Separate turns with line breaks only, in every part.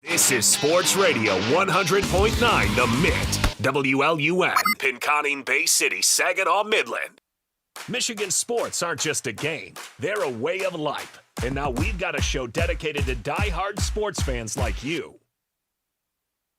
This is Sports Radio 100.9 The Mid. WLUN, Pinconning Bay City, Saginaw, Midland. Michigan sports aren't just a game. They're a way of life. And now we've got a show dedicated to die-hard sports fans like you.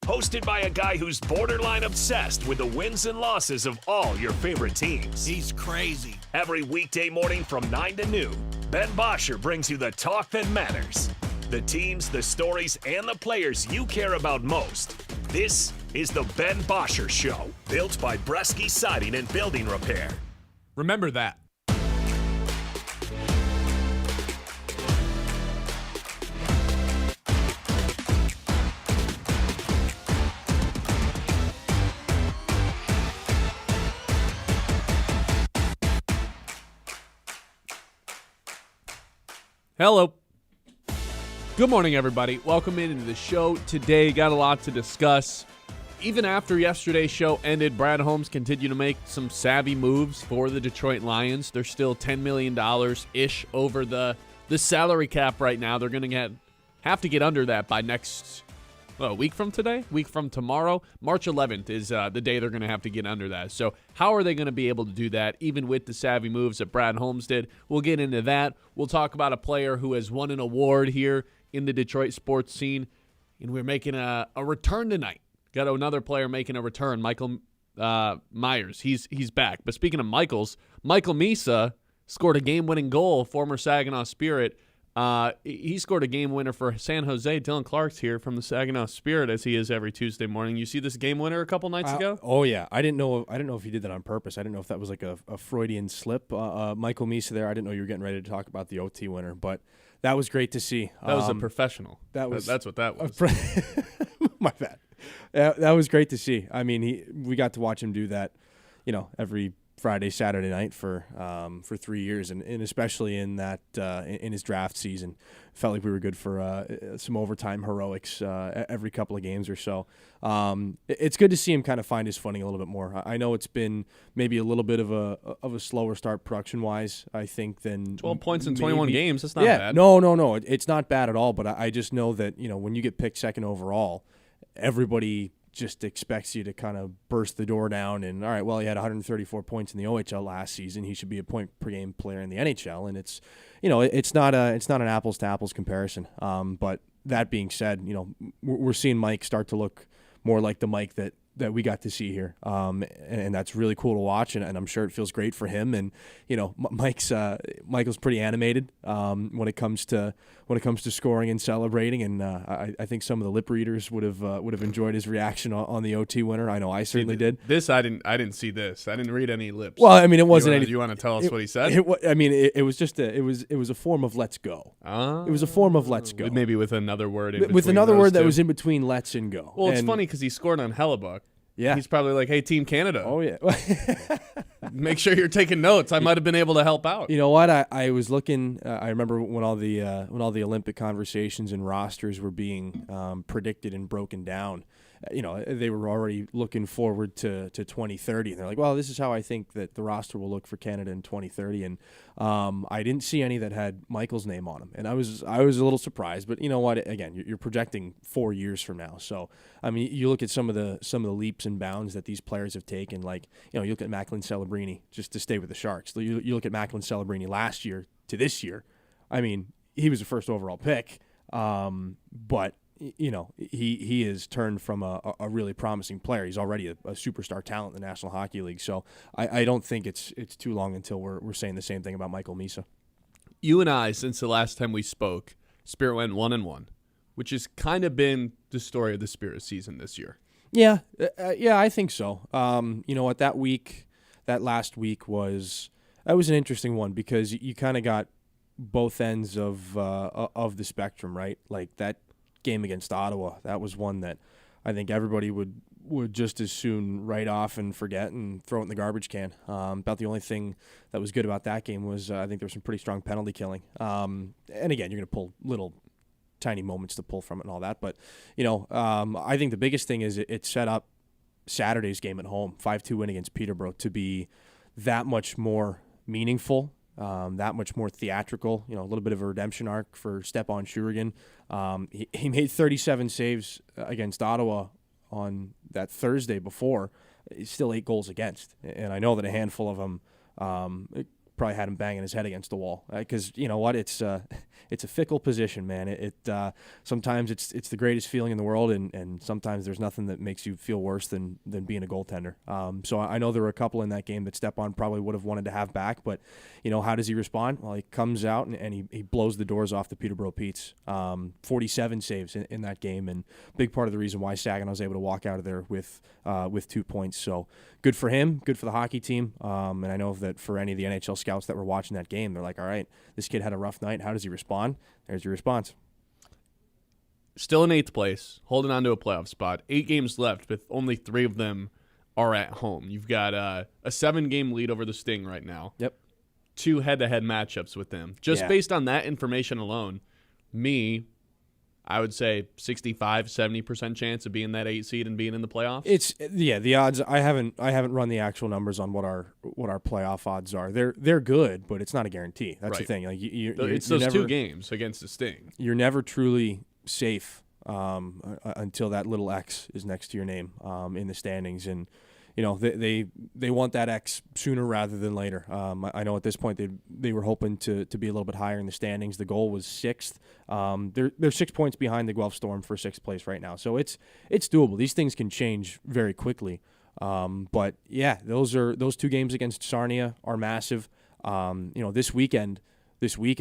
Hosted by a guy who's borderline obsessed with the wins and losses of all your favorite teams.
He's crazy.
Every weekday morning from 9 to noon, Ben Bosscher brings you the talk that matters. The teams, the stories, and the players you care about most. This is the Ben Bosscher Show, built by Bresky Siding and Building Repair.
Remember that. Hello. Good morning, everybody. Welcome into the show. Today, got a lot to discuss. Even after yesterday's show ended, Brad Holmes continued to make some savvy moves for the Detroit Lions. They're still $10 million-ish over the salary cap right now. They're going to have to get under that by a week from today? Week from tomorrow? March 11th is the day they're going to have to get under that. So how are they going to be able to do that, even with the savvy moves that Brad Holmes did? We'll get into that. We'll talk about a player who has won an award here in the Detroit sports scene, and we're making a return tonight. Got another player making a return, Michael Myers. He's back. But speaking of Michaels, Michael Misa scored a game-winning goal, former Saginaw Spirit. He scored a game winner for San Jose. Dillon Clark's here from the Saginaw Spirit, as he is every Tuesday morning. You see this game winner a couple nights ago?
Oh yeah, I didn't know if he did that on purpose. I didn't know if that was like a Freudian slip. Michael Misa there. I didn't know you were getting ready to talk about the OT winner, but that was great to see.
That was a professional. That's what that was.
My bad. That was great to see. I mean, we got to watch him do that, every Friday, Saturday night for 3 years, and especially in that in his draft season, felt like we were good for some overtime heroics every couple of games or so. It's good to see him kind of find his footing a little bit more. I know it's been maybe a little bit of a slower start production wise, I think, than
12 points in 21 games. That's not bad.
No, it's not bad at all. But I just know that when you get picked second overall, everybody just expects you to kind of burst the door down and, all right, well, he had 134 points in the OHL last season. He should be a point-per-game player in the NHL. And it's, it's not an apples-to-apples comparison. But that being said, we're seeing Mike start to look more like the Mike that we got to see here. And that's really cool to watch, and I'm sure it feels great for him. And, Michael's pretty animated when it comes to scoring and celebrating, and I think some of the lip readers would have enjoyed his reaction on the OT winner. I know I certainly did.
This I didn't see this. I didn't read any lips.
Well, I mean, it wasn't anything.
You want to tell us what he said?
It was just it was a form of let's go. It was a form of let's go.
Maybe with another word in between.
With another word that was in between let's and go.
Well, it's funny because he scored on Hellebuck.
Yeah.
He's probably like, hey, Team Canada.
Oh, yeah.
Make sure you're taking notes. I might have been able to help out.
You know what? I was looking. I remember when all the Olympic conversations and rosters were being predicted and broken down. They were already looking forward to 2030. And they're like, well, this is how I think that the roster will look for Canada in 2030. And I didn't see any that had Michael's name on them. And I was a little surprised. But you know what? Again, you're projecting 4 years from now. So, I mean, you look at some of the leaps and bounds that these players have taken. Like, you look at Macklin Celebrini, just to stay with the Sharks. You look at Macklin Celebrini last year to this year. I mean, he was a first overall pick. But he has turned from a really promising player. He's already a superstar talent in the National Hockey League. So I don't think it's too long until we're saying the same thing about Michael Misa.
You and I, since the last time we spoke, Spirit went 1-1, which has kind of been the story of the Spirit season this year.
Yeah, I think so. You know what, that last week was an interesting one because you kind of got both ends of the spectrum, right? Like that game against Ottawa, that was one that I think everybody would just as soon write off and forget and throw it in the garbage can. About the only thing that was good about that game was I think there was some pretty strong penalty killing. And again, you're going to pull little tiny moments to pull from it and all that. But, I think the biggest thing is it set up Saturday's game at home, 5-2 win against Peterborough, to be that much more meaningful that much more theatrical. A little bit of a redemption arc for Stepan Shurigan. He made 37 saves against Ottawa on that Thursday before. He's still 8 goals against, and I know that a handful of them probably had him banging his head against the wall. Because you know what, it's a fickle position, man. It sometimes it's the greatest feeling in the world, and sometimes there's nothing that makes you feel worse than being a goaltender. So I know there were a couple in that game that Stepan probably would have wanted to have back, but how does he respond? Well, he comes out and he blows the doors off the Peterborough Petes. 47 saves in that game, and big part of the reason why Saginaw was able to walk out of there with 2 points. So good for him, good for the hockey team, and I know that for any of the NHL scouts that were watching that game, they're like, all right, this kid had a rough night. How does he respond? There's your response.
Still in 8th place, holding on to a playoff spot. 8 games left, but only 3 of them are at home. You've got a 7-game lead over the Sting right now.
Yep.
2 head-to-head matchups with them. Just based on that information alone, I would say 65-70% chance of being that 8 seed and being in the playoffs.
The odds. I haven't run the actual numbers on what our playoff odds are. They're good, but it's not a guarantee. That's the thing. Like
it's those 2 games against the Sting.
You're never truly safe until that little X is next to your name in the standings, and they want that X sooner rather than later. I know at this point they were hoping to be a little bit higher in the standings. The goal was 6th. They're 6 points behind the Guelph Storm for 6th place right now, so it's doable. These things can change very quickly. But yeah, those 2 games against Sarnia are massive. This week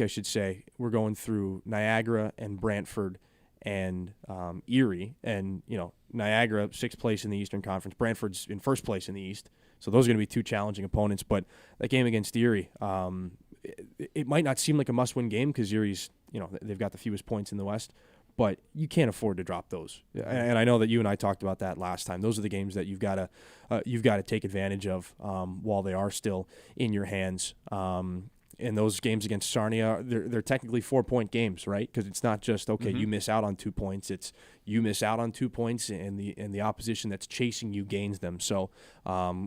I should say, we're going through Niagara and Brantford and Erie, and Niagara 6th place in the Eastern Conference, Brantford's in 1st place in the East, so those are going to be 2 challenging opponents. But that game against Erie, it might not seem like a must-win game because Erie's, they've got the fewest points in the West, but you can't afford to drop those. And I know that you and I talked about that last time. Those are the games that you've got to take advantage of while they are still in your hands. And those games against Sarnia, they're technically 4-point games, right? Because it's not just, you miss out on 2 points. It's you miss out on 2 points, and the opposition that's chasing you gains them. So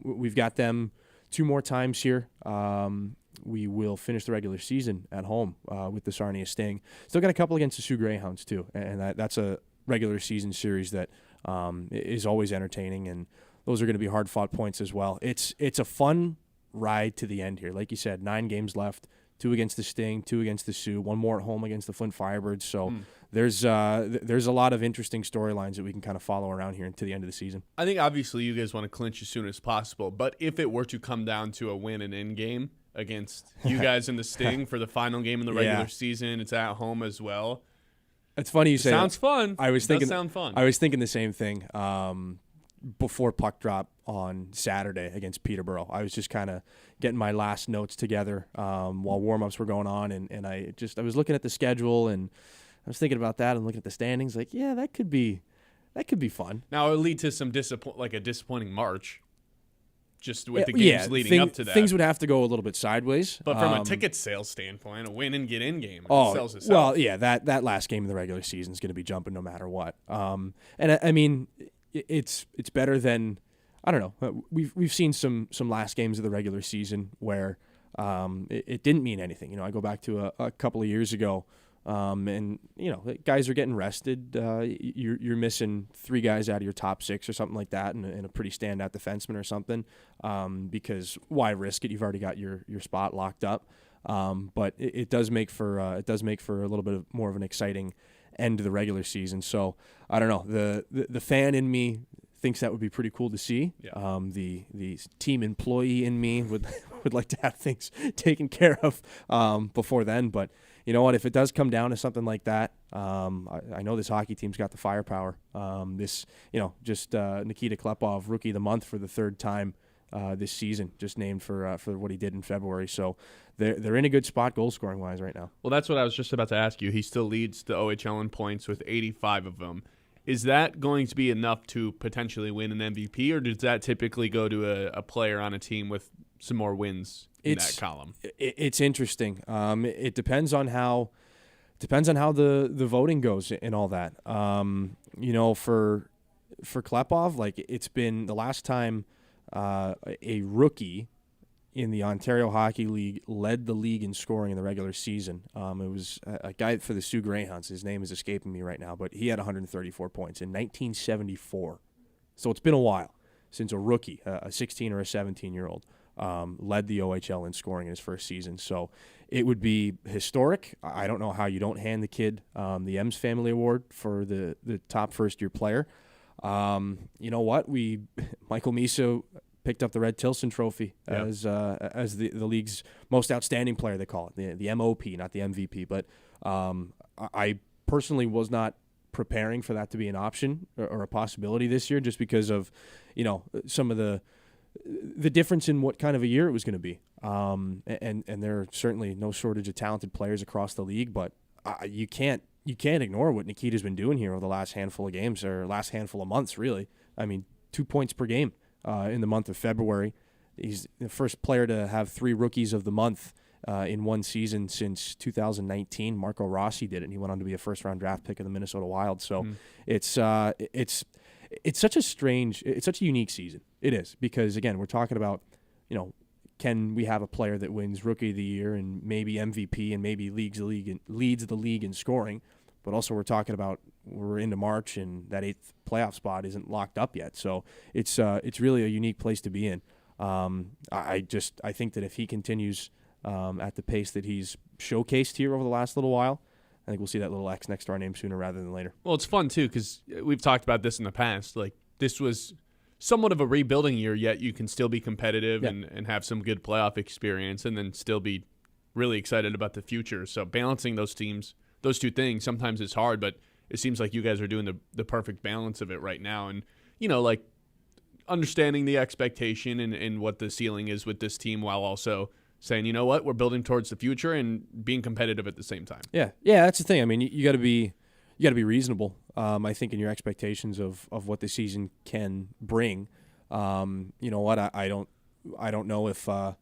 we've got them 2 more times here. We will finish the regular season at home with the Sarnia Sting. Still got a couple against the Sioux Greyhounds, too. And that's a regular season series that is always entertaining, and those are going to be hard-fought points as well. It's a fun ride to the end here. Like you said, 9 games left, 2 against the Sting, 2 against the Sioux, 1 more at home against the Flint Firebirds. So there's a lot of interesting storylines that we can kind of follow around here into the end of the season.
I think obviously you guys want to clinch as soon as possible, but if it were to come down to a win and in game against you guys in the Sting for the final game in the regular season, it's at home as well.
It's funny you say
sounds
that.
Fun.
It does
sound fun.
I was thinking the same thing before puck drop on Saturday against Peterborough. I was just kind of getting my last notes together while warm-ups were going on, and I was looking at the schedule, and I was thinking about that and looking at the standings, like, yeah, that could be fun.
Now it'll lead to some a disappointing March, just with the games leading up to that.
Things would have to go a little bit sideways.
But from a ticket sales standpoint, a win and get in game sells itself.
Well, yeah, that last game of the regular season is going to be jumping no matter what. And I mean, it's better than, I don't know. We've seen some last games of the regular season where it didn't mean anything. I go back to a couple of years ago, and guys are getting rested. You're missing 3 guys out of your top 6 or something like that, and a pretty standout defenseman or something. Because why risk it? You've already got your spot locked up. But it does make for a little bit more of an exciting end to the regular season. So I don't know, the fan in me thinks that would be pretty cool to see.
Yeah.
The team employee in me would like to have things taken care of before then. But you know what, if it does come down to something like that, I know this hockey team's got the firepower. Nikita Klepov, Rookie of the Month for the 3rd time this season, just named for what he did in February. So they're in a good spot goal scoring wise right now.
Well, that's what I was just about to ask you. He still leads the OHL in points with 85 of them. Is that going to be enough to potentially win an MVP, or does that typically go to a player on a team with some more wins in that column?
It's interesting. It depends on how the voting goes and all that. For Klepov, like, it's been the last time a rookie in the Ontario Hockey League, led the league in scoring in the regular season. It was a guy for the Sioux Greyhounds. His name is escaping me right now, but he had 134 points in 1974. So it's been a while since a rookie, a 16 or a 17-year-old, led the OHL in scoring in his first season. So it would be historic. I don't know how you don't hand the kid the Ems Family Award for the top first-year player. You know what? Michael Miso picked up the Red Tilson Trophy as the league's most outstanding player, they call it, the MOP, not the MVP. But I personally was not preparing for that to be an option or a possibility this year, just because of, some of the difference in what kind of a year it was going to be. And there are certainly no shortage of talented players across the league, but you can't ignore what Nikita's been doing here over the last handful of games, or last handful of months, really. I mean, 2 points per game in the month of February. He's the first player to have 3 rookies of the month in one season since 2019. Marco Rossi did it, and he went on to be a first-round draft pick of the Minnesota Wild. So it's such a unique season. It is, because, again, we're talking about, can we have a player that wins Rookie of the Year and maybe MVP and maybe leads the league in scoring, but also we're talking about we're into March and that 8th playoff spot isn't locked up yet. So it's really a unique place to be in. I think that if he continues at the pace that he's showcased here over the last little while, I think we'll see that little X next to our name sooner rather than later.
Well, it's fun, too, because we've talked about this in the past. Like, this was somewhat of a rebuilding year, yet you can still be competitive and have some good playoff experience and then still be really excited about the future. So balancing those two things, sometimes it's hard, but it seems like you guys are doing the perfect balance of it right now. And, like understanding the expectation and what the ceiling is with this team, while also saying, you know what, we're building towards the future and being competitive at the same time.
Yeah, that's the thing. I mean, you got to be reasonable. I think in your expectations of what the season can bring. You know what? I don't know if I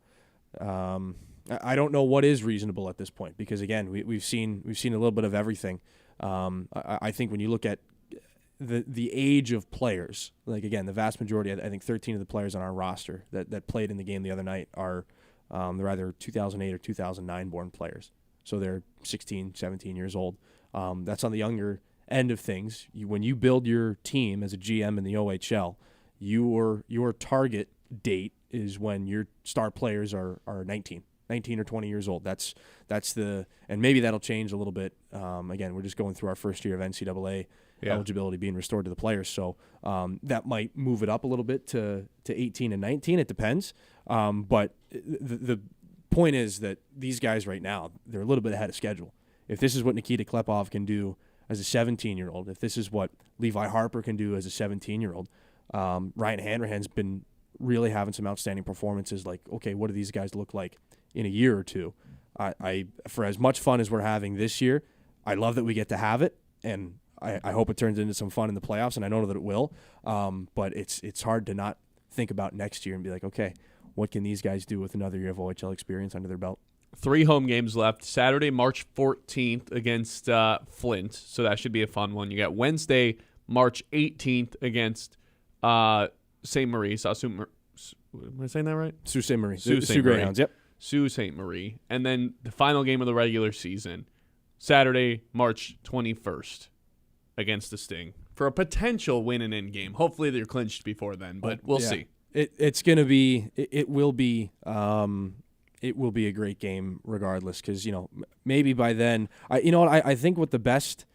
don't know what is reasonable at this point, because again, we've seen a little bit of everything. I think when you look at the age of players, like, again, the vast majority, I think 13 of the players on our roster that played in the game the other night are they're either 2008 or 2009 born players. So they're 16, 17 years old. That's on the younger end of things. When you build your team as a GM in the OHL, your target date is when your star players are 19 or 20 years old. That's and maybe that'll change a little bit. Again, we're just going through our first year of NCAA eligibility being restored to the players. So that might move it up a little bit to 18 and 19. It depends. But the point is that these guys right now, they're a little bit ahead of schedule. If this is what Nikita Klepov can do as a 17-year-old, if this is what Levi Harper can do as a 17-year-old, Ryan Hanrahan's been really having some outstanding performances. Like, okay, what do these guys look like in a year or two? I for as much fun as we're having this year, I love that we get to have it, and I hope it turns into some fun in the playoffs, and I know that it will. But it's hard to not think about next year and be like, okay, what can these guys do with another year of OHL experience under their belt?
3 home games left. Saturday, March 14th against Flint, so that should be a fun one. You got Wednesday, March 18th against St. Marie. Am I saying that right?
Sault Ste. Marie.
Sioux
Greyhounds, yep.
Sault Ste. Marie. And then the final game of the regular season, Saturday, March 21st against the Sting for a potential win and in game. Hopefully they're clinched before then, but we'll see.
It will be a great game regardless, because maybe by then I think what the best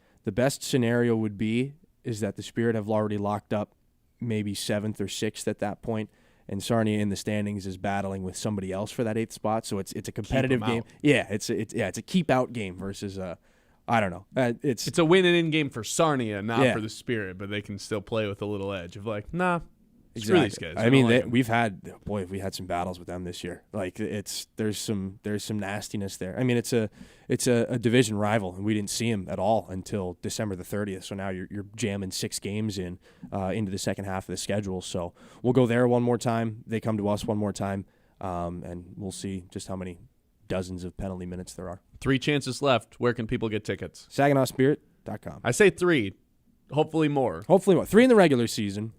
scenario would be is that the Spirit have already locked up maybe 7th or 6th at that point, and Sarnia in the standings is battling with somebody else for that 8th spot. So it's a competitive game. Yeah, it's a keep out game versus I don't know. It's
a win and in game for Sarnia, not for the Spirit, but they can still play with a little edge of like, nah.
Exactly.
These guys.
I mean, we had some battles with them this year. Like there's some nastiness there. I mean, it's a division rival, and we didn't see him at all until December the 30th. So now you're jamming 6 games into the second half of the schedule. So we'll go there one more time. They come to us one more time, and we'll see just how many dozens of penalty minutes there are.
3 chances left. Where can people get tickets?
SaginawSpirit.com.
I say 3. Hopefully more.
3 in the regular season.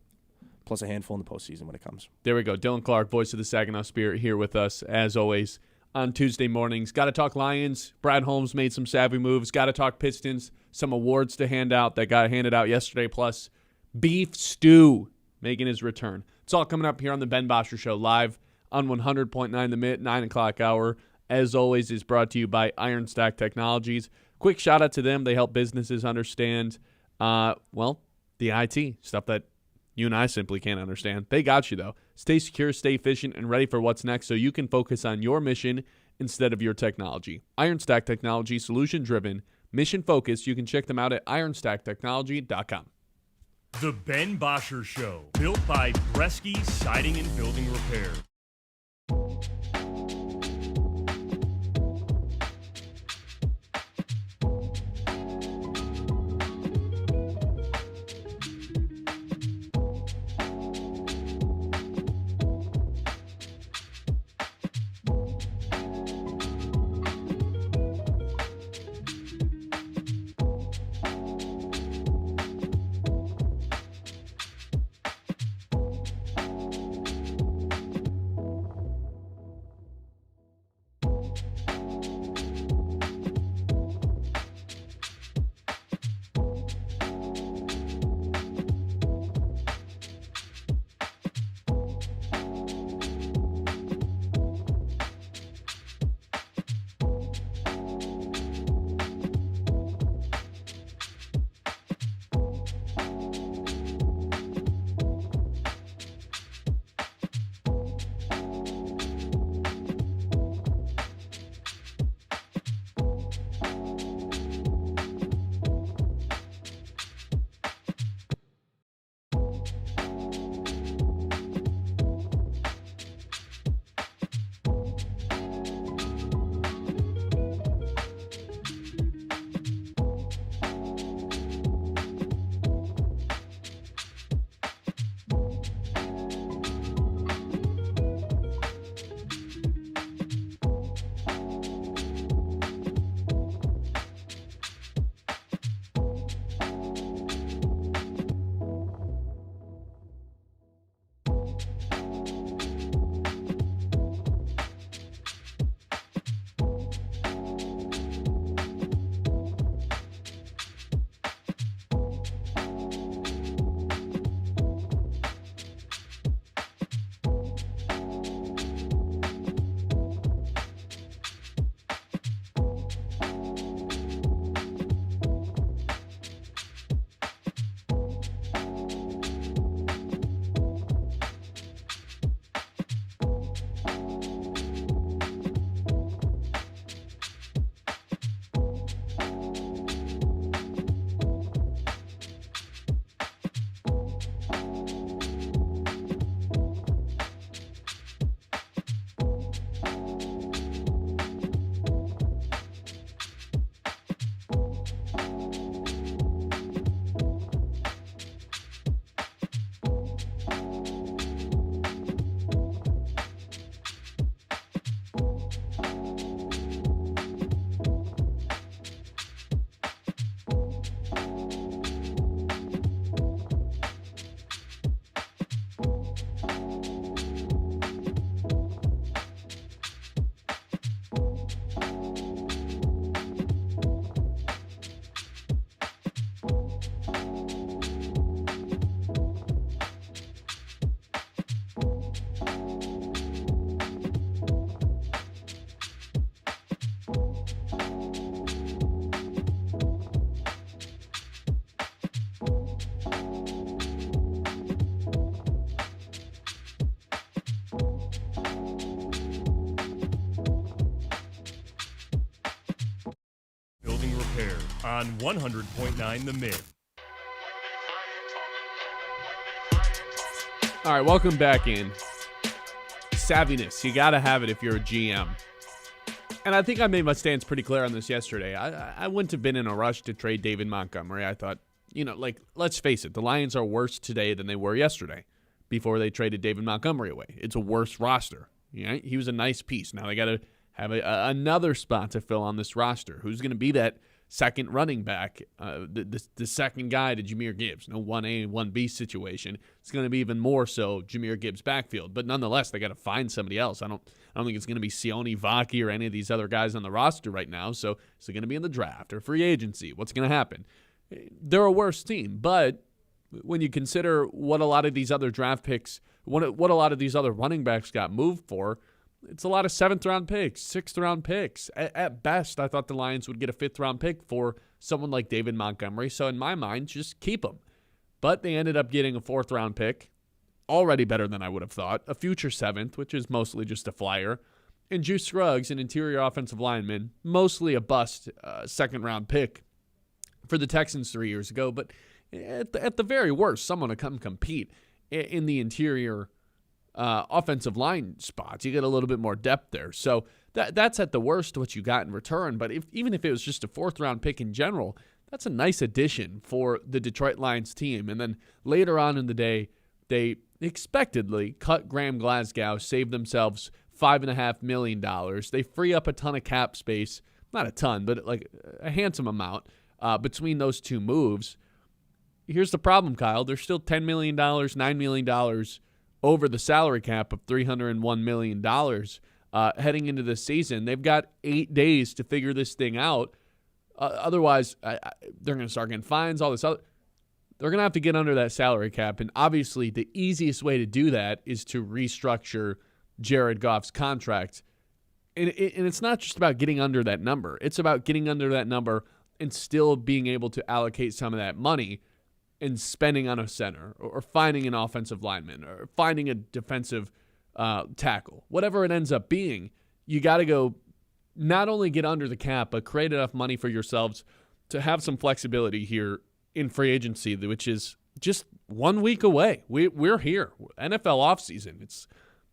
plus a handful in the postseason when it comes.
There we go. Dillon Clark, voice of the Saginaw Spirit, here with us, as always, on Tuesday mornings. Got to talk Lions. Brad Holmes made some savvy moves. Got to talk Pistons. Some awards to hand out that got handed out yesterday, plus Beef Stew making his return. It's all coming up here on the Ben Bosscher Show, live on 100.9 The Mid, 9 o'clock hour. As always, is brought to you by Iron Stack Technologies. Quick shout out to them. They help businesses understand, the IT, stuff that you and I simply can't understand. They got you, though. Stay secure, stay efficient, and ready for what's next so you can focus on your mission instead of your technology. Iron Stack Technology, solution-driven, mission-focused. You can check them out at ironstacktechnology.com.
The Ben Bosscher Show, built by Bresky Siding and Building Repair. on 100.9 The Mid.
All right, welcome back in. Savviness, you got to have it if you're a GM. And I think I made my stance pretty clear on this yesterday. I wouldn't have been in a rush to trade David Montgomery. I thought, let's face it, the Lions are worse today than they were yesterday before they traded David Montgomery away. It's a worse roster. He was a nice piece. Now they got to have another spot to fill on this roster. Who's going to be that second running back, the second guy to Jahmyr Gibbs. No 1A, 1B situation. It's going to be even more so Jahmyr Gibbs backfield. But nonetheless, they got to find somebody else. I don't think it's going to be Sione Vaki or any of these other guys on the roster right now. So is it going to be in the draft or free agency? What's going to happen? They're a worse team. But when you consider what a lot of these other draft picks, what a lot of these other running backs got moved for, it's a lot of 7th-round picks, 6th-round picks. At best, I thought the Lions would get a 5th-round pick for someone like David Montgomery. So in my mind, just keep him. But they ended up getting a 4th-round pick, already better than I would have thought, a future 7th, which is mostly just a flyer, and Juice Scruggs, an interior offensive lineman, mostly a bust 2nd-round pick for the Texans 3 years ago. But at the very worst, someone to come compete in the interior offensive line spots. You get a little bit more depth there. So that's at the worst what you got in return. But even if it was just a 4th-round pick in general, that's a nice addition for the Detroit Lions team. And then later on in the day, they expectedly cut Graham Glasgow, save themselves $5.5 million. They free up a ton of cap space. Not a ton, but like a handsome amount between those two moves. Here's the problem, Kyle. They're still $10 million, $9 million over the salary cap of $301 million heading into this season. They've got 8 days to figure this thing out. Otherwise, they're going to start getting fines, all this other. They're going to have to get under that salary cap. And obviously, the easiest way to do that is to restructure Jared Goff's contract. And it's not just about getting under that number. It's about getting under that number and still being able to allocate some of that money and spending on a center or finding an offensive lineman or finding a defensive tackle. Whatever it ends up being, you got to go not only get under the cap, but create enough money for yourselves to have some flexibility here in free agency, which is just 1 week away. We're here. NFL offseason.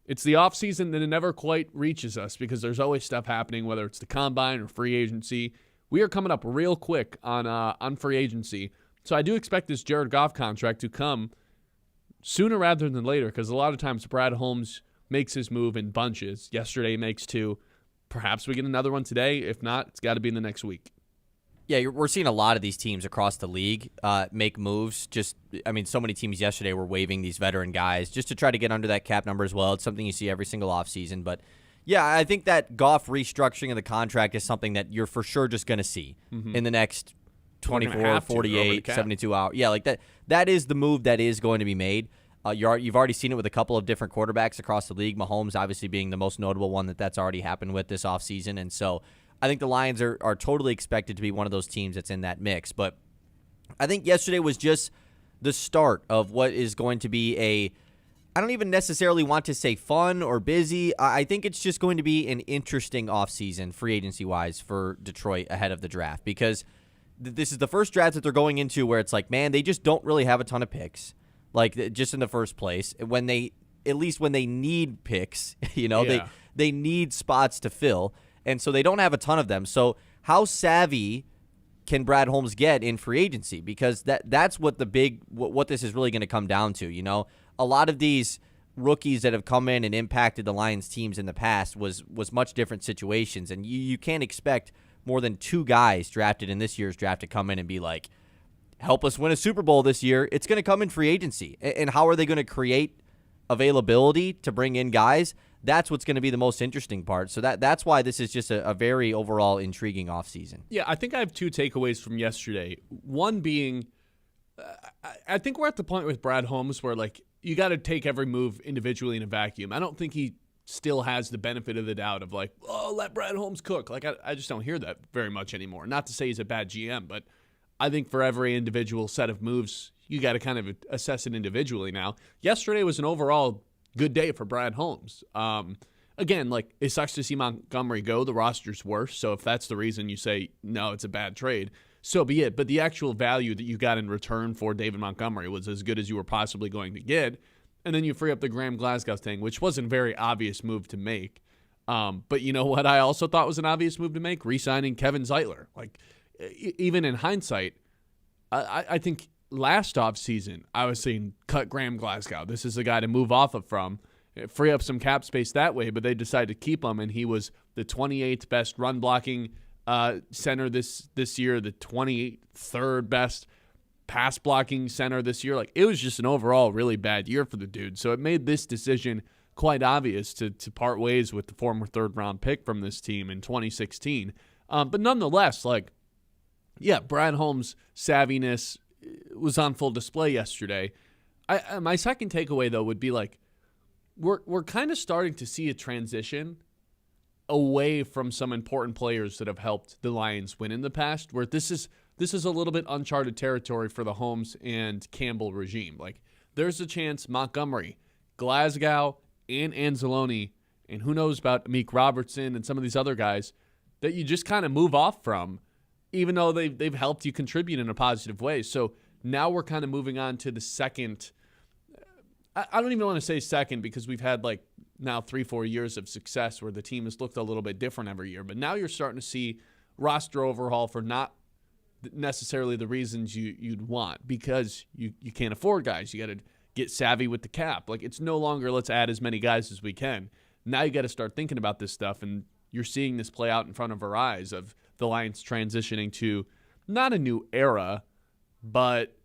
It's the offseason that it never quite reaches us because there's always stuff happening, whether it's the combine or free agency. We are coming up real quick on free agency. So I do expect this Jared Goff contract to come sooner rather than later because a lot of times Brad Holmes makes his move in bunches. Yesterday makes 2. Perhaps we get another one today. If not, it's got to be in the next week.
Yeah, we're seeing a lot of these teams across the league make moves. So many teams yesterday were waiving these veteran guys just to try to get under that cap number as well. It's something you see every single offseason. But, yeah, I think that Goff restructuring of the contract is something that you're for sure just going to see in the next 24, 48, 72 hours. Yeah, like that is the move that is going to be made. You've already seen it with a couple of different quarterbacks across the league. Mahomes obviously being the most notable one that's already happened with this offseason. And so I think the Lions are totally expected to be one of those teams that's in that mix. But I think yesterday was just the start of what is going to be I don't even necessarily want to say fun or busy. I think it's just going to be an interesting offseason free agency-wise for Detroit ahead of the draft because this is the first draft that they're going into where it's like, man, they just don't really have a ton of picks, like just in the first place. When they need picks, they need spots to fill, and so they don't have a ton of them. So how savvy can Brad Holmes get in free agency? Because that's what what this is really going to come down to. A lot of these rookies that have come in and impacted the Lions teams in the past was much different situations, and you can't expect more than 2 guys drafted in this year's draft to come in and be like, help us win a Super Bowl this year. It's going to come in free agency. And how are they going to create availability to bring in guys? That's what's going to be the most interesting part. So that's why this is just a very overall intriguing offseason.
Yeah, I think I have 2 takeaways from yesterday. One being, I think we're at the point with Brad Holmes where, like, you got to take every move individually in a vacuum. I don't think he still has the benefit of the doubt of like, oh, let Brad Holmes cook. Like, I just don't hear that very much anymore. Not to say he's a bad GM, but I think for every individual set of moves, you got to kind of assess it individually now. Yesterday was an overall good day for Brad Holmes. Again, like, it sucks to see Montgomery go. The roster's worse, so if that's the reason you say, no, it's a bad trade, so be it. But the actual value that you got in return for David Montgomery was as good as you were possibly going to get. And then you free up the Graham Glasgow thing, which wasn't a very obvious move to make. But you know what I also thought was an obvious move to make? Re-signing Kevin Zeitler. Like, even in hindsight, I think last offseason I was saying cut Graham Glasgow. This is the guy to move off of from, free up some cap space that way, but they decided to keep him, and he was the 28th best run-blocking center this year, the 23rd best pass blocking center this year. Like, it was just an overall really bad year for the dude. So it made this decision quite obvious to part ways with the former third-round pick from this team in 2016. But nonetheless, like, yeah, Brad Holmes' savviness was on full display yesterday. My second takeaway, though, would be like, we're kind of starting to see a transition away from some important players that have helped the Lions win in the past, where this is a little bit uncharted territory for the Holmes and Campbell regime. Like, there's a chance Montgomery, Glasgow, and Anzalone, and who knows about Amik Robertson and some of these other guys, that you just kind of move off from, even though they've helped you contribute in a positive way. So now we're kind of moving on to the second. I don't even want to say second, because we've had like now 3-4 years of success where the team has looked a little bit different every year. But now you're starting to see roster overhaul for not necessarily the reasons you'd want, because you can't afford guys. You got to get savvy with the cap. Like, it's no longer let's add as many guys as we can. Now you got to start thinking about this stuff, and you're seeing this play out in front of our eyes of the Lions transitioning to not a new era, but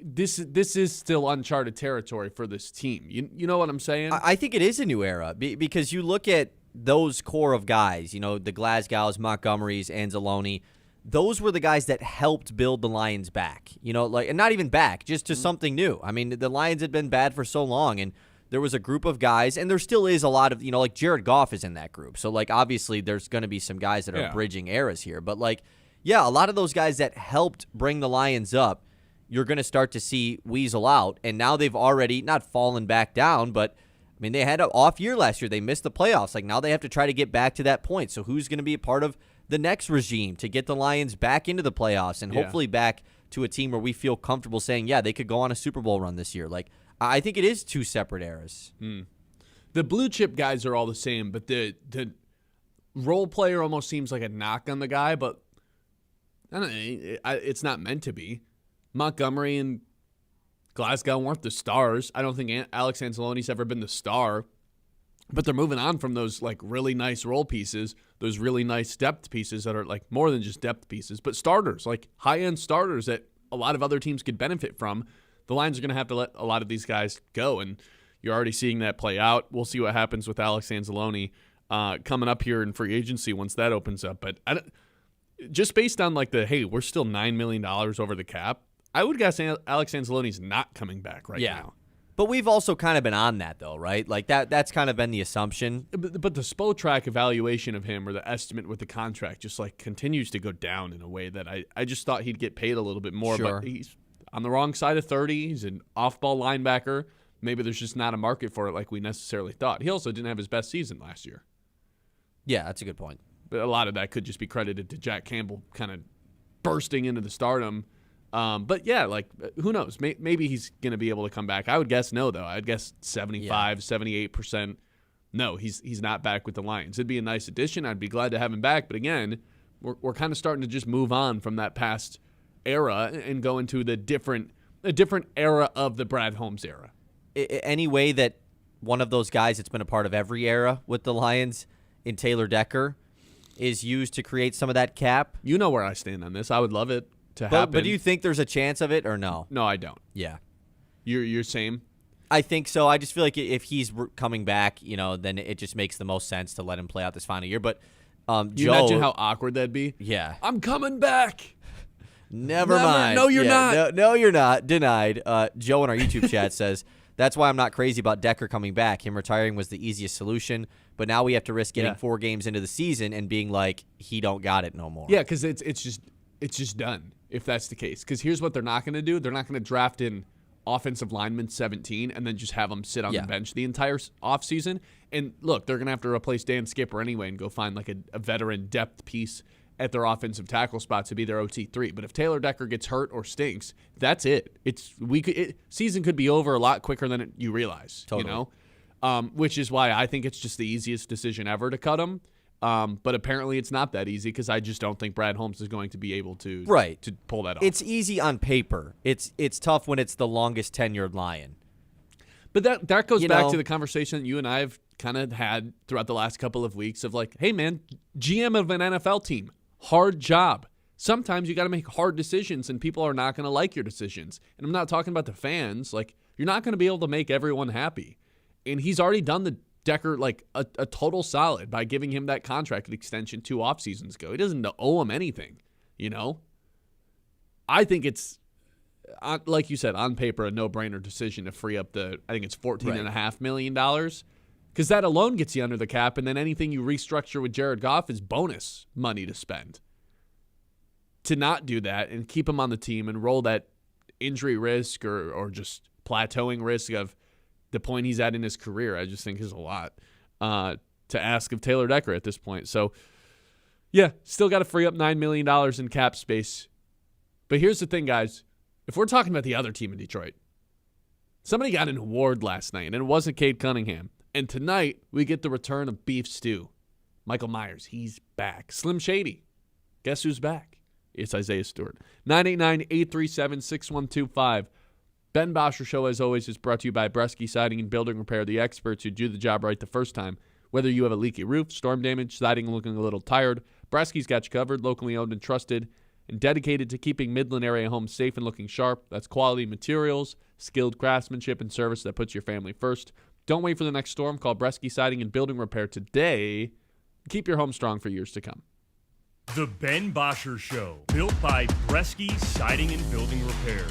this is still uncharted territory for this team. You know what I'm saying?
I think it is a new era because you look at those core of guys, the Glasgows, Montgomerys, Anzalone. Those were the guys that helped build the Lions back, and not even back, just to something new. I mean, the Lions had been bad for so long, and there was a group of guys, and there still is a lot of, like Jared Goff is in that group. So, like, obviously there's going to be some guys that are bridging eras here. But, like, yeah, a lot of those guys that helped bring the Lions up, you're going to start to see weasel out. And now they've already not fallen back down, but, I mean, they had an off year last year. They missed the playoffs. Like, now they have to try to get back to that point. So who's going to be a part of the next regime to get the Lions back into the playoffs and hopefully back to a team where we feel comfortable saying, yeah, they could go on a Super Bowl run this year. Like, I think it is two separate eras.
The blue chip guys are all the same, but the role player almost seems like a knock on the guy, but I don't know, it's not meant to be. Montgomery and Glasgow weren't the stars. I don't think Alex Anzalone's ever been the star, but they're moving on from those like really nice role pieces, those really nice depth pieces that are like more than just depth pieces, but starters, like high-end starters that a lot of other teams could benefit from. The Lions are going to have to let a lot of these guys go, and you're already seeing that play out. We'll see what happens with Alex Anzalone coming up here in free agency once that opens up. But just based on like we're still $9 million over the cap, I would guess Alex Anzalone's not coming back right now.
But we've also kind of been on that, though, right? Like that's kind of been the assumption.
But the Spotrac evaluation of him, or the estimate with the contract, just like continues to go down in a way that I just thought he'd get paid a little bit more.
Sure.
But he's on the wrong side of 30. He's an off-ball linebacker. Maybe there's just not a market for it like we necessarily thought. He also didn't have his best season last year.
Yeah, that's a good point.
But a lot of that could just be credited to Jack Campbell kind of bursting into the stardom. But yeah, like, who knows? Maybe he's going to be able to come back. I would guess no, though. I'd guess 78%. No, he's not back with the Lions. It'd be a nice addition. I'd be glad to have him back. But again, we're kind of starting to just move on from that past era and go into a different era of the Brad Holmes era.
Any way that one of those guys that's been a part of every era with the Lions in Taylor Decker is used to create some of that cap?
You know where I stand on this. I would love it to happen.
But do you think there's a chance of it or no?
No, I don't.
Yeah.
You're same?
I think so. I just feel like if he's coming back, then it just makes the most sense to let him play out this final year. But
you imagine how awkward that'd be?
Yeah.
I'm coming back.
Never mind.
No, you're not.
No, you're not. Denied. Joe in our YouTube chat says, that's why I'm not crazy about Decker coming back. Him retiring was the easiest solution, but now we have to risk getting 4 games into the season and being like, he don't got it no more.
Yeah, because it's just done if that's the case. Because here's what they're not going to do. They're not going to draft in offensive lineman 17 and then just have them sit on the bench the entire offseason. And look, they're going to have to replace Dan Skipper anyway and go find like a veteran depth piece at their offensive tackle spot to be their OT3. But if Taylor Decker gets hurt or stinks, that's it. Season could be over a lot quicker than you realize.
Totally.
Which is why I think it's just the easiest decision ever to cut him. But apparently it's not that easy because I just don't think Brad Holmes is going to be able to pull that off.
It's easy on paper. It's tough when it's the longest tenured Lion.
But that goes back to the conversation that you and I have kind of had throughout the last couple of weeks of like, hey, man, GM of an NFL team, hard job. Sometimes you got to make hard decisions, and people are not going to like your decisions. And I'm not talking about the fans. Like, you're not going to be able to make everyone happy. And he's already done the Decker like a total solid by giving him that contract extension 2 off seasons ago. He doesn't owe him anything, you know? I think it's, like you said, on paper, a no-brainer decision to free up I think it's $14.5 million. Because that alone gets you under the cap, and then anything you restructure with Jared Goff is bonus money to spend. To not do that and keep him on the team and roll that injury risk or just plateauing risk of the point he's at in his career, I just think is a lot to ask of Taylor Decker at this point. So, yeah, still got to free up $9 million in cap space. But here's the thing, guys. If we're talking about the other team in Detroit, somebody got an award last night, and it wasn't Cade Cunningham. And tonight, we get the return of Beef Stew. Michael Myers, he's back. Slim Shady, guess who's back? It's Isaiah Stewart. 989-837-6125. Ben Bosscher Show, as always, is brought to you by Bresky Siding and Building Repair, the experts who do the job right the first time. Whether you have a leaky roof, storm damage, siding looking a little tired, Bresky's got you covered, locally owned and trusted, and dedicated to keeping Midland area homes safe and looking sharp. That's quality materials, skilled craftsmanship, and service that puts your family first. Don't wait for the next storm. Call Bresky Siding and Building Repair today. Keep your home strong for years to come.
The Ben Bosscher Show, built by Bresky Siding and Building Repair.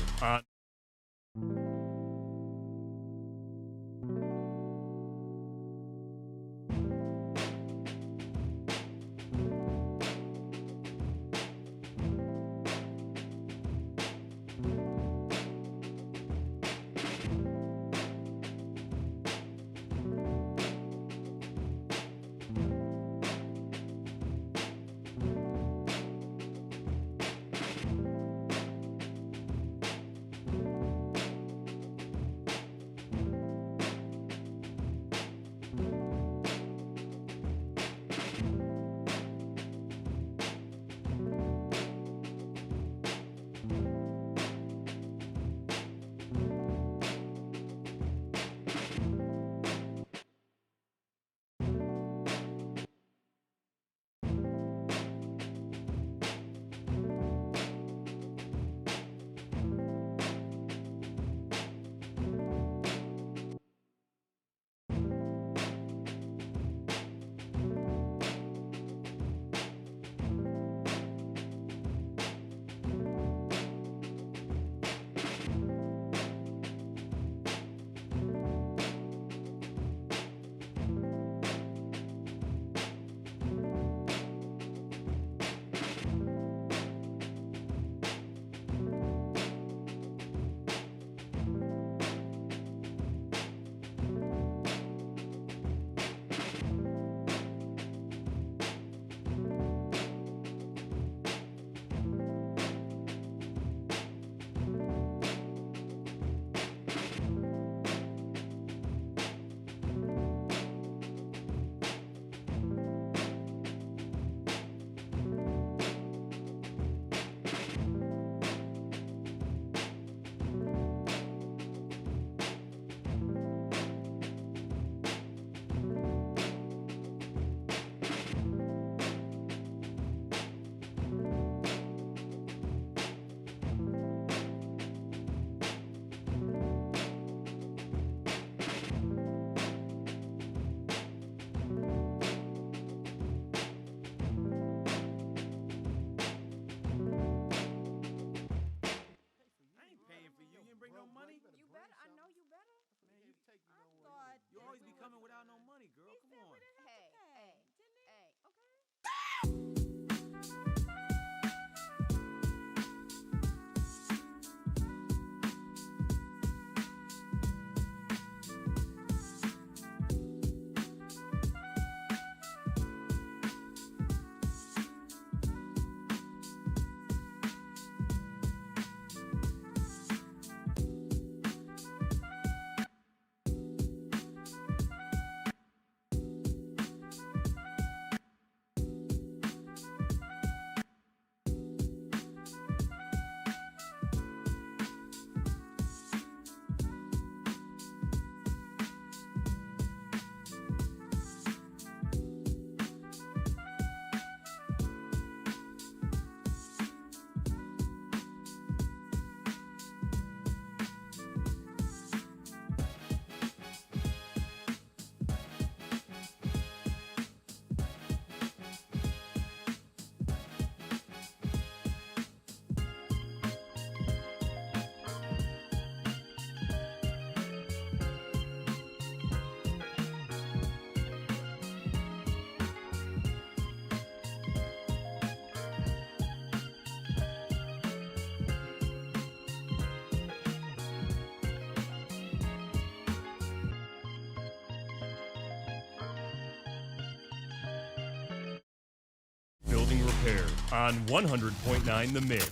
Building Repair on 100.9 The Mid.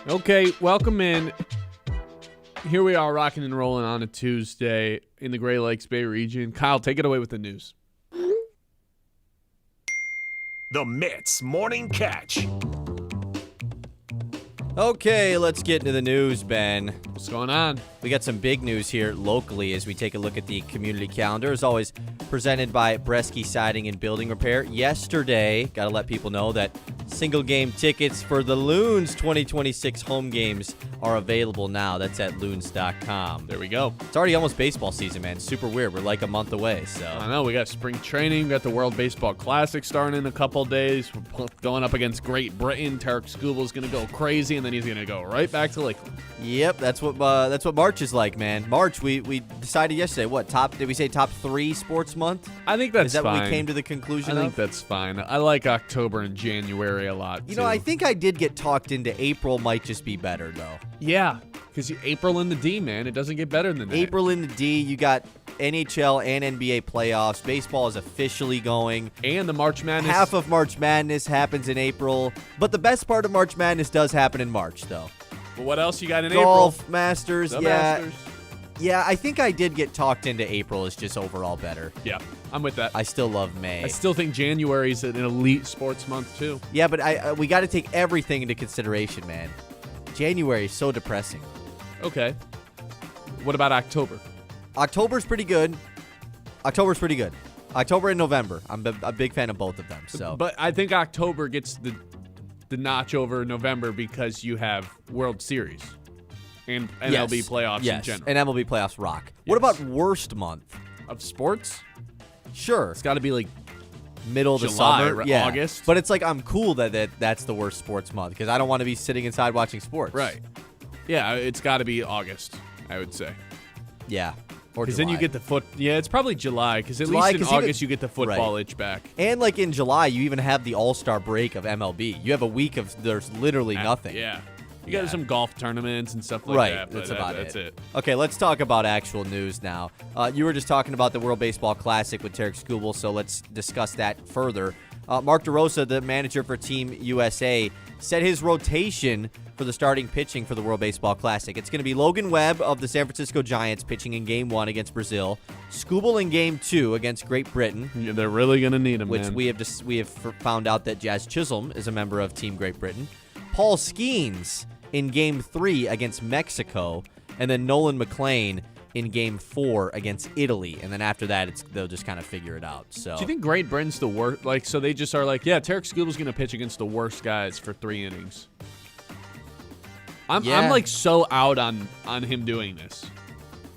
Okay, welcome in. Here we are rocking and rolling on a Tuesday in the Great Lakes Bay region. Kyle, take it away with the news.
The Mitts Morning Catch.
Okay, let's get into the news, Ben.
What's going on?
We got some big news here locally as we take a look at the community calendar. As always, presented by Bresky Siding and Building Repair. Yesterday, got to let people know that single game tickets for the Loons 2026 home games are available now. That's at loons.com.
There we go.
It's already almost baseball season, man. Super weird. We're like a month away. So
I know. We got spring training. We got the World Baseball Classic starting in a couple days. We're going up against Great Britain. Tarek Scooble's going to go crazy, and then he's going to go right back to Lakeland.
Yep, that's what March is like, man. March, we decided yesterday. What did we say? Top 3 sports month?
I think that's
Is that
fine.
what we came to the conclusion
I
of?
think that's fine. I like October and January a lot.
You know, I think I did get talked into April might just be better, though.
Yeah, because April in the D, man. It doesn't get better than that.
April in the D, you got NHL and NBA playoffs. Baseball is officially going.
And the March Madness.
Half of March Madness happens in April. But the best part of March Madness does happen in March, though.
But what else you got in
Golf,
April?
Masters,
The
yeah.
Masters.
Yeah, I think I did get talked into April is just overall better.
Yeah, I'm with that.
I still love May.
I still think January is an elite sports month, too.
Yeah, but we got to take everything into consideration, man. January is so depressing.
Okay. What about October?
October's pretty good. October and November. I'm a big fan of both of them. So,
But I think October gets the notch over November because you have World Series and MLB playoffs in
yes,
general.
and MLB playoffs rock.
Yes.
What about worst month?
Of sports?
Sure,
It's got to be like
middle of the
July,
summer,
right? August.
But it's like I'm cool that's the worst sports month because I don't want to be sitting inside watching sports.
right. Yeah, it's got to be August, I would say.
Yeah. Or
Because then you
July.
get the foot. Yeah, it's probably July. Because at
July,
least in
'cause even-
August you get the football itch back.
And like in July, you even have the All-Star break of MLB. You have a week of there's literally nothing.
Yeah. You
Yeah.
got some golf tournaments and stuff like
Right,
that. But
that's about
That's it.
Okay, let's talk about actual news now. You were just talking about the World Baseball Classic with Tarek Scoobel, so let's discuss that further. Mark DeRosa, the manager for Team USA, said his rotation for the starting pitching for the World Baseball Classic. It's going to be Logan Webb of the San Francisco Giants pitching in Game 1 against Brazil, Scoobel in Game 2 against Great Britain,
Yeah, they're really going to need him,
which
man.
we have found out that Jazz Chisholm is a member of Team Great Britain, Paul Skeens in Game 3 against Mexico, and then Nolan McLean in Game 4 against Italy. And then after that, they'll just kind of figure it out. So,
Do you think Great Britain's the worst? Like, so they just are like, yeah, Tarek Scooble's going to pitch against the worst guys for 3 innings. I'm like so out on him doing this.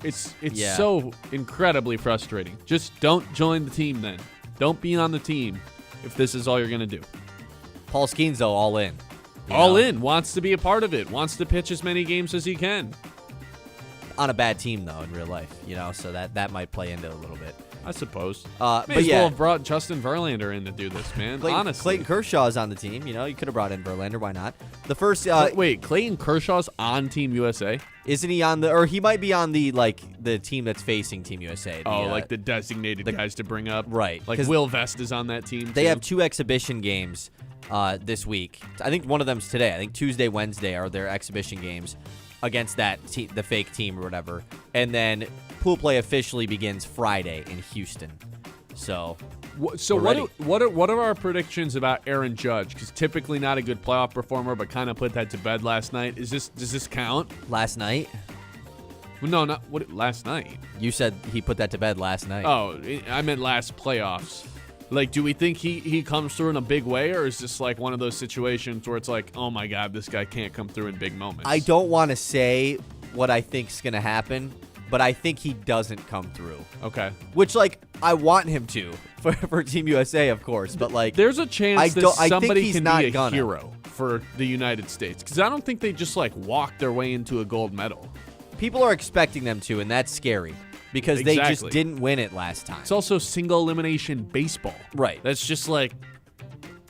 It's
Yeah.
so incredibly frustrating. Just don't join the team then. Don't be on the team if this is all you're going to do.
Paul Skeens, though, all in.
All
know?
in, wants to be a part of it, wants to pitch as many games as he can.
On a bad team, though, in real life, so that might play into it a little bit.
I suppose. May
But
as
yeah,
well have brought Justin Verlander in to do this, man. Honestly.
Clayton Kershaw's on the team. You could have brought in Verlander. Why not? The first,
Wait, Clayton Kershaw's on Team USA?
isn't he on or he might be on the team that's facing Team USA.
Like the designated guys to bring up.
Right,
Like
'cause
Will Vest is on that team,
They
too.
have 2 exhibition games this week. I think one of them's today. I think Tuesday, Wednesday are their exhibition games against that the fake team or whatever. And then pool play officially begins Friday in Houston. So,
So
we're
what are our predictions about Aaron Judge? Because typically not a good playoff performer, but kind of put that to bed last night. Does this count?
last night,
No, not last night.
you said he put that to bed last night.
Oh, I meant last playoffs. Like, do we think he comes through in a big way, or is this like one of those situations where it's like, oh my God, this guy can't come through in big moments?
I don't want to say what I think's going to happen, but I think he doesn't come through.
Okay.
Which, I want him to for Team USA, of course. But,
There's a chance
I
that
think
somebody
he's
can
not
be a
gonna.
hero for the United States. Because I don't think they just, walk their way into a gold medal.
people are expecting them to, and that's scary because they just
Exactly.
didn't win it last time.
It's also single elimination baseball.
Right.
That's just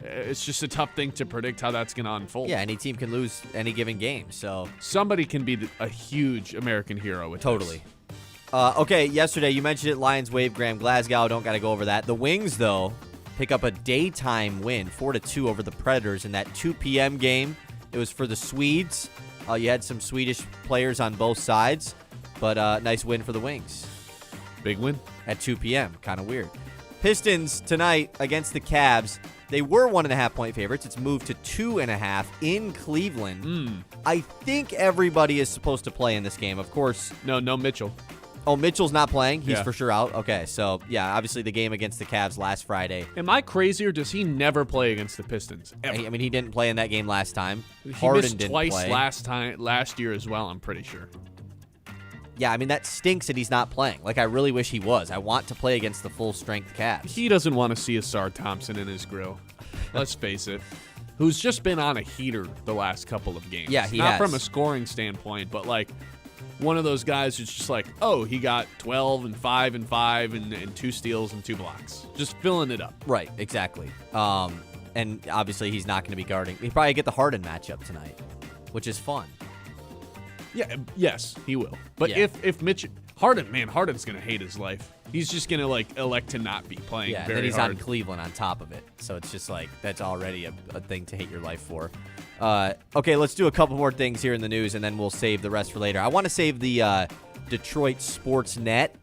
it's just a tough thing to predict how that's going to unfold.
Yeah, any team can lose any given game. So
Somebody can be a huge American hero with
totally.
this.
Okay, yesterday you mentioned it. Lions wave Graham Glasgow. Don't got to go over that. The Wings, though, pick up a daytime win, 4-2 over the Predators in that 2 p.m. game. It was for the Swedes. You had some Swedish players on both sides, but nice win for the Wings.
Big win.
At 2 p.m. Kind of weird. Pistons tonight against the Cavs. They were 1.5-point favorites. It's moved to 2.5 in Cleveland. I think everybody is supposed to play in this game. Of course.
No Mitchell.
Oh, Mitchell's not playing? He's
Yeah.
for sure out? Okay, so, yeah, obviously the game against the Cavs last Friday.
Am I crazy or does he never play against the Pistons? Ever?
I mean, he didn't play in that game last time.
He
Harden
missed
didn't
twice
play.
last year as well, I'm pretty sure.
Yeah, I mean, that stinks that he's not playing. Like, I really wish he was. I want to play against the full-strength Cavs.
He doesn't want to see Asar Thompson in his grill. Let's face it. Who's just been on a heater the last couple of games.
Yeah, he
Not
has.
from a scoring standpoint, but like one of those guys who's just like, oh, he got 12 and 5 and 5 and 2 steals and 2 blocks. Just filling it up.
Right, exactly. And obviously he's not going to be guarding. He probably get the Harden matchup tonight, which is fun.
Yeah, yes, he will. But
Yeah.
if Mitch Harden's going to hate his life. He's just going to like elect to not be playing
Yeah, and
very
then he's
hard.
on Cleveland on top of it. So it's just like, that's already a thing to hate your life for. Okay, let's do a couple more things here in the news, and then we'll save the rest for later. I want to save the Detroit Sports Net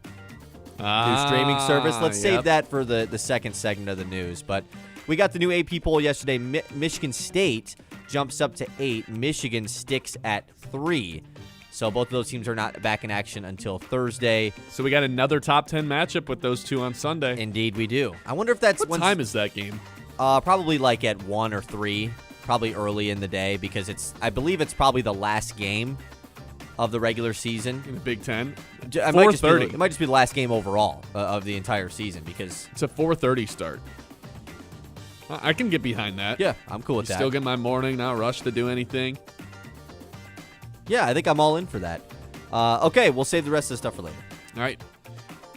new streaming service. Let's save that for the second segment of the news. But we got the new AP poll yesterday. Michigan State jumps up to 8. Michigan sticks at 3. So both of those teams are not back in action until Thursday.
So we got another top 10 matchup with those two on Sunday.
Indeed, we do. I wonder if that's
What time is that game?
Probably like at 1 or 3, probably early in the day, because I believe it's probably the last game of the regular season.
In the Big Ten?
It might just be
4:30.
it might just be the last game overall of the entire season, because
It's a 4:30 start. I can get behind that.
yeah, I'm cool with that.
Still get my morning, not rush to do anything.
Yeah, I think I'm all in for that. Okay, we'll save the rest of the stuff for later.
All right.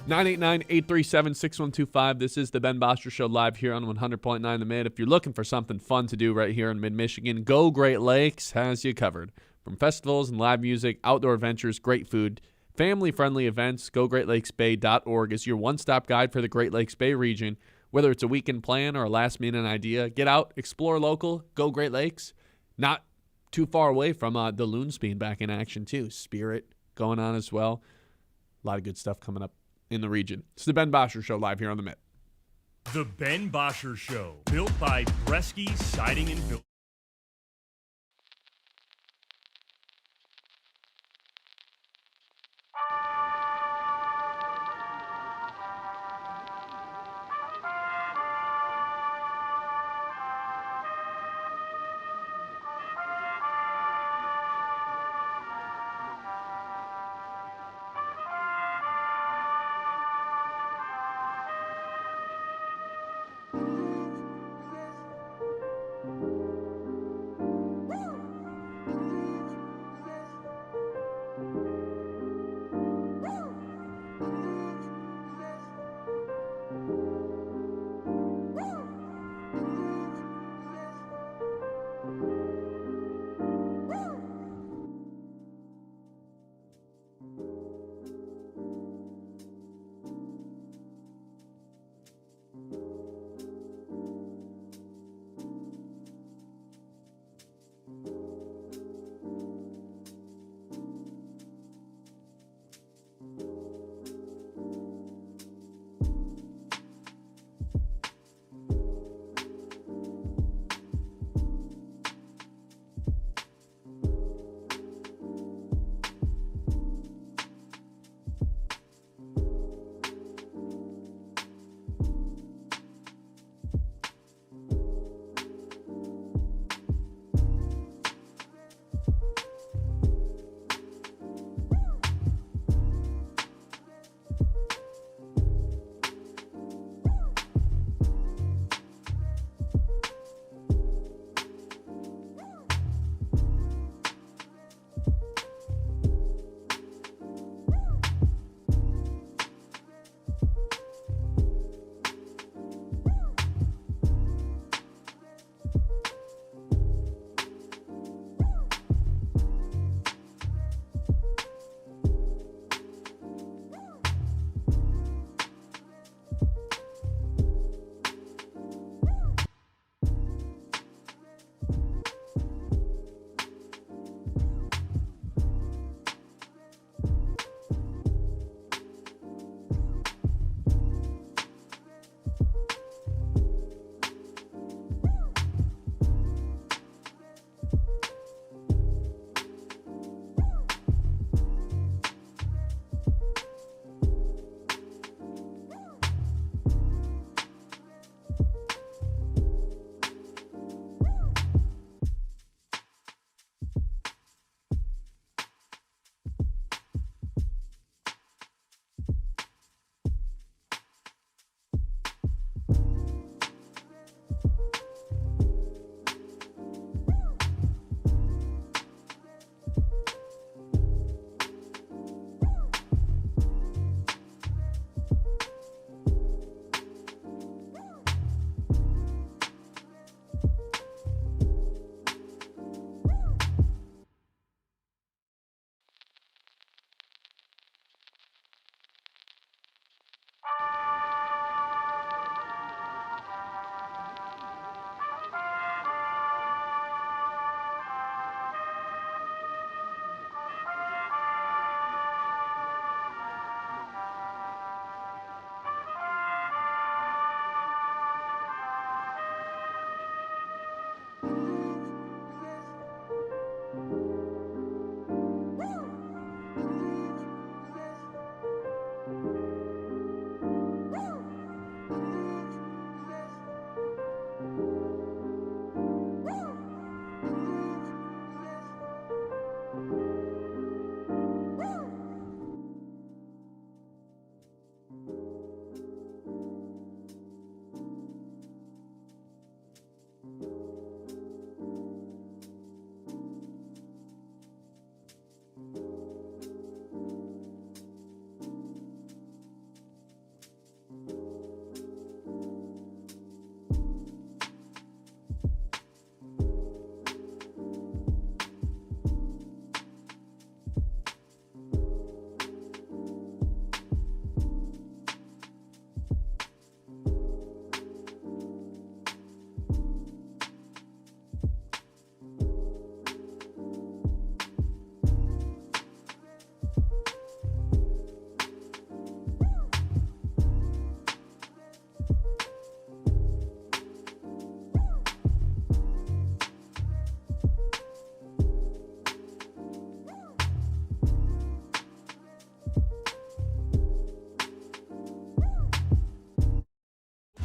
989-837-6125. This is the Ben Bosscher Show live here on 100.9 The Mid. If you're looking for something fun to do right here in mid-Michigan, Go Great Lakes has you covered. From festivals and live music, outdoor adventures, great food, family-friendly events, GoGreatLakesBay.org is your one-stop guide for the Great Lakes Bay region. Whether it's a weekend plan or a last-minute idea, get out, explore local, Go Great Lakes. Not too far away from the Loons being back in action, too. Spirit going on as well. A lot of good stuff coming up in the region. It's the Ben Bosscher Show live here on the Mid.
The Ben Bosscher Show, built by Bresky Siding and Building.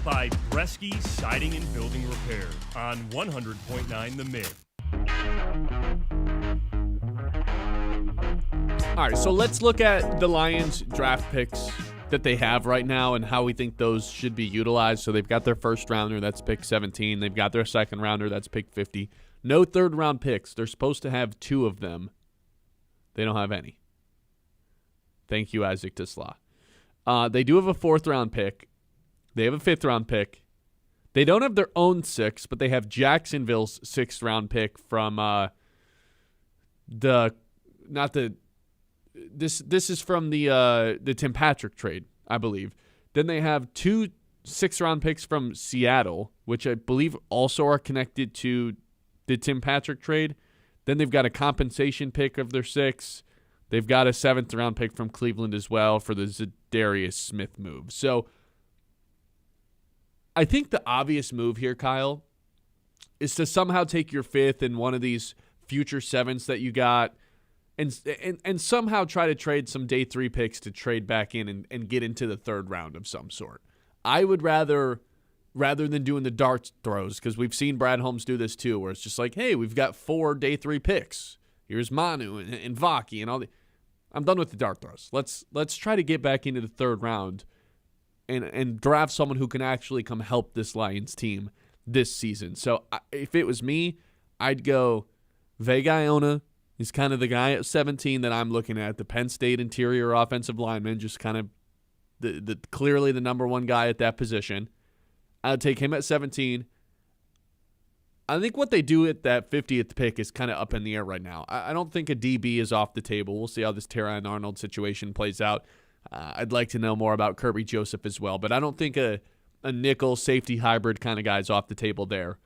by Bresky Siding and Building Repair on 100.9 The Mid.
All right, so let's look at the Lions draft picks that they have right now and how we think those should be utilized. So they've got their first rounder, that's pick 17. They've got their second rounder, that's pick 50. No third round picks. They're supposed to have 2 of them. They don't have any. Thank you, Isaac Tisla. They do have a 4th round pick. They have a 5th round pick. They don't have their own 6, but they have Jacksonville's 6th round pick from This is from the Tim Patrick trade, I believe. Then they have 2 6th-round picks from Seattle, which I believe also are connected to the Tim Patrick trade. Then they've got a compensation pick of their 6. They've got a 7th-round pick from Cleveland as well for the Zadarius Smith move. So I think the obvious move here, Kyle, is to somehow take your 5th and one of these future 7s that you got and somehow try to trade some day 3 picks to trade back in and get into the 3rd round of some sort. I would rather than doing the dart throws, because we've seen Brad Holmes do this too, where it's just like, hey, we've got 4 day 3 picks. Here's Manu and Vaki and all the. I'm done with the dart throws. Let's try to get back into the 3rd round and draft someone who can actually come help this Lions team this season. So if it was me, I'd go Vega Iona. He's kind of the guy at 17 that I'm looking at, the Penn State interior offensive lineman, just kind of the clearly the number 1 guy at that position. I'd take him at 17. I think what they do at that 50th pick is kind of up in the air right now. I don't think a DB is off the table. We'll see how this Terran Arnold situation plays out. I'd like to know more about Kirby Joseph as well, but I don't think a nickel safety hybrid kind of guy is off the table there.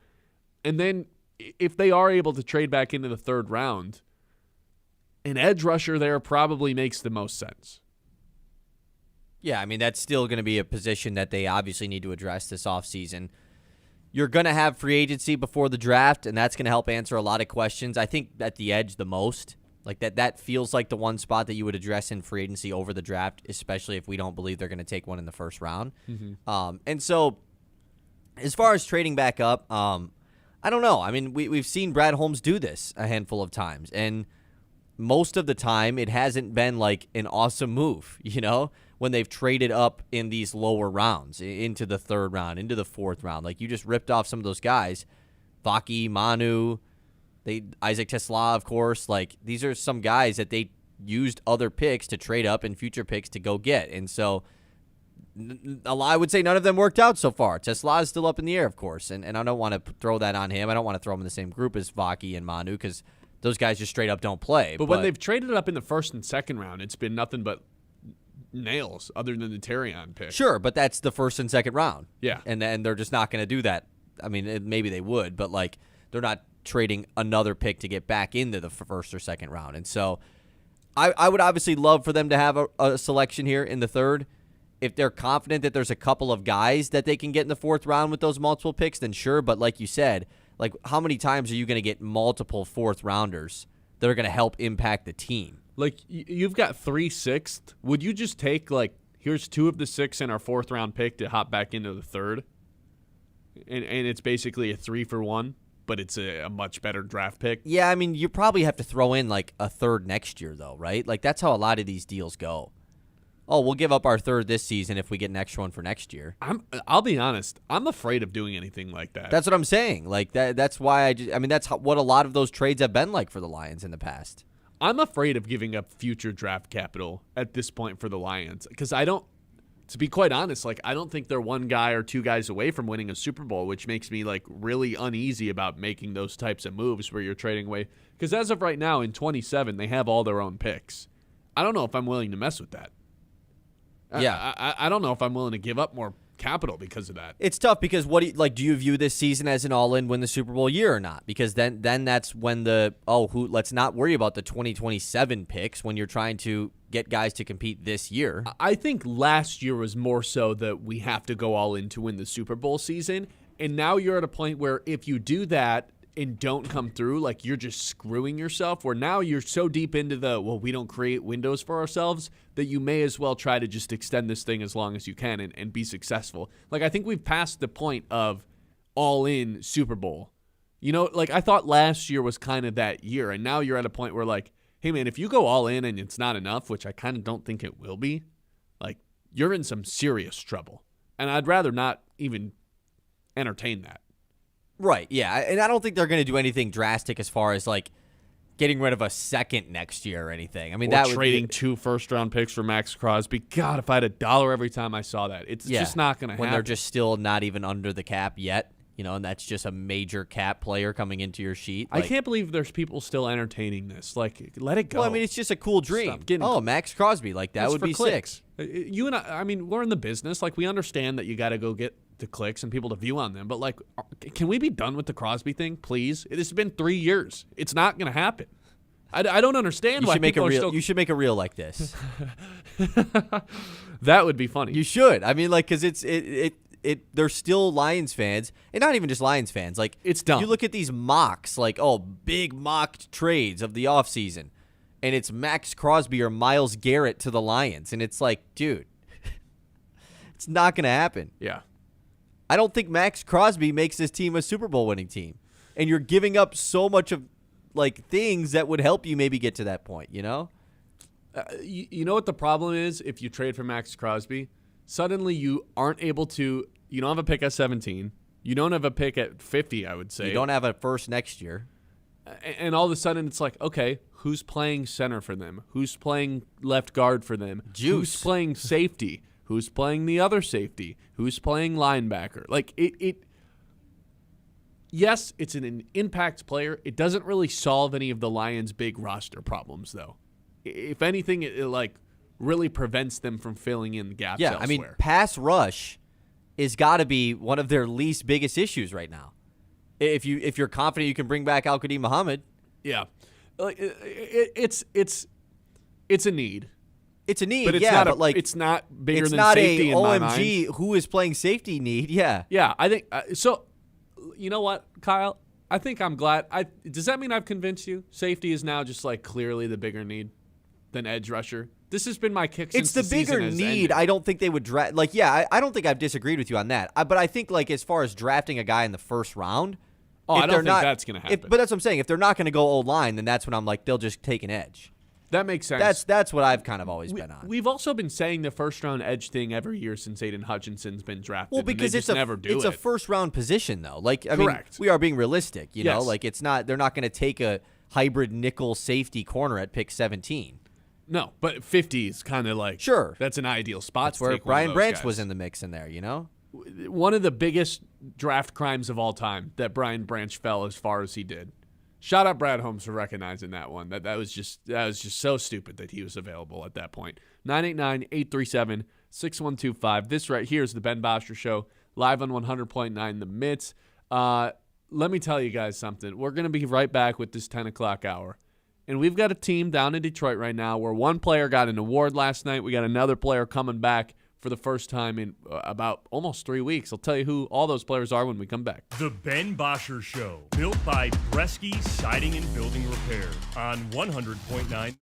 And then if they are able to trade back into the 3rd round, an edge rusher there probably makes the most sense.
Yeah, I mean, that's still going to be a position that they obviously need to address this offseason. You're going to have free agency before the draft, and that's going to help answer a lot of questions. I think at the edge the most. Like that feels like the one spot that you would address in free agency over the draft, especially if we don't believe they're going to take one in the 1st round. Mm-hmm. And so as far as trading back up, I don't know. I mean, we've seen Brad Holmes do this a handful of times, and most of the time it hasn't been like an awesome move, when they've traded up in these lower rounds, into the 3rd round, into the 4th round. Like, you just ripped off some of those guys. Vaki, Manu, Isaac Tesla, of course. Like, these are some guys that they used other picks to trade up and future picks to go get. And so I would say none of them worked out so far. Tesla is still up in the air, of course, and I don't want to throw that on him. I don't want to throw him in the same group as Vaki and Manu because those guys just straight up don't play.
But when they've traded up in the 1st and 2nd round, it's been nothing but nails other than the Terrion pick.
Sure, but that's the 1st and 2nd round.
Yeah.
And they're just not going to do that. I mean, maybe they would, but like they're not trading another pick to get back into the 1st or 2nd round. And so I would obviously love for them to have a selection here in the 3rd. If they're confident that there's a couple of guys that they can get in the 4th round with those multiple picks, then sure. But like you said, like how many times are you going to get multiple 4th rounders that are going to help impact the team?
Like, you've got 3 6th. Would you just take, like, here's 2 of the 6 and our 4th round pick to hop back into the 3rd? And it's basically a 3-for-1, but it's a much better draft pick.
Yeah, I mean, you probably have to throw in, like, a 3rd next year, though, right? Like, that's how a lot of these deals go. Oh, we'll give up our 3rd this season if we get an extra one for next year.
I'll be honest. I'm afraid of doing anything like that.
That's what I'm saying. Like, that's why that's what a lot of those trades have been like for the Lions in the past.
I'm afraid of giving up future draft capital at this point for the Lions because to be quite honest, like I don't think they're 1 guy or 2 guys away from winning a Super Bowl, which makes me like really uneasy about making those types of moves where you're trading away. Because as of right now in 27, they have all their own picks. I don't know if I'm willing to mess with that.
Yeah,
I don't know if I'm willing to give up more capital because of that.
It's tough because do you view this season as an all-in win the Super Bowl year or not? Because then that's when let's not worry about the 2027 picks when you're trying to get guys to compete this year.
I think last year was more so that we have to go all in to win the Super Bowl season, and now you're at a point where if you do that, and don't come through, like you're just screwing yourself, where now you're so deep into we don't create windows for ourselves that you may as well try to just extend this thing as long as you can and be successful. Like, I think we've passed the point of all-in Super Bowl. You know, like I thought last year was kind of that year, and now you're at a point where like, hey man, if you go all in and it's not enough, which I kind of don't think it will be, like you're in some serious trouble. And I'd rather not even entertain that.
Right, yeah. And I don't think they're going to do anything drastic as far as, like, getting rid of a second next year or anything. I mean,
or trading 2 first-round picks for Max Crosby. God, if I had $1 every time I saw that. It's just not going to happen.
When they're just still not even under the cap yet, you know, and that's just a major cap player coming into your sheet.
Like, I can't believe there's people still entertaining this. Like, let it go.
Well, I mean, it's just a cool dream. Max Crosby, like, that would be
clicks.
sick.
You and I mean, we're in the business. Like, we understand that you got to go get the clicks and people to view on them. But, like, can we be done with the Crosby thing, please? It has been 3 years. It's not going to happen. I don't understand why people are still...
You should make a reel like this.
That would be funny.
You should. I mean, like, because they're still Lions fans, and not even just Lions fans. Like,
it's dumb.
You look at these mocks, like, big mocked trades of the offseason, and it's Max Crosby or Myles Garrett to the Lions, and it's like, dude, it's not going to happen.
Yeah.
I don't think Max Crosby makes this team a Super Bowl winning team, and you're giving up so much of, like, things that would help you maybe get to that point, you know?
You know what the problem is if you trade for Max Crosby? Suddenly you aren't able to – you don't have a pick at 17. You don't have a pick at 50, I would say.
You don't have a first next year.
And all of a sudden it's like, okay, who's playing center for them? Who's playing left guard for them?
Juice.
Who's playing safety? Who's playing the other safety? Who's playing linebacker? Like, yes, it's an impact player. It doesn't really solve any of the Lions' big roster problems, though. If anything, it like – really prevents them from filling in the gaps elsewhere.
I mean, pass rush is got to be one of their least biggest issues right now. If you're confident you can bring back Al-Qadim Muhammad.
Yeah. Like it's a need.
It's a need,
but it's not bigger than safety in my mind.
It's not a OMG who is playing safety need, yeah.
Yeah, I think so. You know what, Kyle? I think I'm glad. Does that mean I've convinced you? Safety is now just like clearly the bigger need than edge rusher. This has been my kick since
the bigger need.
Ended.
I don't think they would draft. Like, yeah, I don't think I've disagreed with you on that. But I think, like, as far as drafting a guy in the first round,
I don't think that's going to happen.
But that's what I'm saying. If they're not going to go old line, then that's when I'm like, they'll just take an edge.
That makes sense.
That's what I've kind of always been on.
We've also been saying the first round edge thing every year since Aiden Hutchinson's been drafted.
Well, because it's a first round position though. Like, I mean, we are being realistic. You know, like it's not. They're not going to take a hybrid nickel safety corner at pick 17.
No, but 50 is kind of like,
sure,
that's an ideal spot.
That's where Brian Branch was in the mix in there, you know?
One of the biggest draft crimes of all time that Brian Branch fell as far as he did. Shout out Brad Holmes for recognizing that one. That was just so stupid that he was available at that point. 989-837-6125. This right here is the Ben Bosscher Show, live on 100.9 The Mitts. Let me tell you guys something. We're going to be right back with this 10 o'clock hour. And we've got a team down in Detroit right now where one player got an award last night. We got another player coming back for the first time in about almost 3 weeks. I'll tell you who all those players are when we come back.
The Ben Bosscher Show, built by Bresky Siding and Building Repair on 100.9.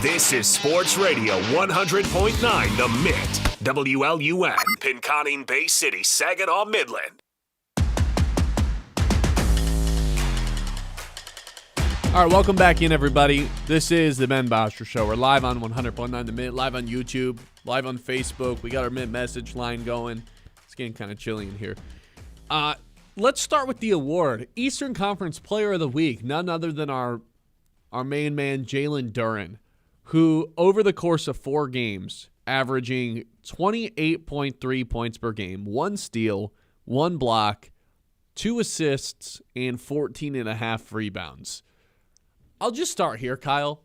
This is Sports Radio 100.9 The Mit, WLUN, Pinconning Bay City, Saginaw, Midland.
All right, welcome back in, everybody. This is the Ben Bosscher Show. We're live on 100.9 The Mid, live on YouTube, live on Facebook. We got our Mid message line going. It's getting kind of chilly in here. Let's start with the award. Eastern Conference Player of the Week, none other than our main man, Jalen Duren, who over the course of 4 games, averaging 28.3 points per game, 1 steal, 1 block, 2 assists, and 14.5 rebounds. I'll just start here, Kyle.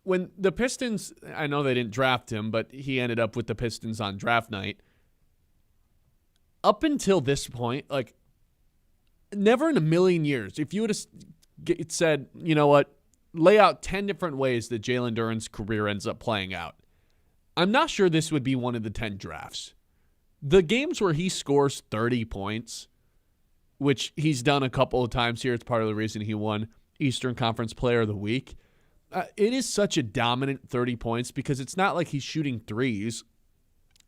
When the Pistons, I know they didn't draft him, but he ended up with the Pistons on draft night. Up until this point, like, never in a million years, if you would have said, you know what, lay out 10 different ways that Jalen Duren's career ends up playing out, I'm not sure this would be one of the 10 drafts. The games where he scores 30 points, which he's done a couple of times here, it's part of the reason he won Eastern Conference Player of the Week. It is such a dominant 30 points because it's not like he's shooting threes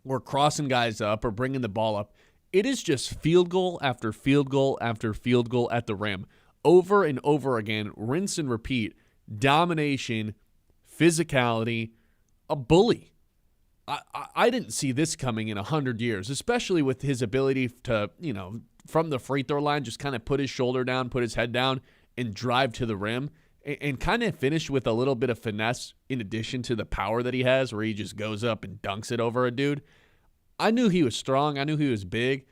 or crossing guys up or bringing the ball up. It is just field goal after field goal after field goal at the rim. Over and over again, rinse and repeat, domination, physicality, a bully. I didn't see this coming in 100 years, especially with his ability to, from the free throw line, just kind of put his shoulder down, put his head down, and drive to the rim and kind of finish with a little bit of finesse in addition to the power that he has where he just goes up and dunks it over a dude. I knew he was strong. I knew he was big.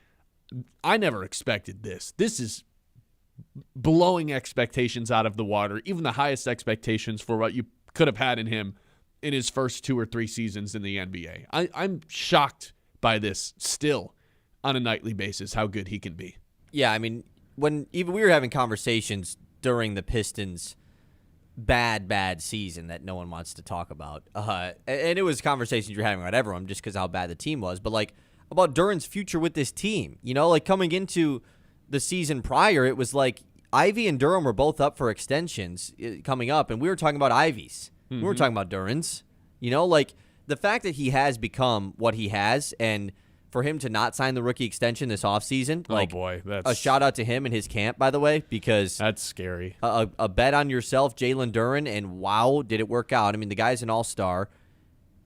I never expected this. This is blowing expectations out of the water, even the highest expectations for what you could have had in him in his first 2 or 3 seasons in the NBA. I'm shocked by this still on a nightly basis, how good he can be.
Yeah, I mean, when even we were having conversations during the Pistons' bad season that no one wants to talk about, and it was conversations you're having about everyone just because how bad the team was, but like about Duren's future with this team. Like coming into the season prior, it was like Ivy and Duren were both up for extensions coming up, and we were talking about Ivy's. We were talking about Duren's. Like the fact that he has become what he has, and for him to not sign the rookie extension this offseason,
that's
a shout out to him and his camp, by the way, because
that's scary.
A bet on yourself, Jalen Duren, and wow, did it work out? I mean, the guy's an all-star.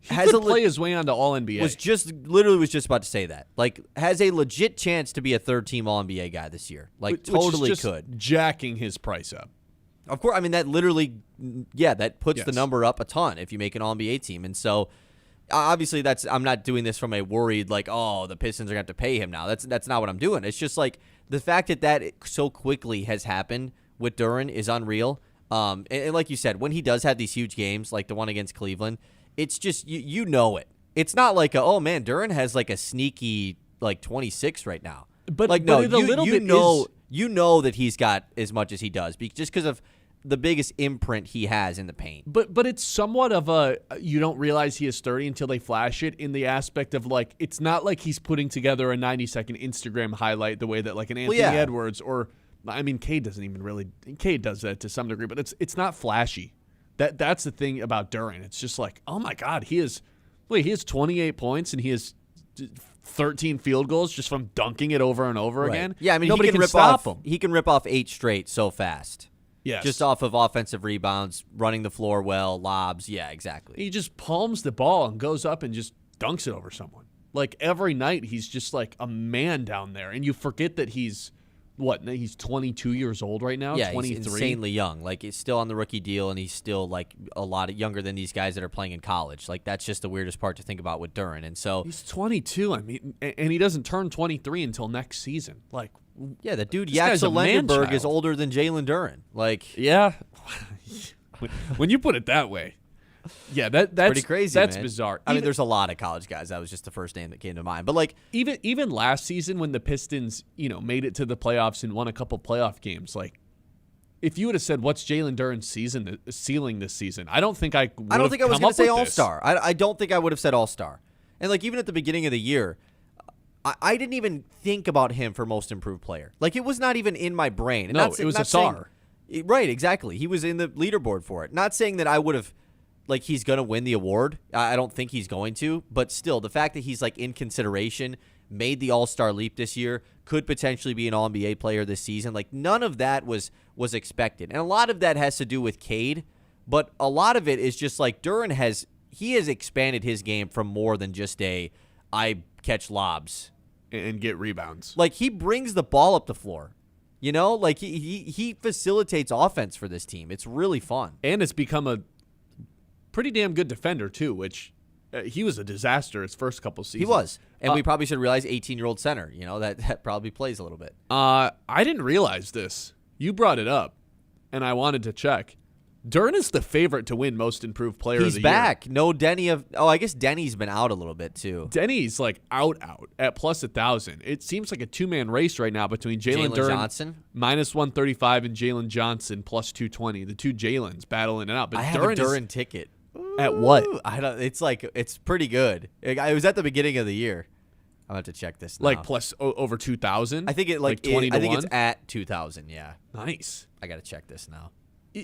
He could play his way onto All-NBA.
Was just about to say that. Like, has a legit chance to be a third-team All-NBA guy this year. Like, totally
is just
could.
Jacking his price up.
Of course, I mean, that literally, that puts the number up a ton if you make an All-NBA team. And so, obviously, I'm not doing this from a worried, like, oh, the Pistons are going to have to pay him now. That's not what I'm doing. It's just, like, the fact that so quickly has happened with Duren is unreal. And like you said, when he does have these huge games, like the one against Cleveland, it's just, you know it. It's not like, oh, man, Duren has, like, a sneaky, like, 26 right now.
But
like, no,
you
know that he's got as much as he does just because of the biggest imprint he has in the paint.
But it's somewhat of a, you don't realize he is 30 until they flash it, in the aspect of, like, it's not like he's putting together a 90-second Instagram highlight the way that, like, an Anthony Edwards or, I mean, Cade does that to some degree, but it's not flashy. That's the thing about Duren. It's just like, oh my God, he has 28 points and he has 13 field goals just from dunking it over and over again.
Yeah, I mean,
nobody
he can rip
stop
off,
him.
He can rip off 8 straight so fast.
Yes.
Just off of offensive rebounds, running the floor well, lobs. Yeah, exactly.
He just palms the ball and goes up and just dunks it over someone. Like, every night he's just like a man down there, and you forget that he's 22 years old right now?
Yeah,
23?
He's insanely young. Like, he's still on the rookie deal, and he's still, like, a lot younger than these guys that are playing in college. Like, that's just the weirdest part to think about with Duren. And so
he's 22, I mean, and he doesn't turn 23 until next season. Like,
yeah, the dude
Yaxel
Lendenberg is older than Jalen Duren. Like,
yeah, when you put it that way. Yeah, that's
pretty crazy.
That's
man.
bizarre.
I mean, there's a lot of college guys. That was just the first name that came to mind. But like,
even last season when the Pistons, made it to the playoffs and won a couple playoff games, like, if you would have said what's Jalen Duren's ceiling this season, I don't think I was
going to say all-star. I don't think I would have said all-star. And like, even at the beginning of the year, I didn't even think about him for most improved player. Like, it was not even in my brain. And
no, it was a SAR.
Right, exactly. He was in the leaderboard for it. Not saying that I would have like he's going to win the award. I don't think he's going to, but still, the fact that he's like in consideration, made the All-Star leap this year, could potentially be an All-NBA player this season. Like none of that was expected. And a lot of that has to do with Cade, but a lot of it is just like Duren has expanded his game from more than just I catch lobs
and get rebounds.
Like he brings the ball up the floor. You know, like he facilitates offense for this team. It's really fun.
And it's become a pretty damn good defender too, which he was a disaster his first couple seasons.
He was. And we probably should realize 18-year-old center, you know, that probably plays a little bit.
I didn't realize this. You brought it up, and I wanted to check. Duren is the favorite to win Most Improved Player of the Year.
He's back. No Denny I guess Denny's been out a little bit too.
Denny's like out at plus 1,000. It seems like a two-man race right now between Jalen Duren
Johnson
minus 135 and Jalen Johnson plus 220. The two Jalens battling it out. But
I have a Duren ticket.
At what?
I don't. It's pretty good. It was at the beginning of the year. I'll have to check this now.
Like plus over 2,000?
I think
20 to 1?
I think it's at 2,000, yeah.
Nice.
I got to check this now.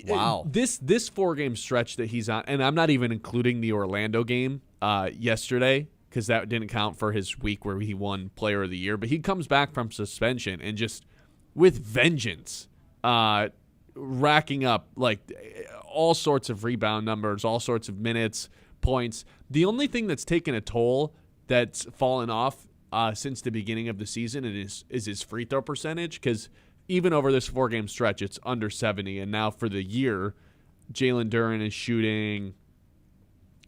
Wow.
This 4-game stretch that he's on, and I'm not even including the Orlando game yesterday because that didn't count for his week where he won Player of the Year, but he comes back from suspension and just with vengeance racking up like all sorts of rebound numbers, all sorts of minutes, points. The only thing that's taken a toll that's fallen off since the beginning of the season is his free throw percentage because even over this 4-game stretch, it's under 70. And now for the year, Jalen Duren is shooting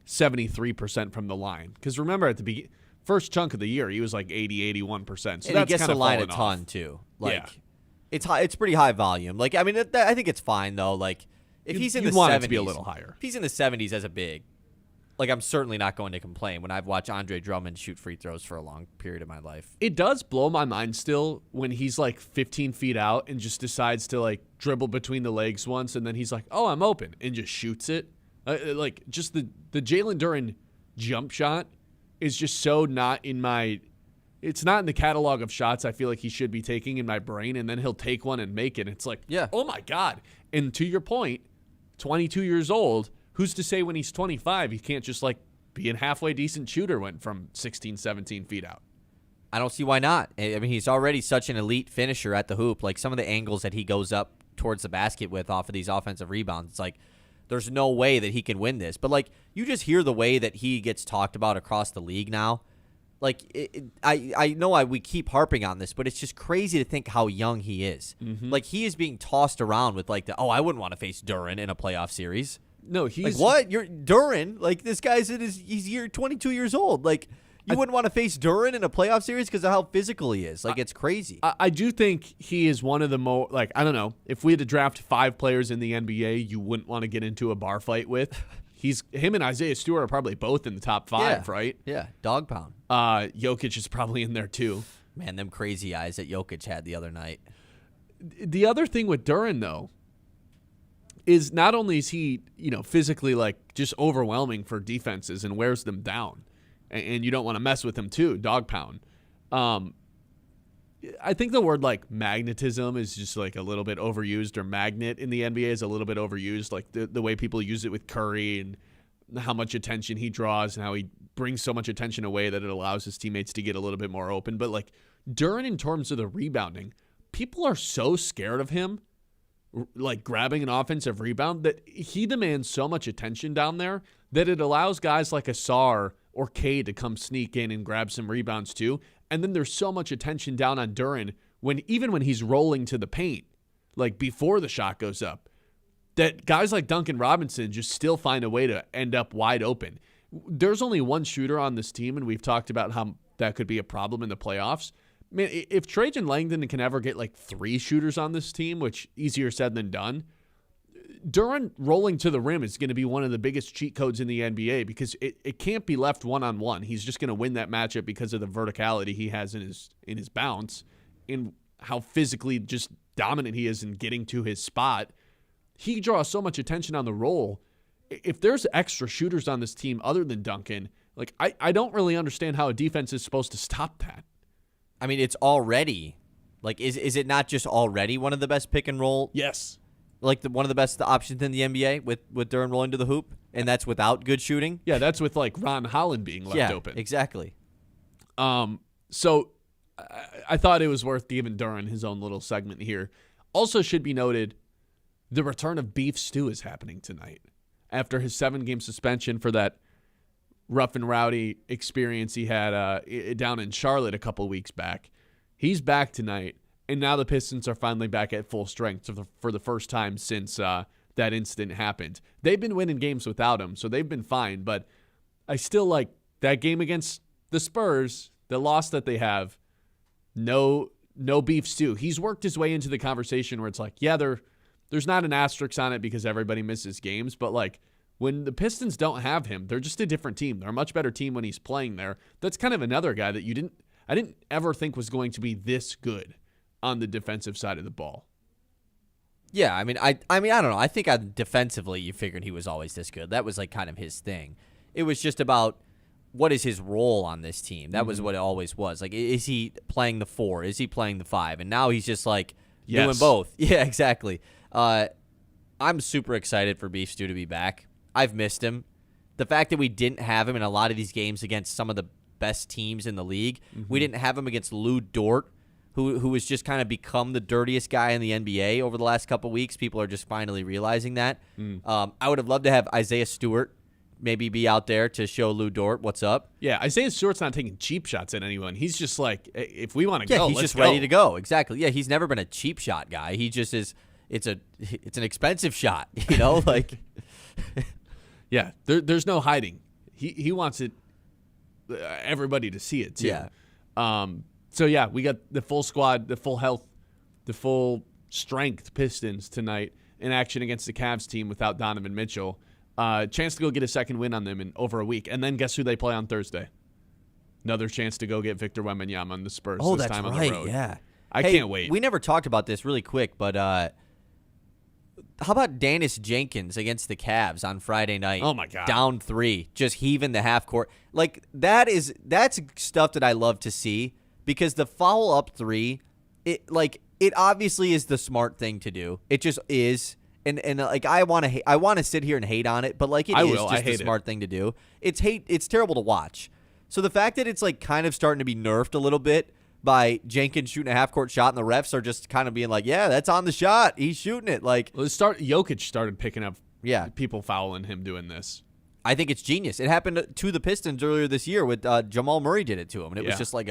73% from the line. Because remember, at the first chunk of the year, he was like 80, 81%. So
and
that's
he gets the line a ton,
off.
too. Like,
yeah.
It's pretty high volume. Like, I mean, I think it's fine, though. Like, if he's in the 70s.
Want it to be a little higher.
If he's in the 70s as a big, like, I'm certainly not going to complain when I've watched Andre Drummond shoot free throws for a long period of my life.
It does blow my mind still when he's like 15 feet out and just decides to like dribble between the legs once and then he's like, oh, I'm open, and just shoots it. Like just the Jalen Duren jump shot is just so not in my – it's not in the catalog of shots I feel like he should be taking in my brain, and then he'll take one and make it. It's like,
yeah.
Oh, my God. And to your point, 22 years old – who's to say when he's 25 he can't just like be a halfway decent shooter when from 16, 17 feet out?
I don't see why not. I mean, he's already such an elite finisher at the hoop. Like some of the angles that he goes up towards the basket with off of these offensive rebounds, it's like there's no way that he can win this. But like you just hear the way that he gets talked about across the league now. Like I know we keep harping on this, but it's just crazy to think how young he is. Mm-hmm. Like he is being tossed around with like I wouldn't want to face Duren in a playoff series.
No, he's
like what? You're Duren. Like this guy's he's 22 years old. Like you wouldn't want to face Duren in a playoff series because of how physical he is. Like it's crazy.
I do think he is one of the more like I don't know if we had to draft 5 players in the NBA you wouldn't want to get into a bar fight with. Him and Isaiah Stewart are probably both in the top 5, right?
Yeah, dog pound.
Jokic is probably in there too.
Man, them crazy eyes that Jokic had the other night.
The other thing with Duren though is not only is he, physically like just overwhelming for defenses and wears them down, and you don't want to mess with him too, dog pound. I think the word like magnetism is just like a little bit overused, or magnet in the NBA is a little bit overused, like the way people use it with Curry and how much attention he draws and how he brings so much attention away that it allows his teammates to get a little bit more open. But like Duren, in terms of the rebounding, people are so scared of him like grabbing an offensive rebound that he demands so much attention down there that it allows guys like Asar or Cade to come sneak in and grab some rebounds too. And then there's so much attention down on Duren even when he's rolling to the paint, like before the shot goes up, that guys like Duncan Robinson just still find a way to end up wide open. There's only one shooter on this team, and we've talked about how that could be a problem in the playoffs. Man, if Trajan Langdon can ever get like 3 shooters on this team, which easier said than done, Duren rolling to the rim is going to be one of the biggest cheat codes in the NBA because it can't be left one-on-one. He's just going to win that matchup because of the verticality he has in his bounce and how physically just dominant he is in getting to his spot. He draws so much attention on the roll. If there's extra shooters on this team other than Duncan, like I don't really understand how a defense is supposed to stop that.
I mean, it's already like is it not just already one of the best pick and roll?
Yes.
Like one of the best options in the NBA with Duren rolling to the hoop? and that's without good shooting.
Yeah, that's with like Ron Holland being left open.
Exactly.
So I thought it was worth giving Duren his own little segment here. Also should be noted, the return of Beef Stew is happening tonight. After his 7-game suspension for that rough and rowdy experience he had down in Charlotte a couple weeks back, he's back tonight, and now the Pistons are finally back at full strength for the first time since that incident happened. They've been winning games without him, so they've been fine, but I still like that game against the Spurs, the loss that they have, no Beef Stew. He's worked his way into the conversation where it's like, yeah, there's not an asterisk on it because everybody misses games, but like when the Pistons don't have him, they're just a different team. They're a much better team when he's playing there. That's kind of another guy that I didn't ever think was going to be this good on the defensive side of the ball.
Yeah, I mean, I don't know. I think defensively, you figured he was always this good. That was like kind of his thing. It was just about what is his role on this team. That was what it always was. Like, is he playing the 4? Is he playing the 5? And now he's just like doing both. Yeah, exactly. I'm super excited for Beef Stew to be back. I've missed him. The fact that we didn't have him in a lot of these games against some of the best teams in the league, we didn't have him against Lou Dort, who has just kind of become the dirtiest guy in the NBA over the last couple weeks. People are just finally realizing that. I would have loved to have Isaiah Stewart maybe be out there to show Lou Dort what's up.
Yeah, Isaiah Stewart's not taking cheap shots at anyone. He's just like, if we want to go,
he's
let's
just
go.
ready to go. Exactly. Yeah, he's never been a cheap shot guy. He just is. It's an expensive shot, you know, like.
Yeah, there's no hiding. He wants it. Everybody to see it too.
Yeah.
So yeah, we got the full squad, the full health, the full strength Pistons tonight in action against the Cavs team without Donovan Mitchell. Chance to go get a second win on them in over a week, and then guess who they play on Thursday? Another chance to go get Victor Wembanyama on the Spurs.
Oh,
this
that's
time
right.
On the road.
Yeah.
I can't wait.
We never talked about this really quick, but how about Dennis Jenkins against the Cavs on Friday night?
Oh my God.
Down 3, just heaving the half court. Like that's stuff that I love to see because the follow up 3, it obviously is the smart thing to do. It just is. And like I want to sit here and hate on it, but like it is just the smart thing to do. It's terrible to watch. So the fact that it's like kind of starting to be nerfed a little bit by Jenkins shooting a half-court shot, and the refs are just kind of being like, yeah, that's on the shot. He's shooting it. Like,
Jokic started picking up people fouling him doing this.
I think it's genius. It happened to the Pistons earlier this year with Jamal Murray did it to him, and it was just like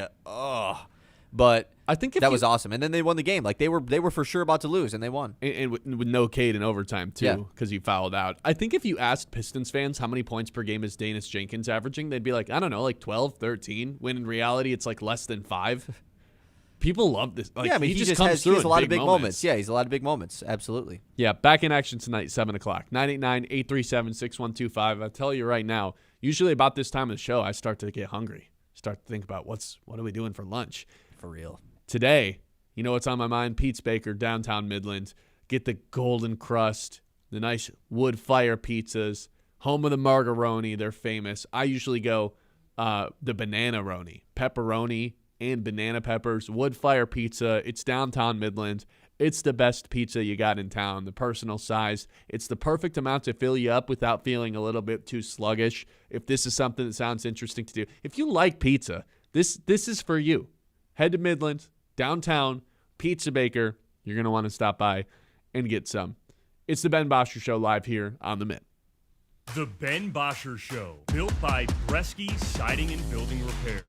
But
I think
that was awesome. And then they won the game. Like they were for sure about to lose, and they won.
And with no Cade in overtime, too, because he fouled out. I think if you asked Pistons fans how many points per game is Dennis Jenkins averaging, they'd be like, I don't know, like 12, 13, when in reality it's like less than 5. People love this. Like,
yeah, I mean,
he just comes through
he has a lot of
big
big moments. Yeah, he's a lot of big moments. Absolutely.
Yeah, back in action tonight, 7 o'clock. 989-837-6125. I tell you right now, usually about this time of the show, I start to get hungry. Start to think about what are we doing for lunch.
For real.
Today, you know what's on my mind? Pete's Baker, downtown Midland. Get the golden crust, the nice wood fire pizzas, home of the margaroni. They're famous. I usually go the banana-roni, pepperoni and banana peppers, wood fire pizza. It's downtown Midland. It's the best pizza you got in town, the personal size. It's the perfect amount to fill you up without feeling a little bit too sluggish. If this is something that sounds interesting to do. If you like pizza, this is for you. Head to Midland, downtown, Pizza Baker. You're going to want to stop by and get some. It's the Ben Bosscher Show live here on The Mitt.
The Ben Bosscher Show, built by Bresky Siding and Building Repair.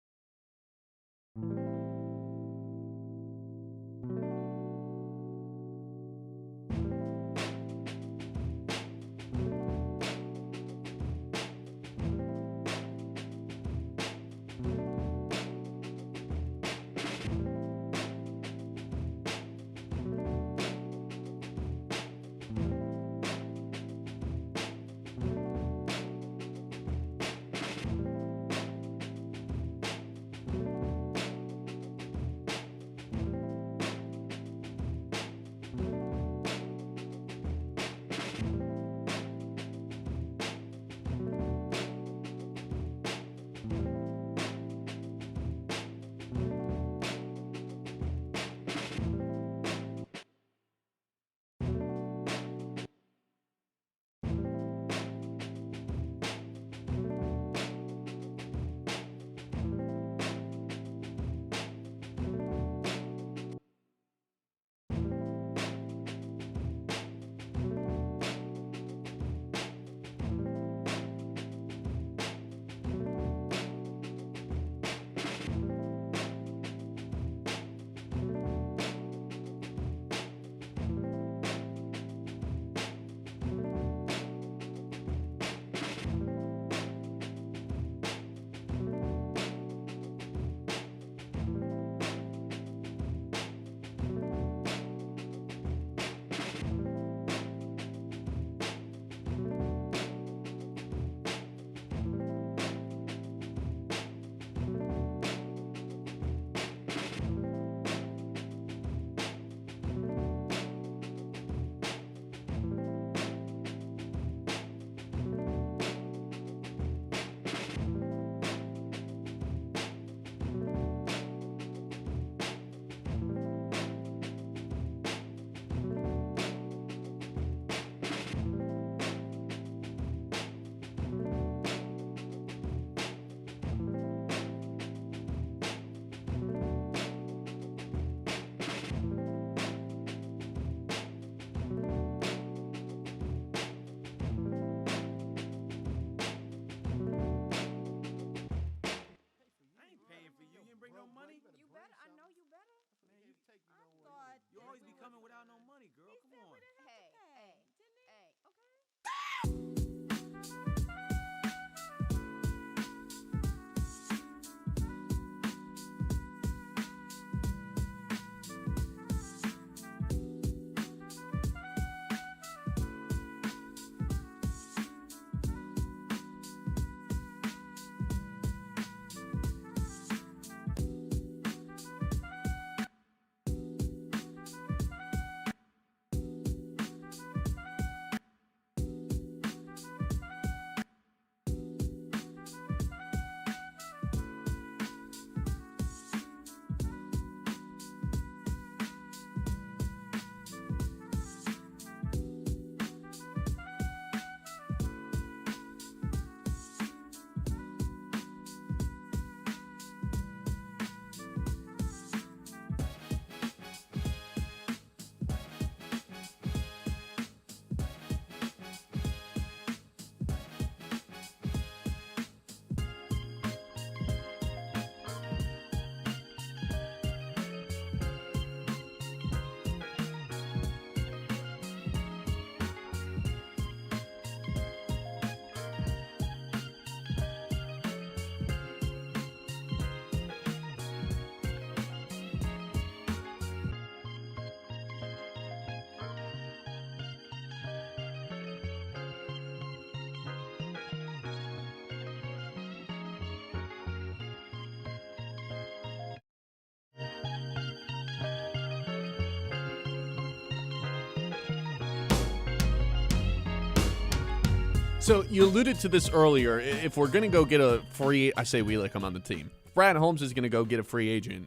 So you alluded to this earlier. If we're going to go get a free, I say we like him on the team. Brad Holmes is going to go get a free agent.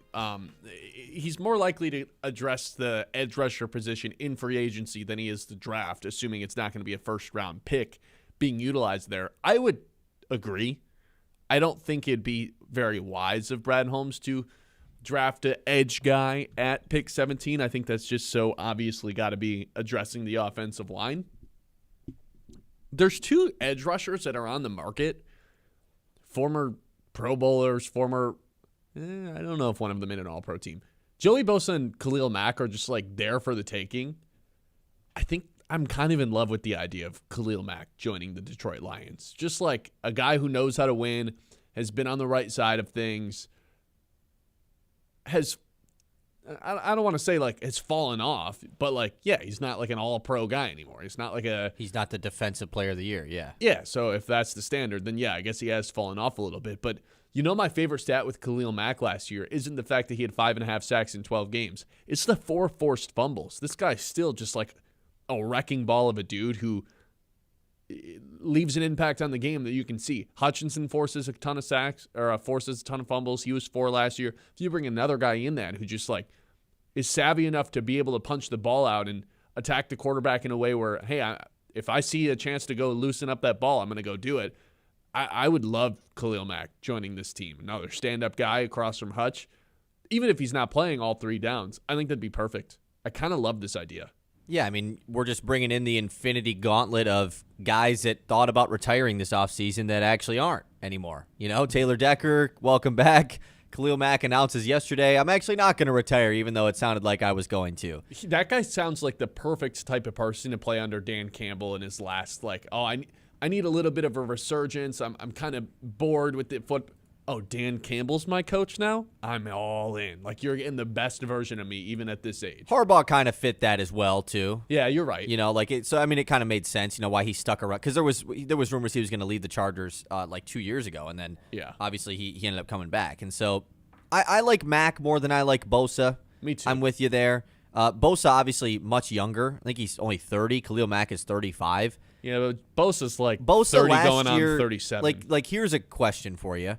He's more likely to address the edge rusher position in free agency than he is the draft, assuming it's not going to be a first-round pick being utilized there. I would agree. I don't think it'd be very wise of Brad Holmes to draft an edge guy at pick 17. I think that's just so obviously got to be addressing the offensive line. There's two edge rushers that are on the market, former Pro Bowlers, I don't know if one of them in an all-pro team. Joey Bosa and Khalil Mack are just like there for the taking. I think I'm kind of in love with the idea of Khalil Mack joining the Detroit Lions. Just like a guy who knows how to win, has been on the right side of things, I don't want to say like has fallen off, but like, yeah, he's not like an all-pro guy anymore. He's not
the defensive player of the year, yeah.
Yeah, so if that's the standard, then yeah, I guess he has fallen off a little bit. But you know my favorite stat with Khalil Mack last year isn't the fact that he had 5.5 sacks in 12 games. It's the 4 forced fumbles. This guy's still just like a wrecking ball of a dude who leaves an impact on the game that you can see. Hutchinson forces a ton of sacks or forces a ton of fumbles. He was 4 last year. If you bring another guy in that who just like is savvy enough to be able to punch the ball out and attack the quarterback in a way where, hey, if I see a chance to go loosen up that ball, I'm going to go do it. I would love Khalil Mack joining this team. Another stand-up guy across from Hutch. Even if he's not playing all 3 downs, I think that'd be perfect. I kind of love this idea.
Yeah, I mean, we're just bringing in the infinity gauntlet of guys that thought about retiring this offseason that actually aren't anymore. You know, Taylor Decker, welcome back. Khalil Mack announces yesterday, I'm actually not going to retire, even though it sounded like I was going to.
That guy sounds like the perfect type of person to play under Dan Campbell in his last, I need a little bit of a resurgence. I'm kind of bored with the foot. Oh, Dan Campbell's my coach now? I'm all in. Like, you're getting the best version of me, even at this age.
Harbaugh kind of fit that as well, too.
Yeah, you're right.
You know, so, I mean, it kind of made sense, why he stuck around. Because there was rumors he was going to leave the Chargers, 2 years ago. And then, obviously, he ended up coming back. And so, I like Mack more than I like Bosa.
Me too.
I'm with you there. Bosa, obviously, much younger. I think he's only 30. Khalil Mack is 35.
Yeah, but Bosa's like 30 going on 37.
Like, here's a question for you.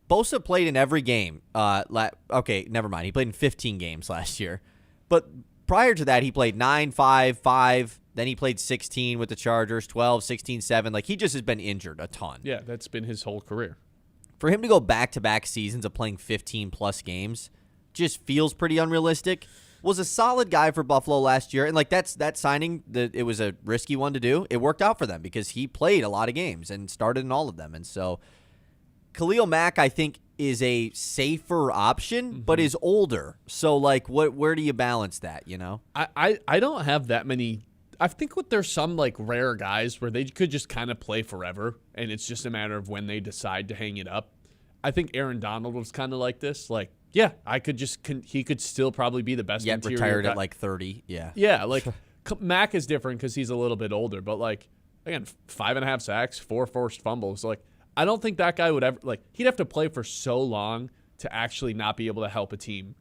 Bosa played in every game. Okay, never mind. He played in 15 games last year. But prior to that, he played 9, 5, 5. Then he played 16 with the Chargers, 12, 16, 7. Like, he just has been injured a ton.
Yeah, that's been his whole career.
For him to go back-to-back seasons of playing 15-plus games just feels pretty unrealistic. Was a solid guy for Buffalo last year. And, that signing, it was a risky one to do. It worked out for them because he played a lot of games and started in all of them. And so Khalil Mack, I think, is a safer option, but is older. So, where do you balance that,
I don't have that many. I think there's some, rare guys where they could just kind of play forever, and it's just a matter of when they decide to hang it up. I think Aaron Donald was kind of like this. Yeah, he could still probably be the best interior
retired
guy.
At, 30, yeah.
Yeah, Mack is different because he's a little bit older, but, again, 5.5 sacks, 4 forced fumbles, I don't think that guy would ever he'd have to play for so long to actually not be able to help a team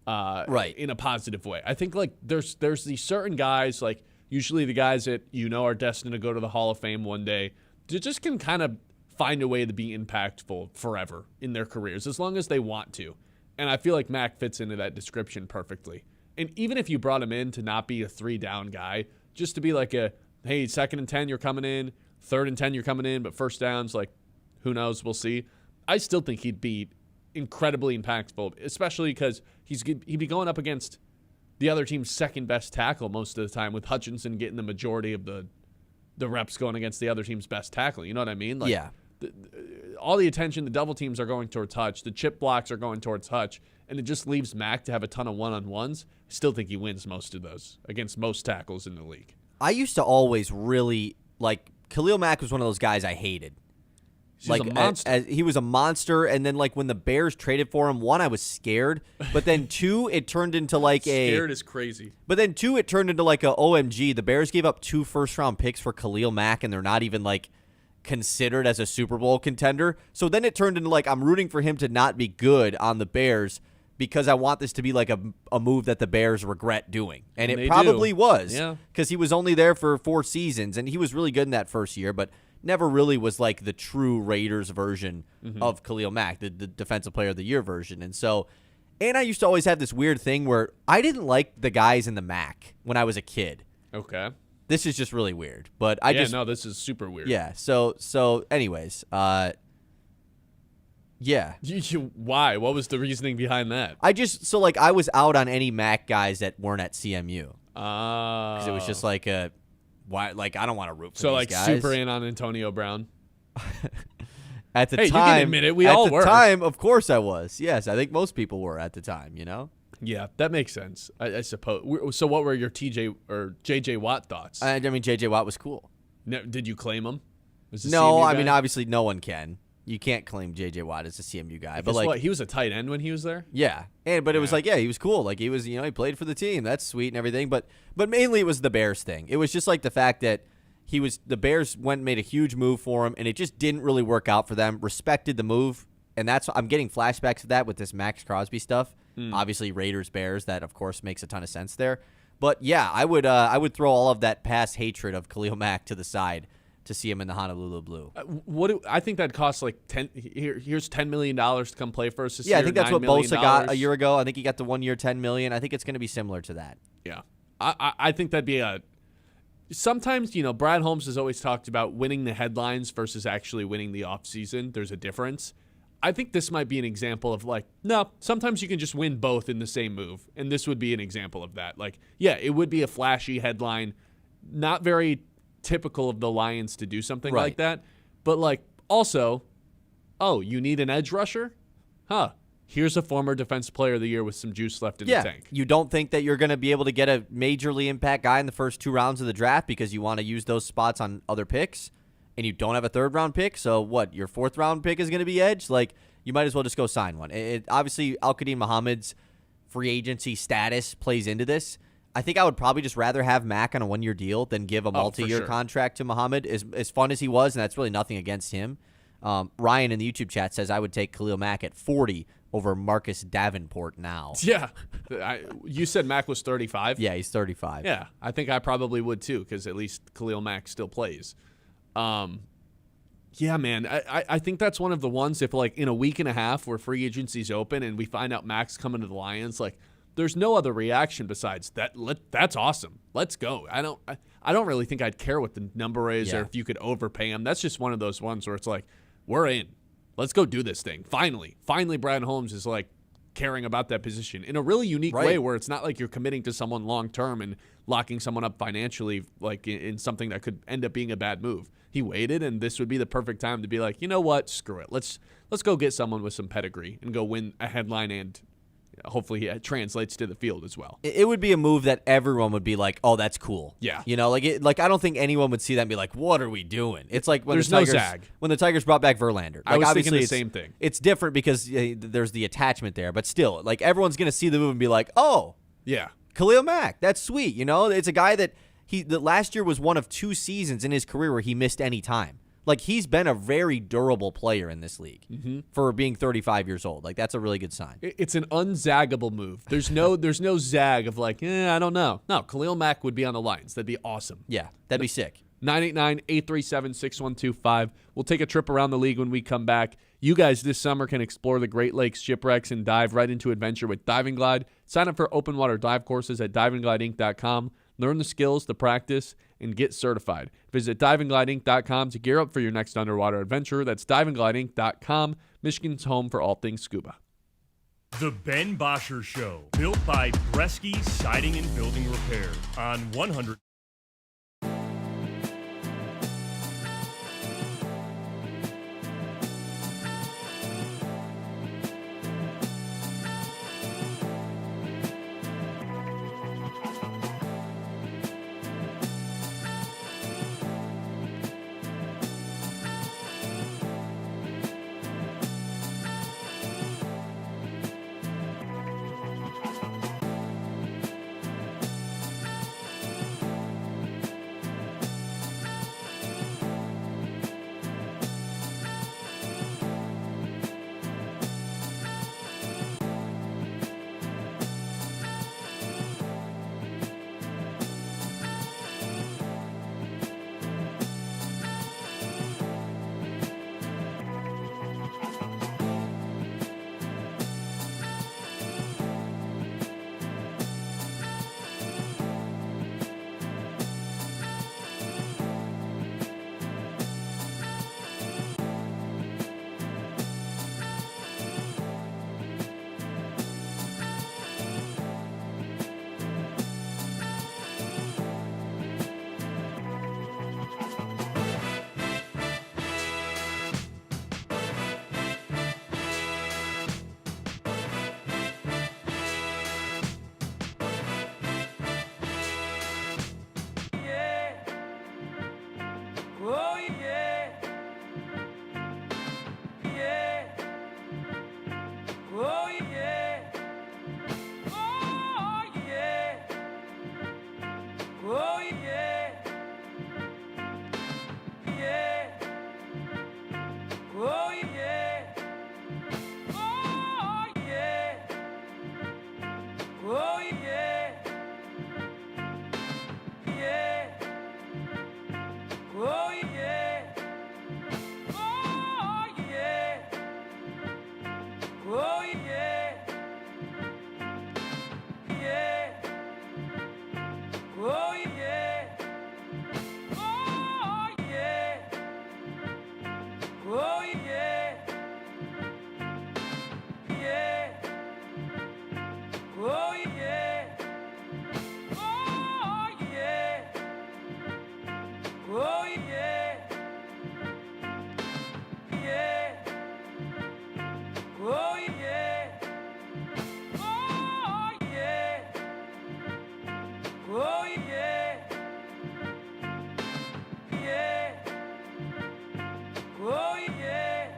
right
in a positive way. I think there's these certain guys, usually the guys that are destined to go to the Hall of Fame one day, that just can kind of find a way to be impactful forever in their careers as long as they want to. And I feel like Mack fits into that description perfectly. And even if you brought him in to not be a 3-down guy, just to be hey, 2nd and 10, you're coming in, 3rd and 10, you're coming in, but first downs, who knows? We'll see. I still think he'd be incredibly impactful, especially because he'd be going up against the other team's second best tackle most of the time, with Hutchinson getting the majority of the reps going against the other team's best tackle. You know what I mean?
Yeah.
All the attention, the double teams are going towards Hutch. The chip blocks are going towards Hutch. And it just leaves Mack to have a ton of one-on-ones. I still think he wins most of those against most tackles in the league.
I used to always really Khalil Mack was one of those guys I hated.
He's a monster.
He was a monster, and then when the Bears traded for him, 1, I was scared, but then 2, it turned into
scared is crazy.
But then 2, it turned into a OMG. The Bears gave up 2 first-round picks for Khalil Mack, and they're not even considered as a Super Bowl contender. So then it turned into I'm rooting for him to not be good on the Bears, because I want this to be like a move that the Bears regret doing. And
they
it probably
do.
was.
Yeah.
Because he was only there for 4 seasons, and he was really good in that first year, but never really was like the true Raiders version of Khalil Mack, the Defensive Player of the Year version. And so, and I used to always have this weird thing where I didn't like the guys in the Mac when I was a kid.
Okay.
This is just really weird. But
no, this is super weird.
Yeah. So anyways, yeah.
Why? What was the reasoning behind that?
I was out on any Mac guys that weren't at CMU. Because it was just like why? Like, I don't want to root for these guys.
Super in on Antonio Brown.
At the
time,
time,
you can admit it. We all were.
At the time, of course I was. Yes, I think most people were at the time.
Yeah, that makes sense. I suppose. So, what were your TJ or JJ Watt thoughts?
I mean, JJ Watt was cool.
No, did you claim him?
No, I mean, obviously, no one can. You can't claim JJ Watt as a CMU guy. But like,
what? He was a tight end when he was there.
Yeah, but it was like, he was cool. Like, he was, he played for the team. That's sweet and everything. But mainly it was the Bears thing. It was just like the fact that the Bears went and made a huge move for him, and it just didn't really work out for them. Respected the move, and I'm getting flashbacks of that with this Max Crosby stuff. Obviously, Raiders, Bears, that of course makes a ton of sense there. But yeah, I would throw all of that past hatred of Khalil Mack to the side to see him in the Honolulu Blue.
I think that costs like here's $10 million to come play for us this year.
Yeah, I think that's what Bosscher got a year ago. I think he got the 1 year $10 million. I think it's going to be similar to that.
Yeah, I think that'd be sometimes, Brad Holmes has always talked about winning the headlines versus actually winning the offseason. There's a difference. I think this might be an example of no, sometimes you can just win both in the same move. And this would be an example of that. It would be a flashy headline, not very typical of the Lions to do something like that. But also, you need an edge rusher? Huh. Here's a former Defensive Player of the Year with some juice left in the tank.
You don't think that you're going to be able to get a majorly impact guy in the first 2 rounds of the draft because you want to use those spots on other picks, and you don't have a 3rd round pick? So what, your 4th round pick is going to be edge? You might as well just go sign one. Obviously, Al-Qadim Muhammad's free agency status plays into this. I think I would probably just rather have Mack on a 1 year deal than give a multi-year contract to Muhammad. As fun as he was, and that's really nothing against him. Ryan in the YouTube chat says I would take Khalil Mack at 40 over Marcus Davenport now.
Yeah. You said Mack was 35?
Yeah, he's 35.
Yeah, I think I probably would too, because at least Khalil Mack still plays. Yeah, man, I think that's one of the ones, if in a week and a half where free agency's open and we find out Mack's coming to the Lions, there's no other reaction besides that. That's awesome. Let's go. I don't really think I'd care what the number is or if you could overpay him. That's just one of those ones where it's we're in. Let's go do this thing. Finally, Brad Holmes is caring about that position in a really unique way where it's not like you're committing to someone long term and locking someone up financially in something that could end up being a bad move. He waited, and this would be the perfect time to be you know what? Screw it. Let's go get someone with some pedigree and go win a headline, and hopefully it translates to the field as well.
It would be a move that everyone would be oh, that's cool.
Yeah.
I don't think anyone would see that and be what are we doing? It's when
there's
the Tigers,
no zag.
When the Tigers brought back Verlander.
I was
obviously
thinking the same thing.
It's different because there's the attachment there, but still, everyone's going to see the move and be oh,
yeah,
Khalil Mack, that's sweet. It's a guy that last year was one of 2 seasons in his career where he missed any time. He's been a very durable player in this league for being 35 years old. That's a really good sign.
It's an unzaggable move. There's no zag of I don't know. No, Khalil Mack would be on the Lions. That'd be awesome.
Yeah, that'd be sick.
989-837-6125. We'll take a trip around the league when we come back. You guys this summer can explore the Great Lakes shipwrecks and dive right into adventure with Diving Glide. Sign up for open water dive courses at divingglideinc.com. Learn the skills, the practice, and get certified. Visit divingglideinc.com to gear up for your next underwater adventure. That's divingglideinc.com, Michigan's home for all things scuba.
The Ben Bosscher Show, built by Bresky Siding and Building Repair on 100.
Oh yeah. Yeah. Oh yeah. Oh yeah. Oh yeah. Yeah. Oh yeah. Oh yeah. Oh yeah. Yeah. Oh yeah. Oh yeah. Oh yeah. Yeah. Oh yeah. Oh yeah. Oh yeah. Yeah. Oh yeah. Oh yeah. Oh yeah. Yeah. Oh yeah. Oh yeah. Oh yeah. Yeah. Oh yeah.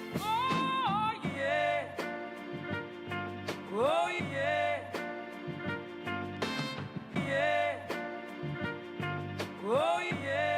Oh yeah. Oh yeah. Yeah. Oh yeah. Oh yeah.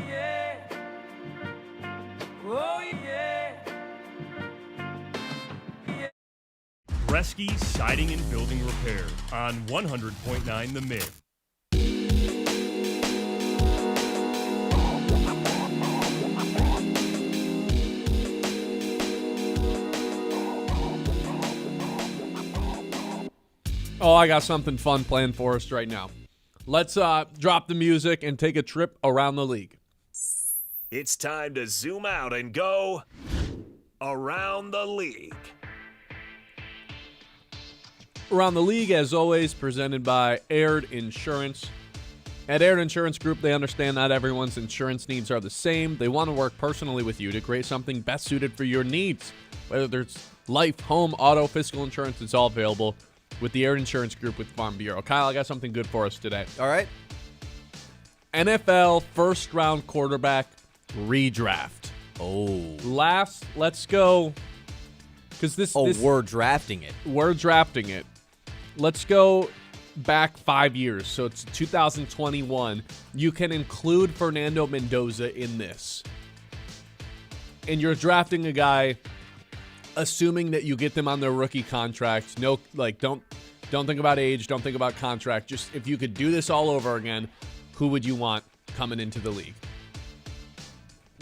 Yeah. Oh yeah.
Bresky Siding and Building Repair on 100.9 The Mid.
Oh, I got something fun planned for us right now. Let's drop the music and take a trip around the league.
It's time to zoom out and go around the league.
Around the league, as always, presented by Aired Insurance. At Aired Insurance Group, they understand not everyone's insurance needs are the same. They want to work personally with you to create something best suited for your needs. Whether there's life, home, auto, physical insurance, it's all available with the Aired Insurance Group with Farm Bureau. Kyle, I got something good for us today.
All right.
NFL first-round quarterback redraft.
Oh.
Let's go. Because this,
we're drafting it.
We're drafting it. Let's go back 5 years. So it's 2021. You can include Fernando Mendoza in this. And you're drafting a guy, assuming that you get them on their rookie contract. No, don't think about age. Don't think about contract. Just if you could do this all over again, who would you want coming into the league?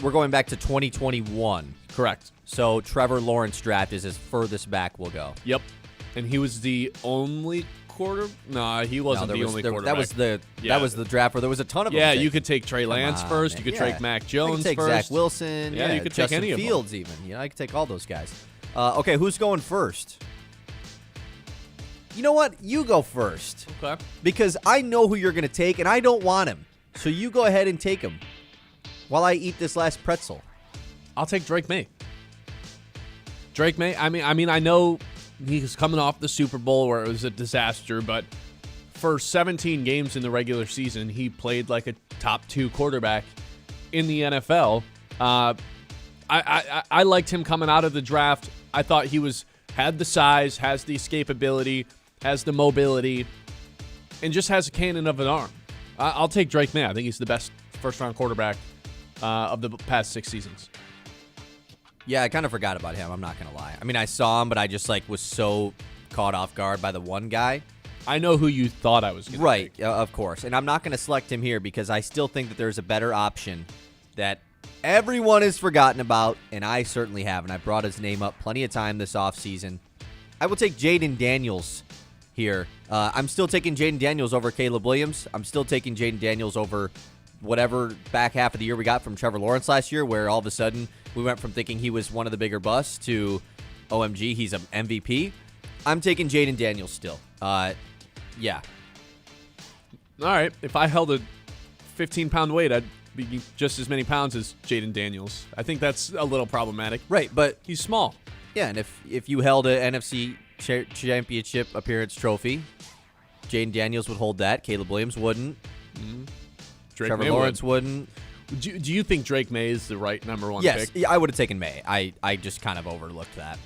We're going back to 2021.
Correct.
So Trevor Lawrence draft is as furthest back we'll go.
Yep. And he was the only he wasn't the only quarterback.
That was the draft where there was a ton of them.
Yeah, you could take Trey Lance first. You could take Mac Jones
take
first.
Zach Wilson.
Yeah, you could take
Justin
any of them.
Fields even. I could take all those guys. Okay, who's going first? You know what? You go first.
Okay.
Because I know who you're going to take, and I don't want him. So you go ahead and take him while I eat this last pretzel.
I'll take Drake May. Drake May, I mean, I know he's coming off the Super Bowl where it was a disaster, but for 17 games in the regular season, he played like a top 2 quarterback in the NFL. I liked him coming out of the draft. I thought he had the size, has the escapability, has the mobility, and just has a cannon of an arm. I'll take Drake May. I think he's the best first-round quarterback of the past 6 seasons.
Yeah, I kind of forgot about him. I'm not going to lie. I mean, I saw him, but I just was so caught off guard by the one guy.
I know who you thought I was going to take.
Right, of course. And I'm not going to select him here because I still think that there's a better option that everyone has forgotten about, and I certainly have. And I brought his name up plenty of time this offseason. I will take Jaden Daniels here. I'm still taking Jaden Daniels over Caleb Williams. I'm still taking Jaden Daniels over whatever back half of the year we got from Trevor Lawrence last year, where all of a sudden we went from thinking he was one of the bigger busts to, OMG, he's an MVP. I'm taking Jaden Daniels still. Yeah.
All right. If I held a 15-pound weight, I'd be just as many pounds as Jaden Daniels. I think that's a little problematic.
Right, but
He's small.
yeah, and if you held an NFC championship appearance trophy, Jaden Daniels would hold that. Caleb Williams wouldn't.
Drake
Trevor
May
Lawrence wouldn't.
Do you think Drake May is the right number 1
Yes,
pick?
yeah, I would have taken May. I just kind of overlooked that.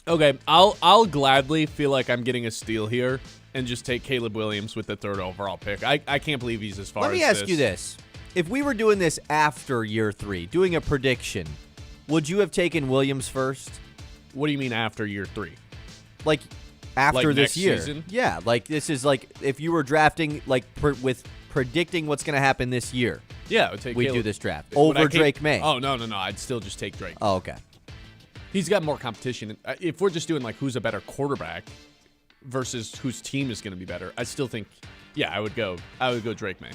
Okay, I'll gladly feel like I'm getting a steal here and just take Caleb Williams with the 3rd overall pick. I can't believe he's as far as
Let me ask you this. If we were doing this after year 3, doing a prediction, would you have taken Williams first?
What do you mean after year 3?
Like, after
Like
this
next
year?
season?
Yeah, like this is like if you were drafting, with predicting what's going to happen this year.
Yeah, I would take
We
Caleb.
do this draft
Would I
over
take-
Drake May.
Oh, no. I'd still just take Drake.
Oh, okay.
He's got more competition. If we're just doing like who's a better quarterback versus whose team is going to be better, I still think, yeah, I would go Drake May.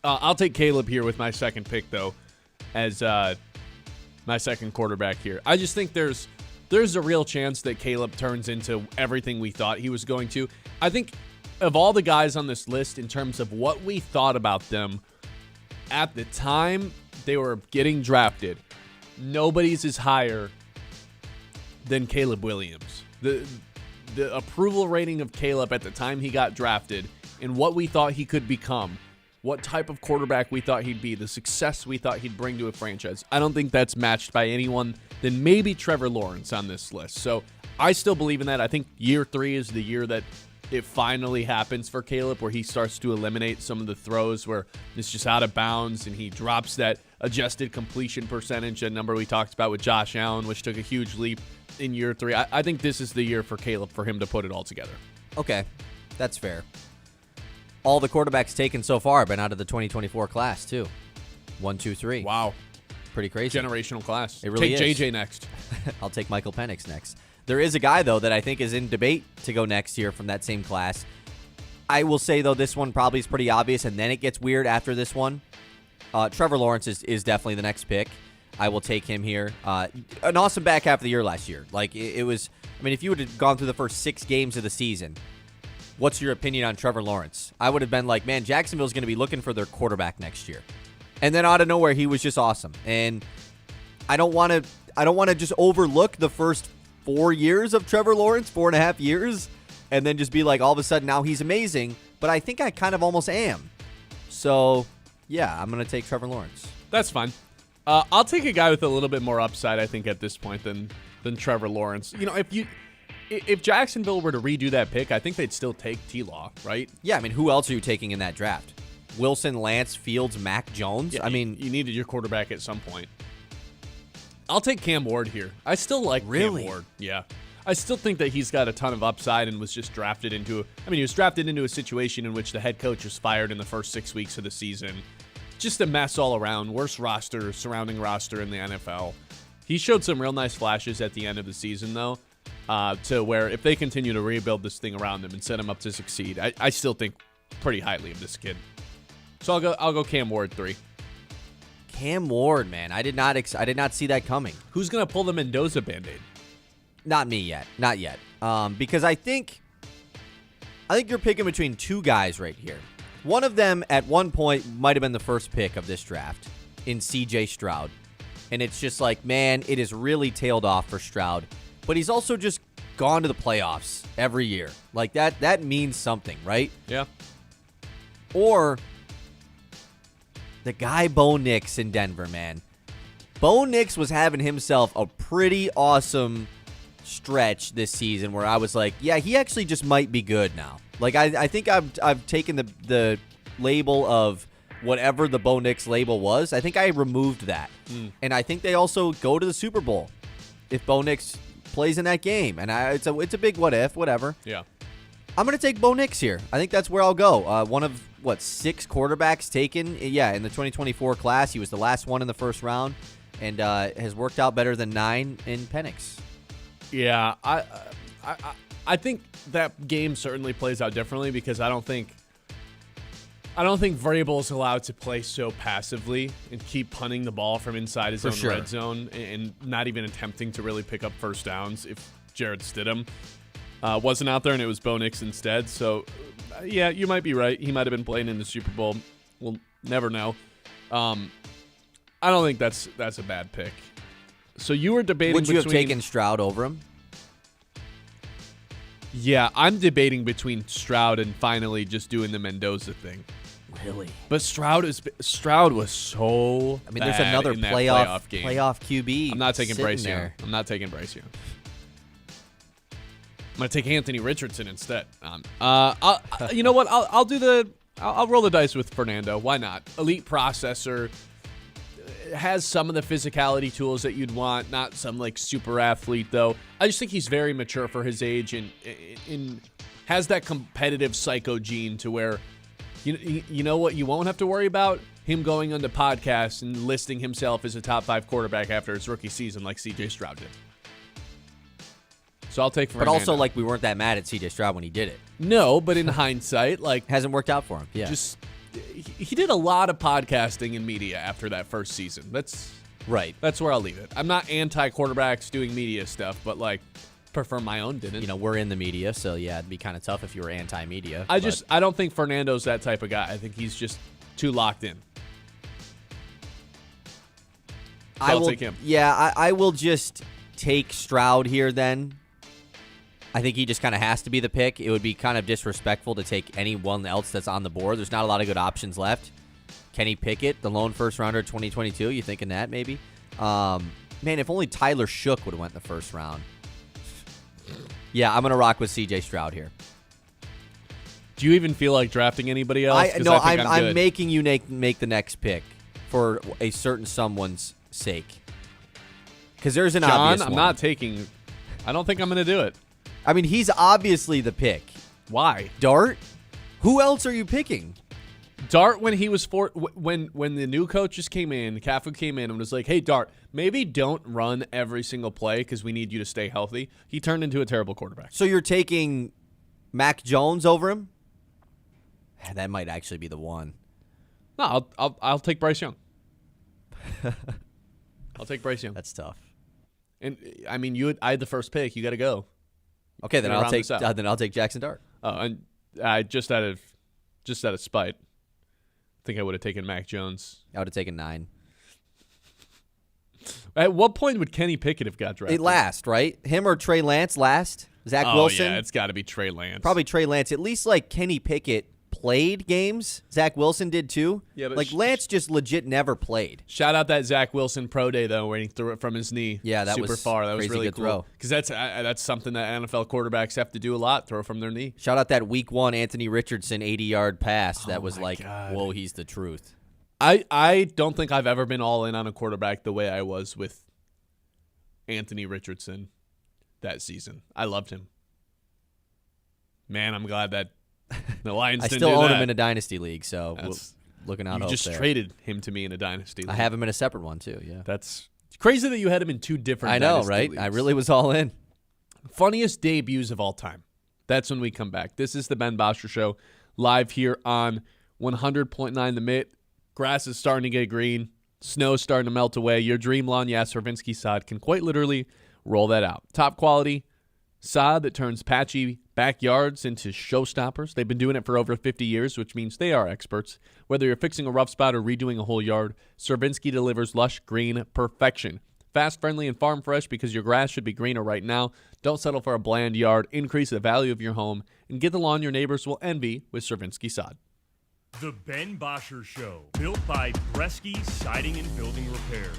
I'll take Caleb here with my second pick though, as my second quarterback here. I just think there's a real chance that Caleb turns into everything we thought he was going to. I think of all the guys on this list in terms of what we thought about them at the time they were getting drafted, nobody's is higher than Caleb Williams. The approval rating of Caleb at the time he got drafted and what we thought he could become, what type of quarterback we thought he'd be, the success we thought he'd bring to a franchise, I don't think that's matched by anyone than maybe Trevor Lawrence on this list. So I still believe in that. I think year 3 is the year that it finally happens for Caleb, where he starts to eliminate some of the throws where it's just out of bounds and he drops that adjusted completion percentage, a number we talked about with Josh Allen, which took a huge leap in year 3. I think this is the year for Caleb for him to put it all together.
Okay, that's fair. All the quarterbacks taken so far have been out of the 2024 class, too. 1, 2, 3.
Wow.
Pretty crazy.
Generational class.
It really
Take
is.
JJ next.
I'll take Michael Penix next. There is a guy, though, that I think is in debate to go next year from that same class. I will say, though, this one probably is pretty obvious, and then it gets weird after this one. Trevor Lawrence is definitely the next pick. I will take him here. An awesome back half of the year last year. Like, it was, I mean, if you would have gone through the first 6 games of the season, what's your opinion on Trevor Lawrence? I would have been like, man, Jacksonville's going to be looking for their quarterback next year. And then out of nowhere, he was just awesome. And I don't want to just overlook the first 4 years of Trevor Lawrence, 4.5 years, and then just be like, all of a sudden now he's amazing. But I think I kind of almost am. So, yeah, I'm going to take Trevor Lawrence.
That's fine. I'll take a guy with a little bit more upside, I think, at this point than Trevor Lawrence. You know, if Jacksonville were to redo that pick, I think they'd still take T-Law, right?
Yeah, I mean, who else are you taking in that draft? Wilson, Lance, Fields, Mac Jones?
Yeah,
I mean,
you needed your quarterback at some point. I'll take Cam Ward here. I still like
Really?
Cam Ward. Yeah. I still think that he's got a ton of upside and was just drafted into he was drafted into a situation in which the head coach was fired in the first 6 weeks of the season. Just a mess all around. Worst surrounding roster in the NFL. He showed some real nice flashes at the end of the season, though, to where if they continue to rebuild this thing around him and set him up to succeed, I still think pretty highly of this kid. So I'll go Cam Ward 3.
Cam Ward, man. I did not see that coming.
Who's gonna pull the Mendoza Band-Aid?
Not me yet. Not yet. because I think you're picking between two guys right here. One of them at one point might have been the first pick of this draft in C.J. Stroud. And it's just like, man, it has really tailed off for Stroud. But he's also just gone to the playoffs every year. Like, that means something, right?
Yeah.
Or the guy Bo Nix in Denver, man. Bo Nix was having himself a pretty awesome stretch this season where I was like, yeah, he actually just might be good now. Like, I think I've taken the label of whatever the Bo Nix label was. I think I removed that. And I think they also go to the Super Bowl if Bo Nix plays in that game. And it's a big what if, whatever.
Yeah.
I'm going to take Bo Nix here. I think that's where I'll go. One of, 6 quarterbacks taken? Yeah, in the 2024 class. He was the last one in the first round and has worked out better than 9 in Penix.
Yeah, I think that game certainly plays out differently because I don't think Vrabel is allowed to play so passively and keep punting the ball from inside his own red zone and not even attempting to really pick up first downs if Jarrett Stidham wasn't out there and it was Bo Nix instead. So, yeah, you might be right. He might have been playing in the Super Bowl. We'll never know. I don't think that's a bad pick. So you were debating
Would you have taken Stroud over him?
Yeah, I'm debating between Stroud and finally just doing the Mendoza thing.
Really?
But Stroud was so
I mean, there's
bad
another
in that
playoff
game.
Playoff QB.
I'm not taking Bryce Young.
There.
I'm not taking Bryce Young. I'm gonna take Anthony Richardson instead. You know what? I'll roll the dice with Fernando. Why not? Elite processor. Has some of the physicality tools that you'd want, not some like super athlete though. I just think he's very mature for his age and has that competitive psycho gene to where you know what you won't have to worry about him going on the podcast and listing himself as a top 5 quarterback after his rookie season like C.J. Stroud did. So I'll take Fernando.
But also, like, we weren't that mad at C.J. Stroud when he did it.
No, but in hindsight, like
hasn't worked out for him. Yeah,
he did a lot of podcasting and media after that first season. That's
right.
That's where I'll leave it. I'm not anti-quarterbacks doing media stuff, but like prefer my own didn't.
You know, we're in the media, so yeah, it'd be kind of tough if you were anti-media.
I don't think Fernando's that type of guy. I think he's just too locked in. So I'll take him.
Yeah, I will just take Stroud here then. I think he just kind of has to be the pick. It would be kind of disrespectful to take anyone else that's on the board. There's not a lot of good options left. Kenny Pickett, the lone first rounder 2022. You thinking that maybe? Man, if only Tyler Shook would have went in the first round. Yeah, I'm going to rock with C.J. Stroud here.
Do you even feel like drafting anybody else?
I'm making you make the next pick for a certain someone's sake. Because there's an obvious one.
I'm not taking. I don't think I'm going to do it.
I mean, he's obviously the pick.
Why?
Dart? Who else are you picking?
Dart, when he was when the new coaches came in, Cafu came in and was like, "Hey, Dart, maybe don't run every single play because we need you to stay healthy." He turned into a terrible quarterback.
So you're taking Mac Jones over him? That might actually be the one.
No, I'll take Bryce Young. I'll take Bryce Young.
That's tough.
And I mean, I had the first pick. You got to go.
Okay, then I'll take Jackson Dart.
And I just out of spite, I think I would have taken Mac Jones.
I would have taken 9.
At what point would Kenny Pickett have got drafted?
Last, right? Him or Trey Lance last? Zach Wilson?
Yeah, it's got to be Trey Lance.
Probably Trey Lance. At least like Kenny Pickett played games. Zach Wilson did too. Yeah, but like Lance just legit never played.
Shout out that Zach Wilson pro day though, where he threw it from his knee.
Yeah, that
super
was
far. That was really
good
cool.
Throw.
Because that's something that NFL quarterbacks have to do a lot. Throw from their knee.
Shout out that Week 1 Anthony Richardson 80-yard pass. That was like,
God.
Whoa, he's the truth.
I don't think I've ever been all in on a quarterback the way I was with Anthony Richardson that season. I loved him. Man, I'm glad that the Lions
I
didn't
still
do
own
that.
him in a dynasty league, so looking out.
You just
there.
traded him to me in a dynasty league.
I have him in a separate one too. Yeah,
that's crazy that you had him in 2 different.
I know,
dynasty
right?
leagues.
I really was all in.
Funniest debuts of all time. That's when we come back. This is the Ben Bosscher Show, live here on 100.9 The Mitt. Grass is starting to get green. Snow's starting to melt away. Your dream lawn, Yas Servinsky sod, can quite literally roll that out. Top quality, sod that turns patchy backyards into showstoppers. They've been doing it for over 50 years, which means they are experts. Whether you're fixing a rough spot or redoing a whole yard, Cervinsky delivers lush green perfection. Fast, friendly, and farm fresh because your grass should be greener right now. Don't settle for a bland yard. Increase the value of your home and get the lawn your neighbors will envy with Cervinsky sod.
The Ben Bosscher Show, built by Bresky Siding and Building Repair.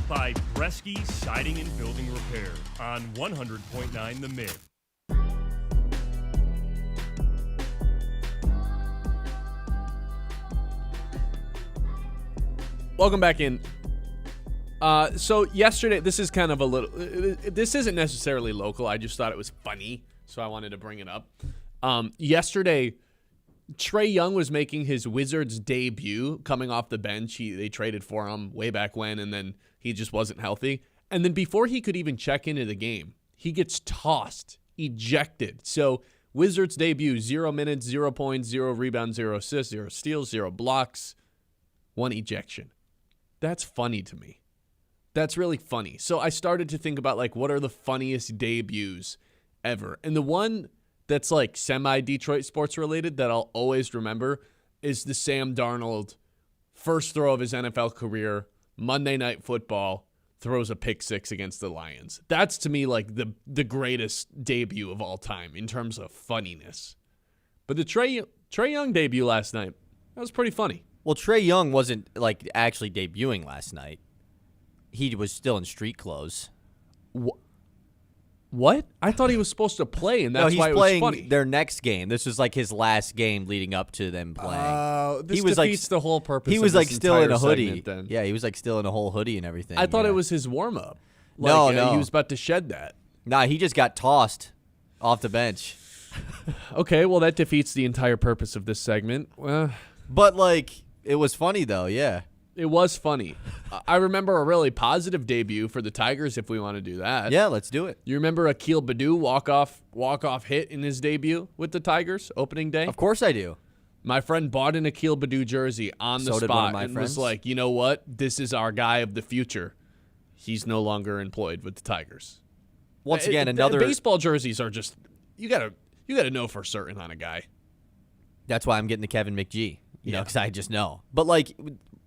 built by Bresky Siding and Building Repair on 100.9 The Mid.
Welcome back in. So yesterday, this is kind of a little. This isn't necessarily local. I just thought it was funny, so I wanted to bring it up. Yesterday, Trae Young was making his Wizards debut, coming off the bench. They traded for him way back when, and then he just wasn't healthy. And then before he could even check into the game, he gets tossed, ejected. So Wizards debut: 0 minutes, 0 points, 0 rebounds, 0 assists, 0 steals, 0 blocks, 1 ejection. That's funny to me. That's really funny. So I started to think about, like, what are the funniest debuts ever? And the one that's, like, semi-Detroit sports related that I'll always remember is the Sam Darnold first throw of his NFL career, Monday Night Football, throws a pick six against the Lions. That's, to me, like, the greatest debut of all time in terms of funniness. But the Trae Young debut last night, that was pretty funny.
Well, Trae Young wasn't, like, actually debuting last night. He was still in street clothes.
What? I thought he was supposed to play, and that's
no,
why it was
playing
funny.
Their next game. This was, like, his last game leading up to them playing.
This
he was
defeats
like,
the whole purpose.
He was,
of
like,
this
still in a
entire
hoodie.
segment, then.
Yeah, he was, like, still in a whole hoodie and everything.
I thought
yeah.
it was his warm-up.
No.
He was about to shed that.
Nah, he just got tossed off the bench.
Okay, well, that defeats the entire purpose of this segment.
But, like, it was funny, though, yeah.
It was funny. I remember a really positive debut for the Tigers, if we want to do that.
Yeah, let's do it.
You remember Akil Baddoo walk-off hit in his debut with the Tigers opening day?
Of course I do.
My friend bought an Akil Baddoo jersey on the
So did one
spot
of my
and
friends.
was like, you know what? This is our guy of the future. He's no longer employed with the Tigers.
Once again, another
baseball jerseys are just you gotta know for certain on a guy.
That's why I'm getting the Kevin McGee, you know,
Yeah.
because I just know. But, like,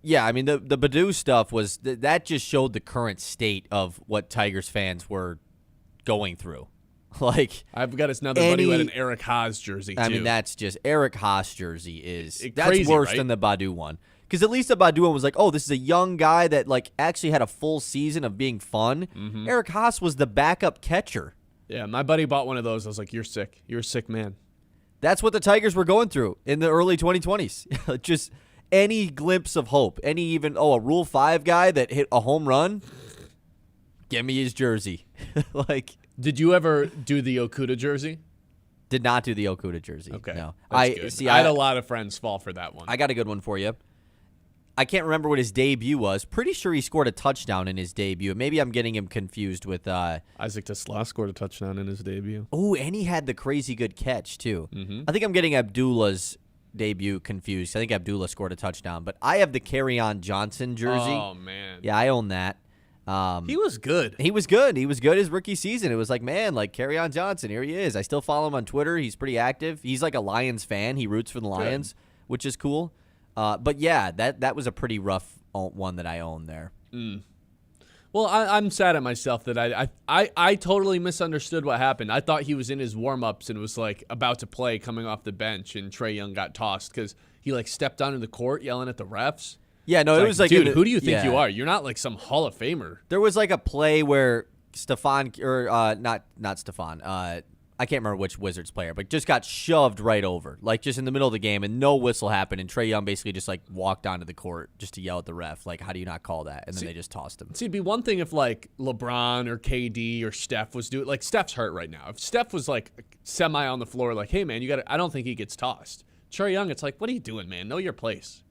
yeah, I mean, the Baddoo stuff was that just showed the current state of what Tigers fans were going through. Like,
I've got another buddy who had an Eric Haas jersey too.
I mean, that's just Eric Haas jersey is that's
crazy,
worse
right?
than the Baddoo one. Because at least the Baddoo one was like, oh, this is a young guy that, like, actually had a full season of being fun.
Mm-hmm.
Eric Haas was the backup catcher.
Yeah, my buddy bought one of those. I was like, you're sick. You're a sick man.
That's what the Tigers were going through in the early 2020s. Just any glimpse of hope. Any even, a Rule 5 guy that hit a home run, give me his jersey. Like,
Did you ever do the Okuda jersey?
did not do the Okuda jersey.
Okay.
No.
That's good. I had a lot of friends fall for that one.
I got a good one for you. I can't remember what his debut was. Pretty sure he scored a touchdown in his debut. Maybe I'm getting him confused with
Isaac Tesla scored a touchdown in his debut.
oh, and he had the crazy good catch, too.
Mm-hmm.
I think I'm getting Abdullah's debut confused. I think Abdullah scored a touchdown. But I have the Kerryon Johnson jersey.
Oh, man.
Yeah, I own that.
He was good.
He was good. He was good his rookie season. It was like, man, like Kerryon Johnson, here he is. I still follow him on Twitter. He's pretty active. He's like a Lions fan. He roots for the Lions, which is cool. But yeah, that was a pretty rough one that I own there.
Well, I'm sad at myself that I totally misunderstood what happened. I thought he was in his warm-ups and was like about to play coming off the bench, and Trae Young got tossed because he like stepped onto the court yelling at the refs.
Yeah, no,
It's
it was like,
dude, who do you think you
yeah.
are? You're not like some Hall of Famer.
There was like a play where Stefan, or not Stefan, I can't remember which Wizards player, but just got shoved right over, like just in the middle of the game, and no whistle happened, and Trae Young basically just like walked onto the court just to yell at the ref, like, how do you not call that? And then they just tossed him.
See, it'd be one thing if like LeBron or KD or Steph was doing, like Steph's hurt right now. If Steph was like semi on the floor, like, hey man, I don't think he gets tossed. Trae Young, it's like, what are you doing, man? Know your place.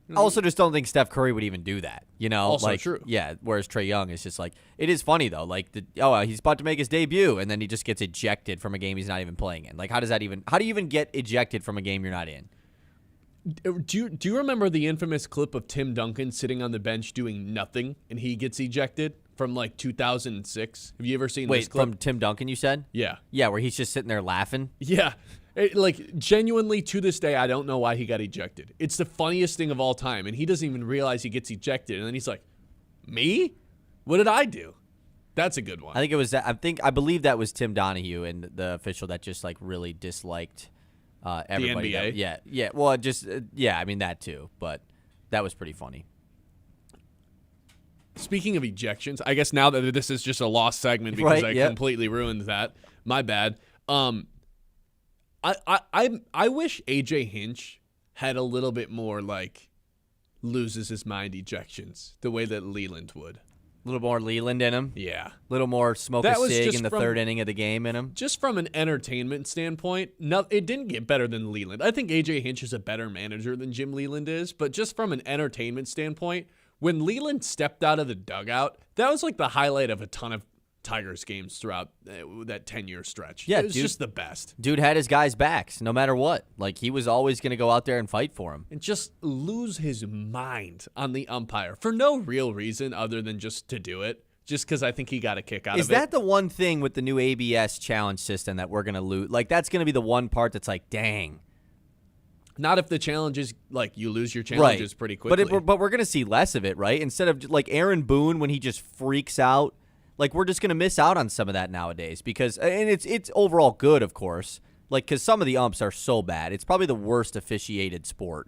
I also just don't think Steph Curry would even do that, you know?
Also
like,
true.
Yeah, whereas Trae Young is just like, it is funny though, like, he's about to make his debut, and then he just gets ejected from a game he's not even playing in. Like, how do you even get ejected from a game you're not in?
Do you remember the infamous clip of Tim Duncan sitting on the bench doing nothing and he gets ejected from like 2006? Have you ever seen this
Wait,
clip?
from Tim Duncan, you said?
Yeah.
Yeah, where he's just sitting there laughing.
Yeah. Like, genuinely, to this day, I don't know why he got ejected. It's the funniest thing of all time, and he doesn't even realize he gets ejected. And then he's like, me? What did I do? That's a good one.
I think it was that. I believe that was Tim Donahue and the official that just like really disliked everybody.
The NBA?
Yeah. Well, just yeah. I mean that too, but that was pretty funny.
Speaking of ejections, I guess now that this is just a lost segment because
Right,
I
yep.
completely ruined that. My bad. I wish AJ Hinch had a little bit more like loses his mind ejections the way that Leland would.
A little more Leland in him.
Yeah.
A little more smoke
That
a
was
cig
just
in the
from-
third inning of the game in him.
Just from an entertainment standpoint, no, it didn't get better than Leland. I think AJ Hinch is a better manager than Jim Leland is, but just from an entertainment standpoint, when Leland stepped out of the dugout, that was like the highlight of a ton of Tigers games throughout that 10-year stretch.
Yeah,
it was
dude.
just the best.
Dude had his guys' backs no matter what. Like, he was always going to go out there and fight for him.
And just lose his mind on the umpire for no real reason other than just to do it, just because I think he got a kick out
Is
of it.
that the one thing with the new ABS challenge system that we're going to lose? Like, that's going to be the one part that's like, dang.
Not if the challenge is, like, you lose your challenges pretty quickly.
But we're going to see less of it, right? Instead of, like, Aaron Boone when he just freaks out. Like, we're just going to miss out on some of that nowadays because, and it's overall good, of course, like, because some of the umps are so bad. It's probably the worst officiated sport.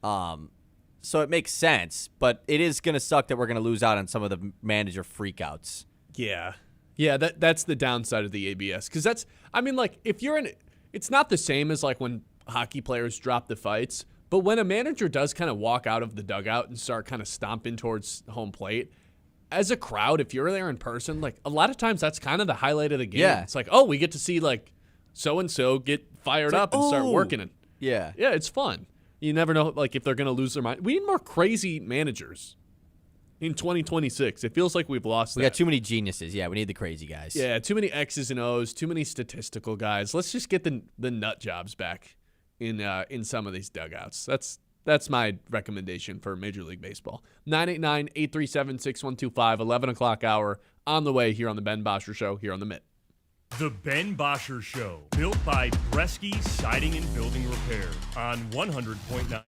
So it makes sense, but it is going to suck that we're going to lose out on some of the manager freakouts.
Yeah. Yeah, that's the downside of the ABS. Because that's, I mean, like, if you're in, it's not the same as, like, when hockey players drop the fights, but when a manager does kind of walk out of the dugout and start kind of stomping towards home plate, as a crowd, if you're there in person, like, a lot of times that's kind of the highlight of the game.
Yeah.
It's like, oh, we get to see, like, so-and-so get fired up and start working it.
Yeah.
Yeah, it's fun. You never know, like, if they're going to lose their mind. We need more crazy managers in 2026. It feels like we've lost
We
that.
got too many geniuses. Yeah, we need the crazy guys.
Yeah, too many X's and O's, too many statistical guys. Let's just get the nut jobs back in some of these dugouts. That's my recommendation for Major League Baseball. 989-837-6125, 11 o'clock hour on the way here on the Ben Bosscher Show here on the Mitt.
The Ben Bosscher Show, built by Bresky Siding and Building Repair on 100.9.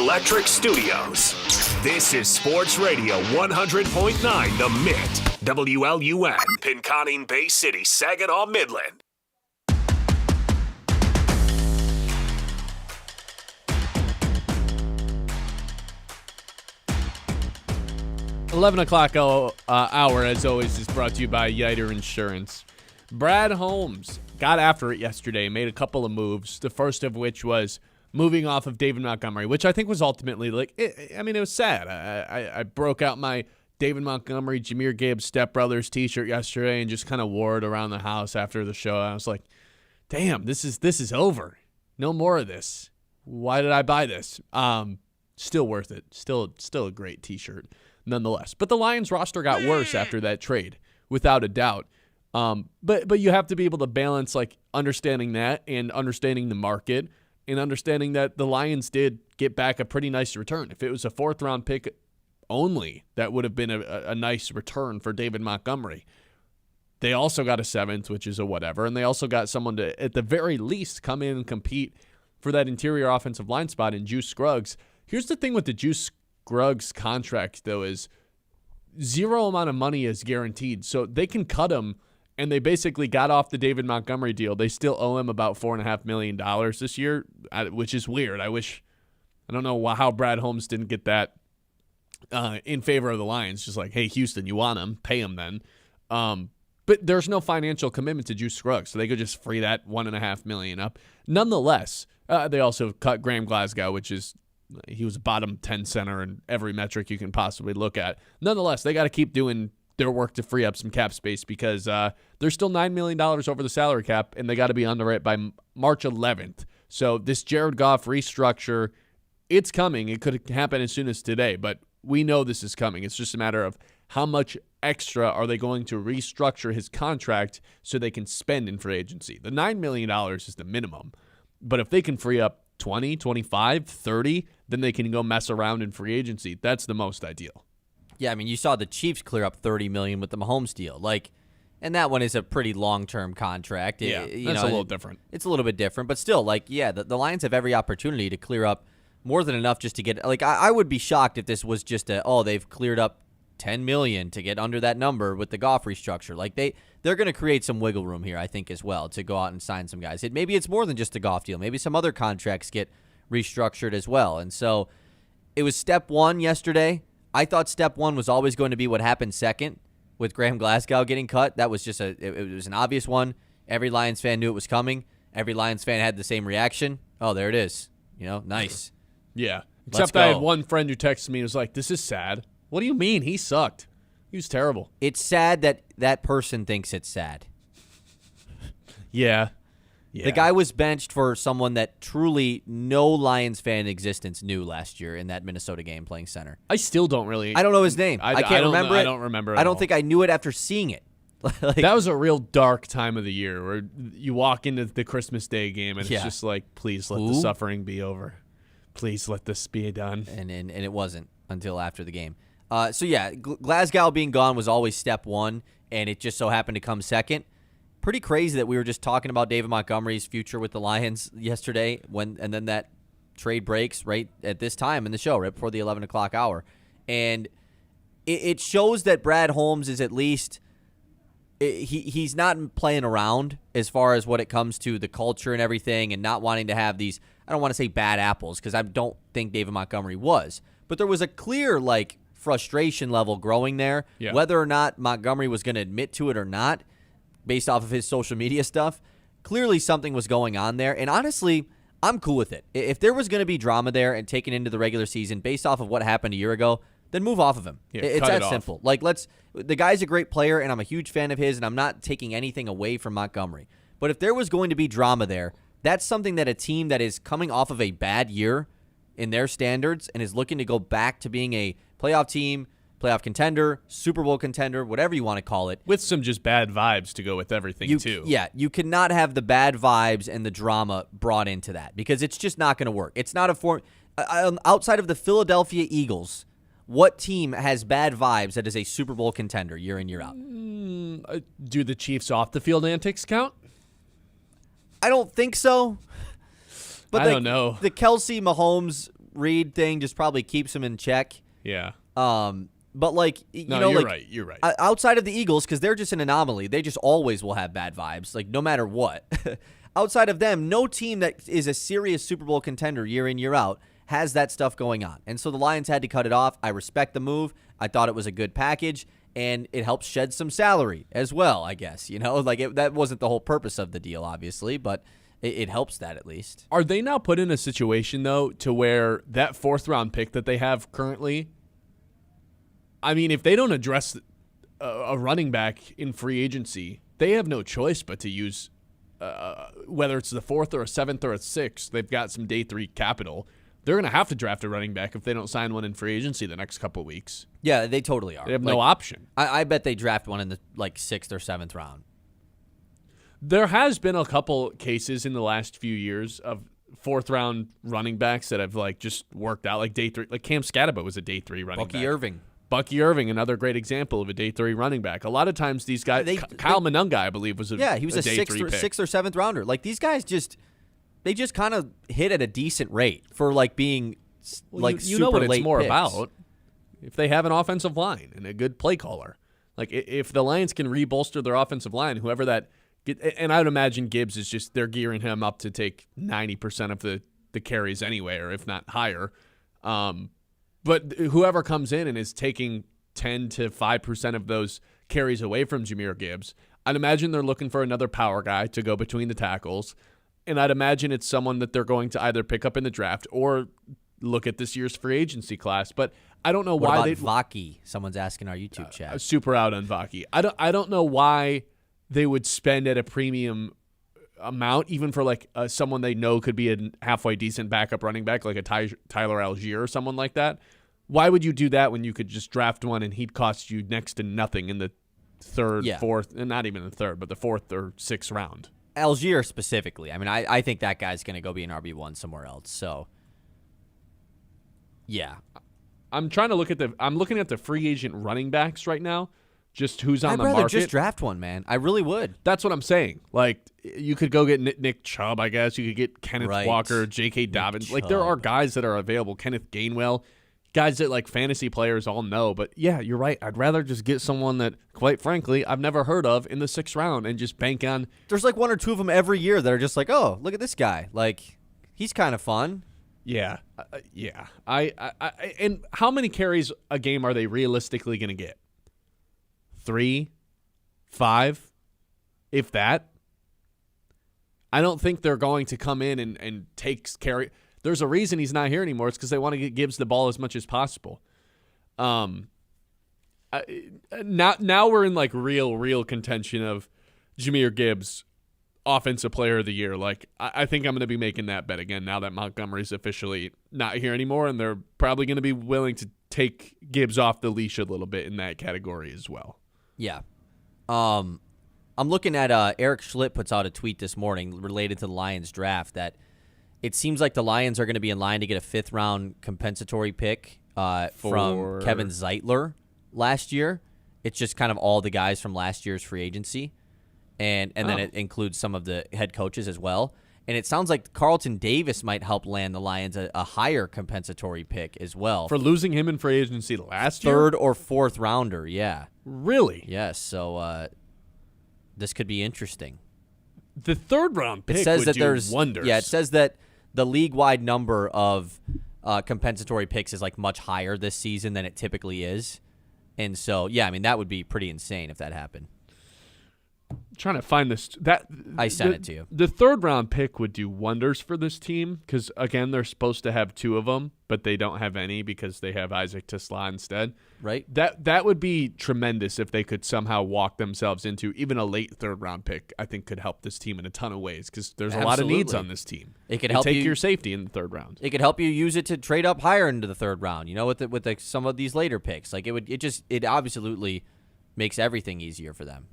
Electric Studios. This is Sports Radio 100.9 The Mit, WLUN, Pinconning Bay City, Saginaw, Midland.
Hour, as always, is brought to you by Yiter Insurance. Brad Holmes got after it yesterday, made a couple of moves, the first of which was moving off of David Montgomery, which I think was ultimately, it was sad. I broke out my David Montgomery, Jahmyr Gibbs stepbrothers t-shirt yesterday and just kind of wore it around the house after the show. I was like, damn, this is over. No more of this. Why did I buy this? Still worth it. Still a great t-shirt nonetheless. But the Lions roster got worse after that trade, without a doubt. But you have to be able to balance understanding that and understanding the market and understanding that the Lions did get back a pretty nice return. If it was a fourth-round pick only, that would have been a nice return for David Montgomery. They also got a seventh, which is a whatever, and they also got someone to, at the very least, come in and compete for that interior offensive line spot in Juice Scruggs. Here's the thing with the Juice Scruggs contract, though, is zero amount of money is guaranteed. So they can cut him, and they basically got off the David Montgomery deal. They still owe him about $4.5 million this year, which is weird. I don't know how Brad Holmes didn't get that in favor of the Lions. Just like, hey, Houston, you want him? Pay him then. But there's no financial commitment to Juice Scruggs, so they could just free that $1.5 million up. Nonetheless, they also cut Graham Glasgow, he was a bottom 10 center in every metric you can possibly look at. Nonetheless, they got to keep doing their work to free up some cap space because there's still $9 million over the salary cap, and they got to be under it by March 11th. So this Jared Goff restructure, it's coming. It could happen as soon as today, but we know this is coming. It's just a matter of how much extra are they going to restructure his contract so they can spend in free agency. The $9 million is the minimum, but if they can free up 20, 25, 30, then they can go mess around in free agency. That's the most ideal.
Yeah, I mean, you saw the Chiefs clear up $30 million with the Mahomes deal. And that one is a pretty long-term contract.
Yeah, that's a little different.
It's a little bit different, but still, the Lions have every opportunity to clear up more than enough just to get, I would be shocked if this was just they've cleared up $10 million to get under that number with the Goff restructure. They're going to create some wiggle room here, I think, as well, to go out and sign some guys. Maybe it's more than just the Goff deal. Maybe some other contracts get restructured as well. And so it was step one yesterday. I thought step one was always going to be what happened second with Graham Glasgow getting cut. That was just it was an obvious one. Every Lions fan knew it was coming. Every Lions fan had the same reaction. Oh, there it is. Nice.
Yeah. Except I had one friend who texted me and was like, this is sad. What do you mean? He sucked. He was terrible.
It's sad that that person thinks it's sad.
Yeah.
The guy was benched for someone that truly no Lions fan in existence knew last year in that Minnesota game playing center.
I still don't really.
I don't know his name. I can't remember it.
I don't remember it.
I don't think I knew it after seeing it.
That was a real dark time of the year where you walk into the Christmas Day game and it's just like, please let the suffering be over. Please let this be done.
And it wasn't until after the game. Glasgow being gone was always step one, and it just so happened to come second. Pretty crazy that we were just talking about David Montgomery's future with the Lions yesterday, and then that trade breaks right at this time in the show, right before the 11 o'clock hour. And it shows that Brad Holmes is at least he's not playing around as far as what it comes to the culture and everything, and not wanting to have these, I don't want to say bad apples, because I don't think David Montgomery was. But there was a clear, frustration level growing there, whether or not Montgomery was going to admit to it or not, based off of his social media stuff. Clearly something was going on there, and honestly, I'm cool with it. If there was going to be drama there and taken into the regular season based off of what happened a year ago, then move off of him. It's that simple. The guy's a great player, and I'm a huge fan of his, and I'm not taking anything away from Montgomery. But if there was going to be drama there, that's something that a team that is coming off of a bad year in their standards and is looking to go back to being a playoff team, playoff contender, Super Bowl contender, whatever you want to call it.
With some just bad vibes to go with everything, too.
Yeah, you cannot have the bad vibes and the drama brought into that because it's just not going to work. It's not a form. Outside of the Philadelphia Eagles, what team has bad vibes that is a Super Bowl contender year in, year out?
Do the Chiefs off the field antics count?
I don't think so. But
I don't know.
The Kelsey Mahomes Reed thing just probably keeps him in check.
Yeah.
But like,
you're right. You're right.
Outside of the Eagles, because they're just an anomaly, they just always will have bad vibes, like no matter what. Outside of them, no team that is a serious Super Bowl contender year in, year out has that stuff going on. And so the Lions had to cut it off. I respect the move. I thought it was a good package, and it helps shed some salary as well, I guess. That wasn't the whole purpose of the deal, obviously, but it helps that at least.
Are they now put in a situation, though, to where that 4th-round pick that they have currently, I mean, if they don't address a running back in free agency, they have no choice but to use whether it's the 4th or a 7th or a 6th, they've got some day 3 capital. They're going to have to draft a running back if they don't sign one in free agency the next couple of weeks.
Yeah, they totally are.
They have no option.
I bet they draft one in the 6th or 7th round.
There has been a couple cases in the last few years of 4th-round running backs that have just worked out, like day 3. Like Cam Scataba was a day 3 running back. Bucky Irving, another great example of a day 3 running back. A lot of times these guys, Kyle Monunga, I believe, was he was a
day
3 pick.
6th or 7th rounder. Like these guys they just kind of hit at a decent rate for being
you
super
know what
late
it's more
picks.
about. If they have an offensive line and a good play caller, like if the Lions can re-bolster their offensive line, whoever that, and I would imagine Gibbs is just they're gearing him up to take 90% of the carries anyway, or if not higher. But whoever comes in and is taking 10 to 5% of those carries away from Jahmyr Gibbs, I'd imagine they're looking for another power guy to go between the tackles. And I'd imagine it's someone that they're going to either pick up in the draft or look at this year's free agency class. But I don't know why they
Vaki? Someone's asking our YouTube chat.
Super out on Vaki. I don't know why they would spend at a premium amount, even for someone they know could be a halfway decent backup running back, like a Tyler Algier or someone like that. Why would you do that when you could just draft one and he'd cost you next to nothing in the 3rd, 4th, and not even the 3rd, but the 4th or 6th round?
Algier specifically. I mean, I think that guy's going to go be an RB1 somewhere else. So, yeah.
I'm looking at the free agent running backs right now, just who's on the market.
I'd rather just draft one, man. I really would.
That's what I'm saying. You could go get Nick Chubb, I guess. You could get Kenneth Walker, J.K. Dobbins. There are guys that are available. Kenneth Gainwell. Guys that fantasy players all know. But, yeah, you're right. I'd rather just get someone that, quite frankly, I've never heard of in the 6th round and just bank on.
There's 1 or 2 of them every year that are just oh, look at this guy. He's kind of fun.
Yeah. Yeah. And how many carries a game are they realistically going to get? 3? 5? If that? I don't think they're going to come in and take carry. There's a reason he's not here anymore. It's because they want to get Gibbs the ball as much as possible. Now we're in real contention of Jahmyr Gibbs, offensive player of the year. I think I'm going to be making that bet again now that Montgomery's officially not here anymore, and they're probably going to be willing to take Gibbs off the leash a little bit in that category as well.
Yeah. I'm looking at Eric Schlitt puts out a tweet this morning related to the Lions draft that it seems like the Lions are going to be in line to get a 5th-round compensatory pick from Kevin Zeitler last year. It's just kind of all the guys from last year's free agency, and then it includes some of the head coaches as well. And it sounds like Carlton Davis might help land the Lions a higher compensatory pick as well.
For losing him in free agency last year?
3rd or 4th rounder, yeah.
Really?
Yes, so this could be interesting.
The 3rd round pick
would
do wonders.
Yeah, it says that the league-wide number of compensatory picks is much higher this season than it typically is. And so, yeah, I mean, that would be pretty insane if that happened.
I'm trying to find this.
I sent it to you.
The 3rd round pick would do wonders for this team because, again, they're supposed to have 2 of them, but they don't have any because they have Isaac Tisla instead.
Right.
That would be tremendous if they could somehow walk themselves into even a late 3rd round pick. I think could help this team in a ton of ways because there's a lot of needs on this team.
It could help
take your safety in the 3rd round.
It could help you use it to trade up higher into the 3rd round. With some of these later picks, it absolutely makes everything easier for them.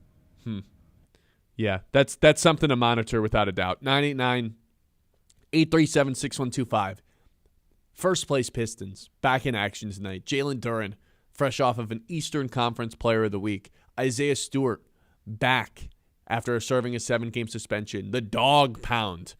Yeah, that's something to monitor without a doubt. 989-837-6125. First place Pistons, back in action tonight. Jalen Duren, fresh off of an Eastern Conference Player of the Week. Isaiah Stewart, back after serving a 7-game suspension. The dog pound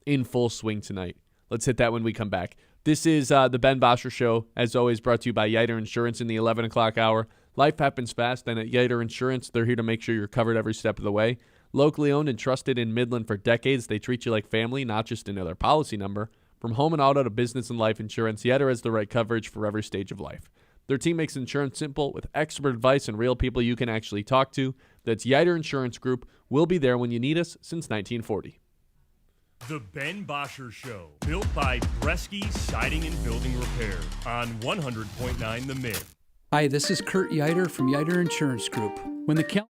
in full swing tonight. Let's hit that when we come back. This is the Ben Bosscher Show, as always, brought to you by Yiter Insurance in the 11 o'clock hour. Life happens fast, and at Yiter Insurance, they're here to make sure you're covered every step of the way. Locally owned and trusted in Midland for decades, they treat you like family, not just another policy number. From home and auto to business and life insurance, Yiter has the right coverage for every stage of life. Their team makes insurance simple with expert advice and real people you can actually talk to. That's Yiter Insurance Group. We'll be there when you need us since 1940.
The Ben Bosscher Show, built by Bresky Siding and Building Repair on 100.9 The Mid.
Hi, this is Kurt Yiter from Yiter Insurance Group. When the cal-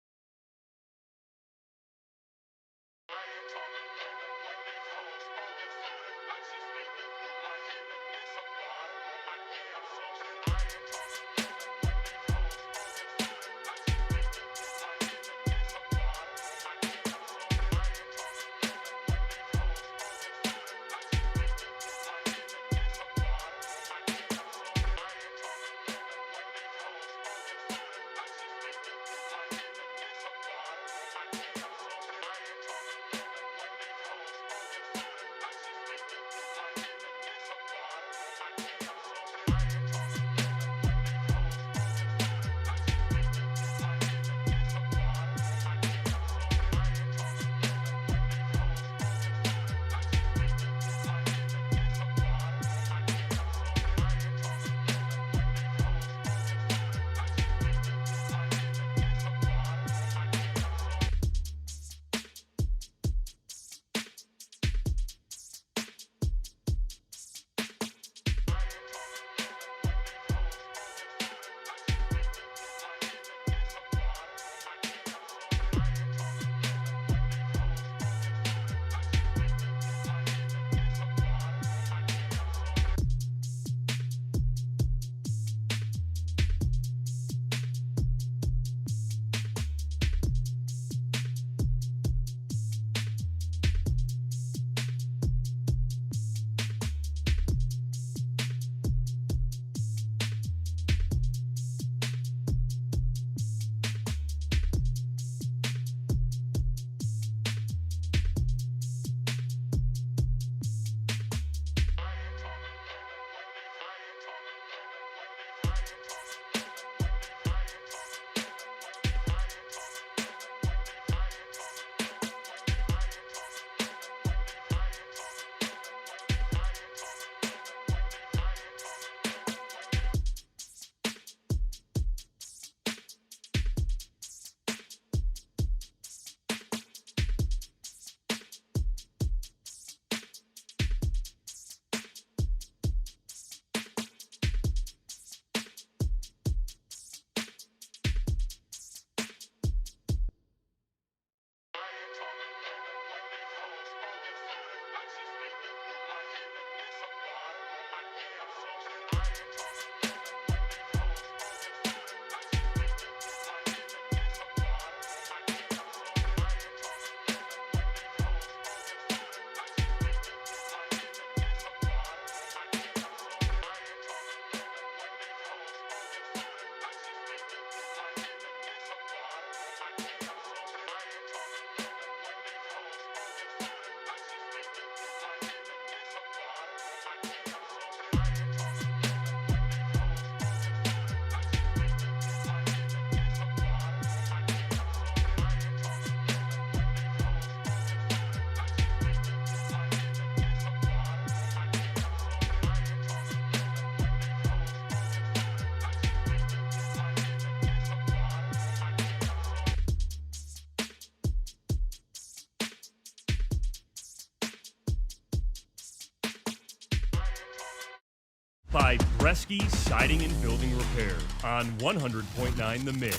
By Bresky Siding and Building Repair on 100.9 The Mid.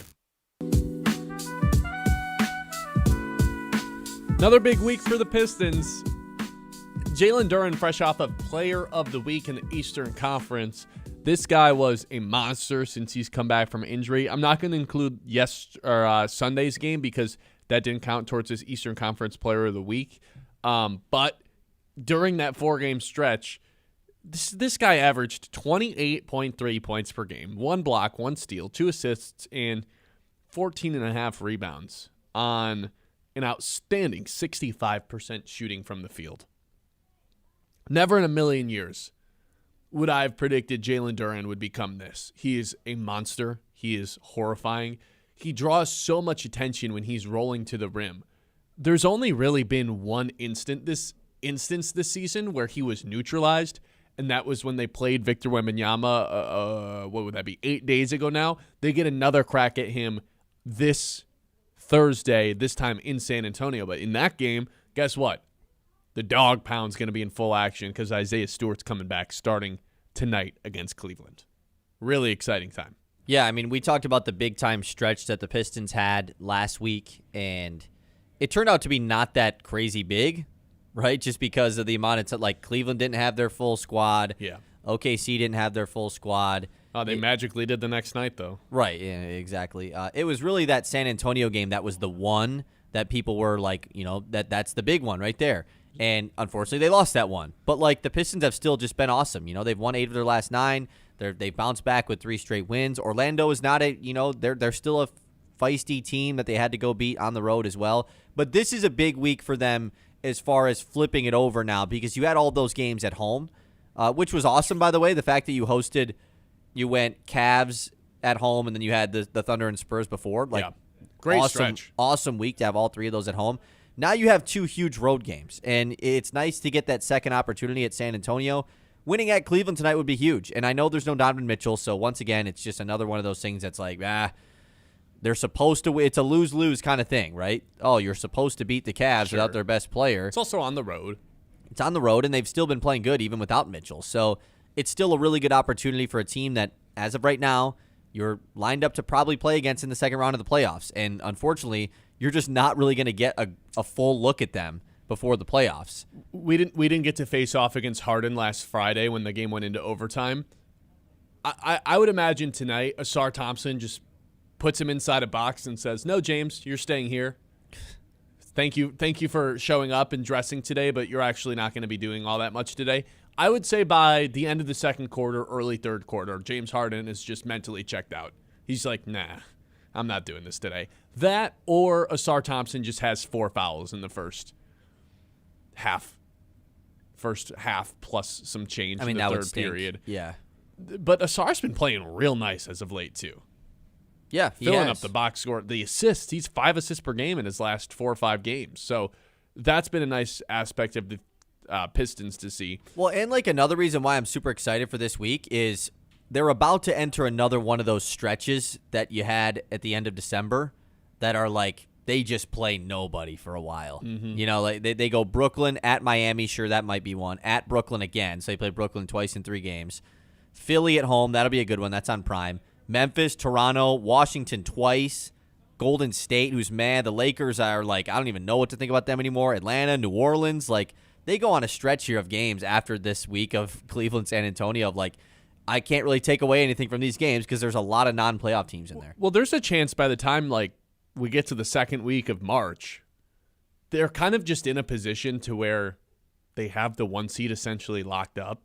Another big week for the Pistons. Jalen Duren, fresh off of Player of the Week in the Eastern Conference. This guy was a monster since he's come back from injury. I'm not going to include Sunday's game because that didn't count towards his Eastern Conference Player of the Week. But during that 4-game stretch, this guy averaged 28.3 points per game, 1 block, 1 steal, 2 assists, and 14.5 rebounds on an outstanding 65% shooting from the field. Never in a million years would I have predicted Jalen Duren would become this. He is a monster. He is horrifying. He draws so much attention when he's rolling to the rim. There's only really been one instance this season where he was neutralized, and that was when they played Victor Wembanyama, what would that be, 8 days ago now? They get another crack at him this Thursday, this time in San Antonio. But in that game, guess what? The dog pound's going to be in full action because Isaiah Stewart's coming back starting tonight against Cleveland. Really exciting time.
Yeah, I mean, we talked about the big-time stretch that the Pistons had last week, and it turned out to be not that crazy big, right? Just because of the amount of time. Like, Cleveland didn't have their full squad.
Yeah.
OKC didn't have their full squad.
Oh, they magically did the next night, though.
Right, yeah, exactly. It was really that San Antonio game that was the one that people were like, that's the big one right there. And unfortunately, they lost that one. But, like, the Pistons have still just been awesome. They've won 8 of their last 9. They bounced back with 3 straight wins. Orlando is not they're still a feisty team that they had to go beat on the road as well. But this is a big week for them as far as flipping it over now because you had all those games at home, which was awesome, by the way. The fact that you went Cavs at home and then you had the Thunder and Spurs before. Like,
great
awesome,
stretch.
Awesome week to have all 3 of those at home. Now you have 2 huge road games, and it's nice to get that second opportunity at San Antonio. Winning at Cleveland tonight would be huge, and I know there's no Donovan Mitchell, so once again, it's just another one of those things that's like, they're supposed to win. It's a lose-lose kind of thing, right? Oh, you're supposed to beat the Cavs without their best player.
It's also on the road.
It's on the road, and they've still been playing good even without Mitchell, so it's still a really good opportunity for a team that, as of right now, you're lined up to probably play against in the second round of the playoffs, and unfortunately, you're just not really going to get a full look at them before the playoffs.
We didn't get to face off against Harden last Friday when the game went into overtime. I would imagine tonight Asar Thompson just puts him inside a box and says, "No, James, you're staying here. Thank you for showing up and dressing today, but you're actually not going to be doing all that much today." I would say by the end of the second quarter, early third quarter, James Harden is just mentally checked out. He's like, "Nah, I'm not doing this today." That or Asar Thompson just has 4 fouls in the first half plus some change in the third period.
Yeah.
But Asar's been playing real nice as of late, too.
Yeah,
Filling up the box score. The assists, he's 5 assists per game in his last 4 or 5 games. So that's been a nice aspect of the Pistons to see.
Well, and like another reason why I'm super excited for this week is they're about to enter another one of those stretches that you had at the end of December that are like, they just play nobody for a while.
Mm-hmm.
Like they go Brooklyn at Miami. Sure, that might be one. At Brooklyn again. So they play Brooklyn twice in 3 games. Philly at home. That'll be a good one. That's on Prime. Memphis, Toronto, Washington twice. Golden State, who's mad. The Lakers are like, I don't even know what to think about them anymore. Atlanta, New Orleans. Like, they go on a stretch here of games after this week of Cleveland, San Antonio of like, I can't really take away anything from these games because there's a lot of non-playoff teams in there.
Well, there's a chance by the time like we get to the second week of March, they're kind of just in a position to where they have the 1 seed essentially locked up.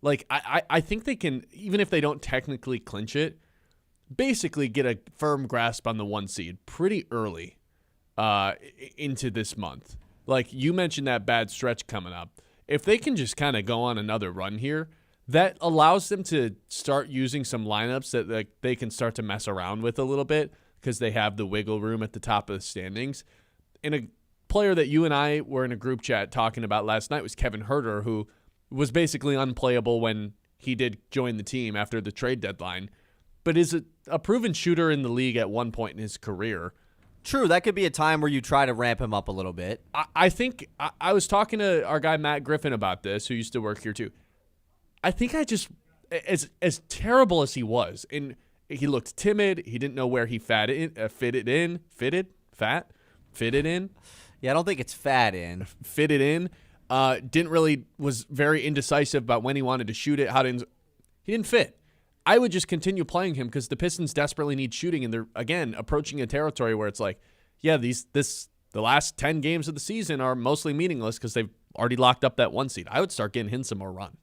Like, I think they can, even if they don't technically clinch it, basically get a firm grasp on the 1 seed pretty early into this month. Like, you mentioned that bad stretch coming up. If they can just kind of go on another run here, that allows them to start using some lineups that like, they can start to mess around with a little bit because they have the wiggle room at the top of the standings. And a player that you and I were in a group chat talking about last night was Kevin Huerter, who was basically unplayable when he did join the team after the trade deadline, but is a proven shooter in the league at one point in his career.
True, that could be a time where you try to ramp him up a little bit.
I think I was talking to our guy Matt Griffin about this, who used to work here too. I think as terrible as he was, and he looked timid, he didn't know where he fitted in.
Yeah, I don't think it's fat in.
Fitted in. Was very indecisive about when he wanted to shoot it. He didn't fit. I would just continue playing him because the Pistons desperately need shooting, and they're again approaching a territory where it's like, yeah, the last 10 games of the season are mostly meaningless because they've already locked up that 1 seed. I would start getting him some more run.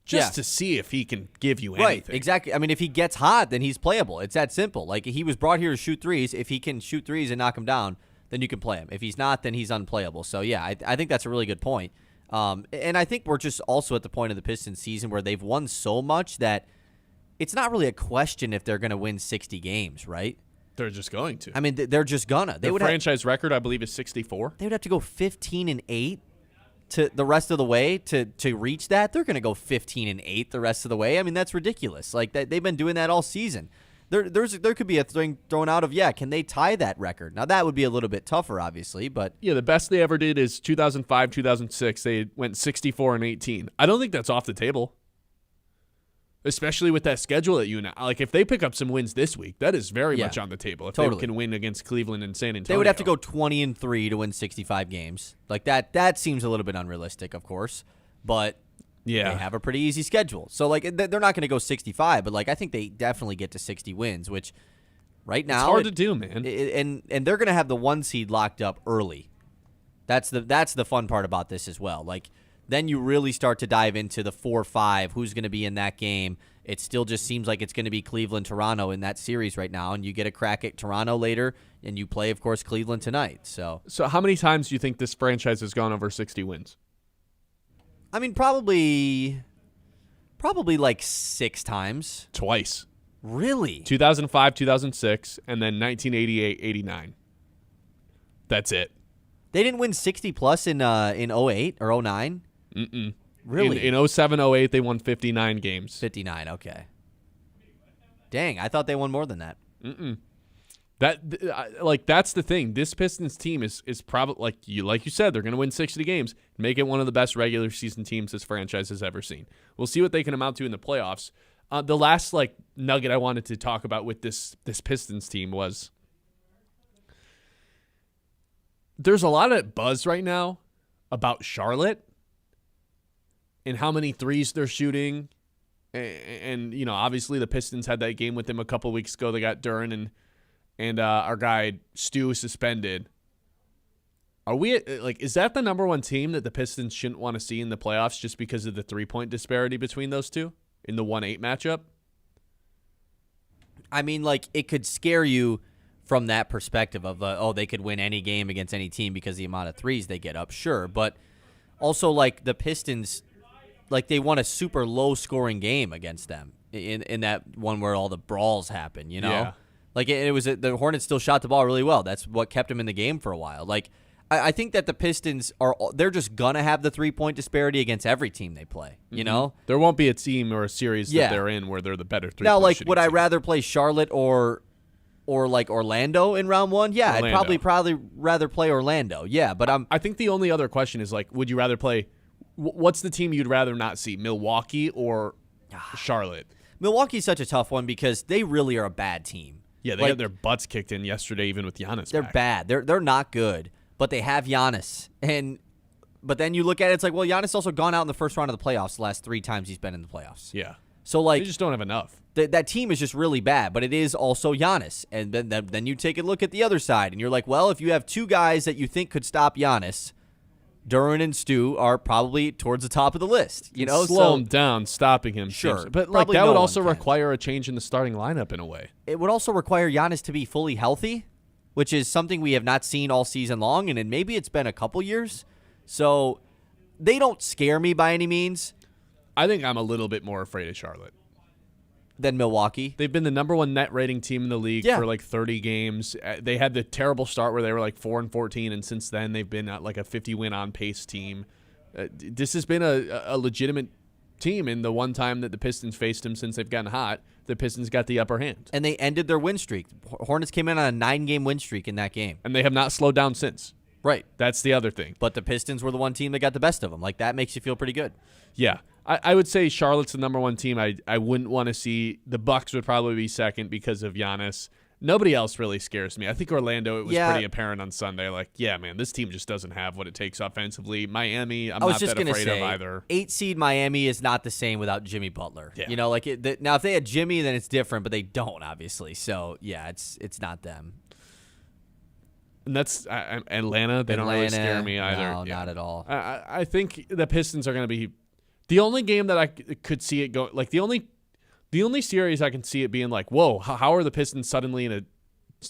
Just to see if he can give you anything.
Right, exactly. I mean, if he gets hot, then he's playable. It's that simple. Like, he was brought here to shoot threes. If he can shoot threes and knock them down, then you can play him. If he's not, then he's unplayable. So, yeah, I think that's a really good point. And I think we're just also at the point of the Pistons season where they've won so much that it's not really a question if they're going to win 60 games, right?
They're just going to.
I mean, they're just gonna.
Their franchise record, I believe, is 64.
They would have to go 15-8 to the rest of the way to reach that. They're going to go 15-8 the rest of the way. I mean, that's ridiculous. Like they've been doing that all season. There could be a thing thrown out of, can they tie that record? Now that would be a little bit tougher, obviously, but
yeah, the best they ever did is 2005, 2006. They went 64-18. I don't think that's off the table. Especially with that schedule that like if they pick up some wins this week, that is very much on the table. If they can win against Cleveland and San Antonio,
they would have to go 20-3 to win 65 games. Like that seems a little bit unrealistic, of course, but they have a pretty easy schedule. So like they're not going to go 65, but like I think they definitely get to 60 wins, which right now
it's hard to do, man.
And they're going to have the 1 seed locked up early. That's the fun part about this as well. Like. Then you really start to dive into the 4-5, who's going to be in that game. It still just seems like it's going to be Cleveland-Toronto in that series right now, and you get a crack at Toronto later, and you play, of course, Cleveland tonight. So
how many times do you think this franchise has gone over 60 wins?
I mean, probably like 6 times.
Twice.
Really?
2005, 2006, and then 1988, 89. That's it.
They didn't win 60-plus in 08 or 09?
Mm-mm.
Really?
In 07, 08, they won 59 games.
59, okay. Dang, I thought they won more than that.
Mm-mm. That's the thing. This Pistons team is probably, like you said, they're going to win 60 games, make it one of the best regular season teams this franchise has ever seen. We'll see what they can amount to in the playoffs. The last nugget I wanted to talk about with this Pistons team was there's a lot of buzz right now about Charlotte and how many threes they're shooting. And obviously the Pistons had that game with them a couple weeks ago. They got Duren and our guy Stu suspended. Are we is that the number one team that the Pistons shouldn't want to see in the playoffs just because of the 3-point disparity between those two in the 1-8 matchup?
I mean, it could scare you from that perspective of, they could win any game against any team because of the amount of threes they get up, sure. But also, the Pistons, they won a super low-scoring game against them in that one where all the brawls happen,
Yeah.
It was the Hornets still shot the ball really well. That's what kept them in the game for a while. I think that the Pistons they're just going to have the 3-point disparity against every team they play, you know?
There won't be a team or a series that they're in where they're the better 3-point
Now,
shooting
would I
team.
rather play Charlotte or Orlando in round one? Yeah,
Orlando.
I'd probably rather play Orlando. Yeah, but
I think the only other question is would you rather play? What's the team you'd rather not see, Milwaukee or Charlotte?
Milwaukee's such a tough one because they really are a bad team.
Yeah, they got their butts kicked in yesterday, even with Giannis.
They're
back.
bad. They're not good, but they have Giannis. But then you look at it, it's Giannis also gone out in the first round of the playoffs the last 3 times he's been in the playoffs.
Yeah.
So
they just don't have enough.
That team is just really bad, but it is also Giannis. And then you take a look at the other side, and you're like, well, if you have 2 guys that you think could stop Giannis, Duren and Stu are probably towards the top of the list.
Slow him down, stopping him.
Sure.
Seems, but
Probably
that
no
would
one
also
can.
require a change in the starting lineup in a way.
It would also require Giannis to be fully healthy, which is something we have not seen all season long, and maybe it's been a couple years. So they don't scare me by any means.
I think I'm a little bit more afraid of Charlotte
Than Milwaukee.
They've been the number 1 net rating team in the league for 30 games. They had the terrible start where they were 4-14, and since then they've been a 50-win on pace team. This has been a legitimate team, and the one time that the Pistons faced them since they've gotten hot, the Pistons got the upper hand.
And they ended their win streak. Hornets came in on a 9-game win streak in that game.
And they have not slowed down since.
Right.
That's the other thing.
But the Pistons were the one team that got the best of them. That makes you feel pretty good.
Yeah. I would say Charlotte's the number 1 team I wouldn't want to see. The Bucks would probably be second because of Giannis. Nobody else really scares me. I think Orlando, it was pretty apparent on Sunday. Man, this team just doesn't have what it takes offensively. Miami, I'm not that afraid of either.
8 seed Miami is not the same without Jimmy Butler.
Yeah.
Now if they had Jimmy, then it's different, but they don't, obviously. So, yeah, it's not them.
And that's Atlanta. They don't really scare me either.
No, not at all.
I think the Pistons are going to be the only game that I could see it go the only series I can see it being whoa, how are the Pistons suddenly in a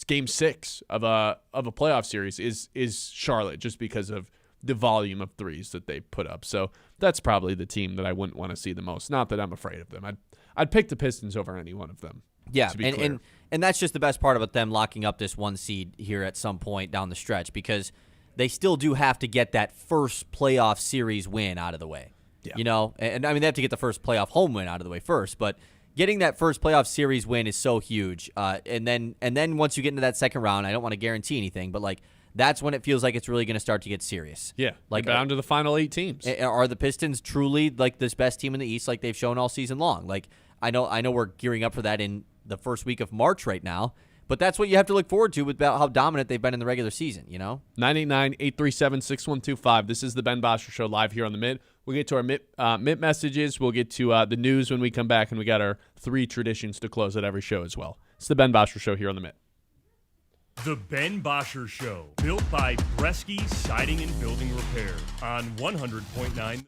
game 6 of a playoff series is Charlotte, just because of the volume of threes that they put up. So that's probably the team that I wouldn't want to see the most. Not that I'm afraid of them. I'd pick the Pistons over any one of them.
Yeah,
to be clear.
and that's just the best part about them locking up this 1 seed here at some point down the stretch, because they still do have to get that first playoff series win out of the way.
Yeah.
You know, and I mean, they have to get the first playoff home win out of the way first, but getting that first playoff series win is so huge. And then once you get into that second round, I don't want to guarantee anything, but like that's when it feels like it's really going to start to get serious.
Yeah,
like
down to the final 8 teams.
Are the Pistons truly like this best team in the East, like they've shown all season long? Like I know we're gearing up for that in the first week of March right now, but that's what you have to look forward to about how dominant they've been in the regular season. You know,
989-837-6125. This is the Ben Bosscher Show live here on the Mid. We'll get to our Mid messages. We'll get to the news when we come back, and we got our 3 traditions to close at every show as well. It's the Ben Bosscher Show here on the Mid.
The Ben Bosscher Show, built by Bresky Siding and Building Repair on 100.9.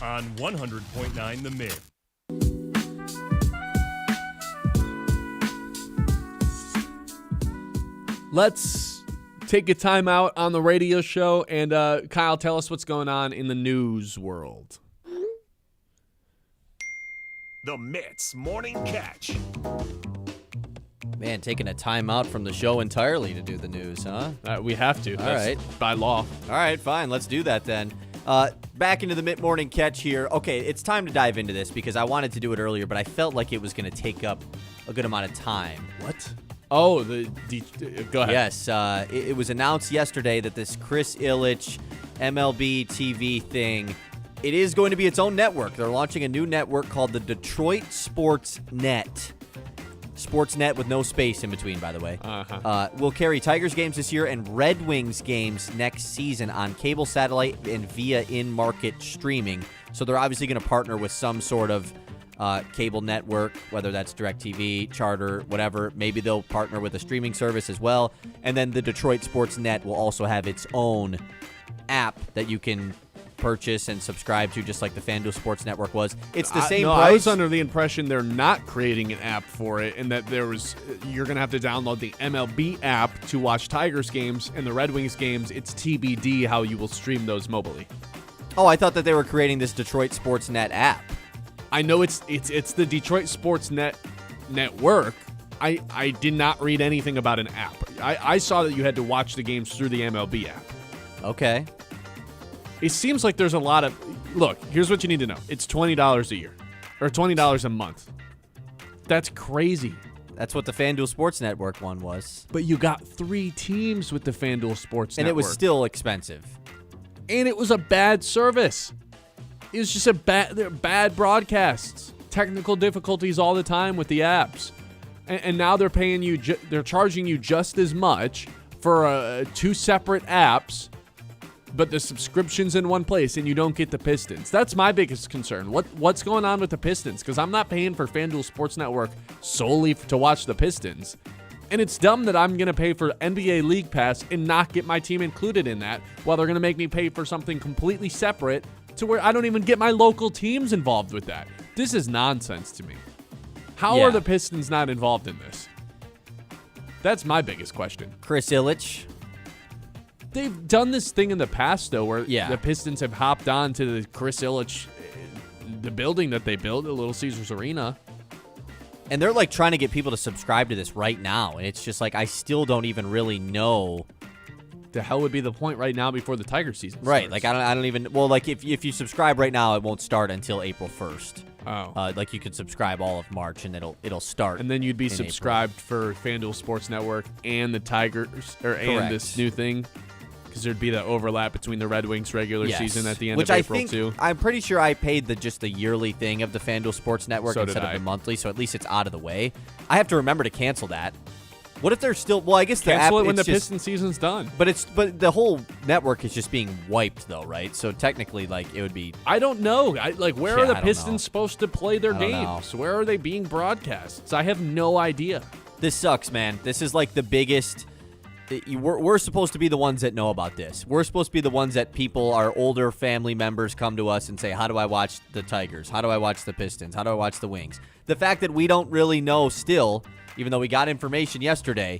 on 100.9 The Mid.
Let's take a time out on the radio show, and Kyle, tell us what's going on in the news world.
The Mitts Morning Catch.
Man, taking a time out from the show entirely to do the news, huh?
We have to. That's
right.
by law.
All right, fine. Let's do that then. Back into the mid-morning catch here. Okay, it's time to dive into this because I wanted to do it earlier, but I felt like it was going to take up a good amount of time.
What? Oh, go ahead.
Yes, it was announced yesterday that this Chris Ilitch MLB TV thing, it is going to be its own network. They're launching a new network called the Detroit Sports Net. Sportsnet with no space in between, by the way. Will carry Tigers games this year and Red Wings games next season on cable, satellite, and via in-market streaming. So they're obviously going to partner with some sort of cable network, whether that's DirecTV, Charter, whatever. Maybe they'll partner with a streaming service as well. And then the Detroit Sports Net will also have its own app that you can purchase and subscribe to, just like the FanDuel Sports Network was. It's the same price.
I was under the impression they're not creating an app for it, and that you're going to have to download the MLB app to watch Tigers games, and the Red Wings games, it's TBD how you will stream those mobilely.
Oh, I thought that they were creating this Detroit Sports Net app.
I know it's the Detroit Sports network. I did not read anything about an app. I saw that you had to watch the games through the MLB app.
Okay.
It seems like there's a lot of... Look, here's what you need to know. It's $20 a year. Or $20 a month. That's crazy.
That's what the FanDuel Sports Network one was.
But you got 3 teams with the FanDuel Sports Network.
And it was still expensive.
And it was a bad service. It was just bad broadcasts. Technical difficulties all the time with the apps. And now they're paying you... they're charging you just as much for 2 separate apps, but the subscription's in one place and you don't get the Pistons. That's my biggest concern. What's going on with the Pistons? Because I'm not paying for FanDuel Sports Network solely to watch the Pistons. And it's dumb that I'm going to pay for NBA League Pass and not get my team included in that, while they're going to make me pay for something completely separate to where I don't even get my local teams involved with that. This is nonsense to me. How are the Pistons not involved in this? That's my biggest question.
Chris Ilitch.
They've done this thing in the past, though, where the Pistons have hopped on to the Chris Ilitch, the building that they built at Little Caesars Arena.
And they're like trying to get people to subscribe to this right now. And it's just like, I still don't even really know.
The hell would be the point right now before the Tiger season starts?
Right. Like, I don't even, well, like if you subscribe right now, it won't start until April 1st.
Oh.
Like you could subscribe all of March and it'll start.
And then you'd be subscribed for FanDuel Sports Network and the Tigers, and this new thing. Because there'd be the overlap between the Red Wings regular season at the end of April, too.
I'm pretty sure I paid just the yearly thing of the FanDuel Sports Network instead of the monthly, so at least it's out of the way. I have to remember to cancel that. What if they're still... Well, I guess the
cancel
app...
it when the Piston season's done.
But the whole network is just being wiped, though, right? So technically, like, it would be...
I don't know. Where are the Pistons supposed to play their games? Where are they being broadcast? I have no idea.
This sucks, man. This is like the biggest... We're supposed to be the ones that know about this. We're supposed to be the ones that our older family members come to us and say, how do I watch the Tigers? How do I watch the Pistons? How do I watch the Wings? The fact that we don't really know still, even though we got information yesterday,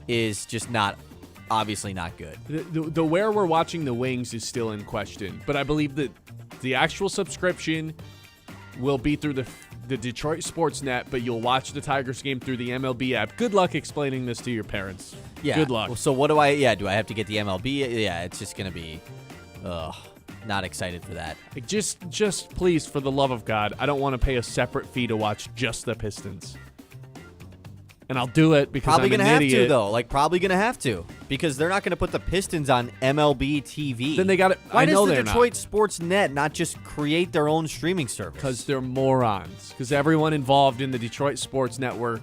is just obviously not good.
The where we're watching the Wings is still in question, but I believe that the actual subscription will be through the Detroit Sports Net, but you'll watch the Tigers game through the MLB app. Good luck explaining this to your parents.
Yeah.
Good luck.
So what do I have to get the MLB? Yeah, it's just going to be, not excited for that.
Just please, for the love of God, I don't want to pay a separate fee to watch just the Pistons. And I'll do it because
probably
I'm an
gonna
idiot.
have to, though. Like, probably going to have to. Because they're not going to put the Pistons on MLB TV.
Then they got it.
Why does the Detroit Sports Net not just create their own streaming service?
Because they're morons. Because everyone involved in the Detroit Sports Network,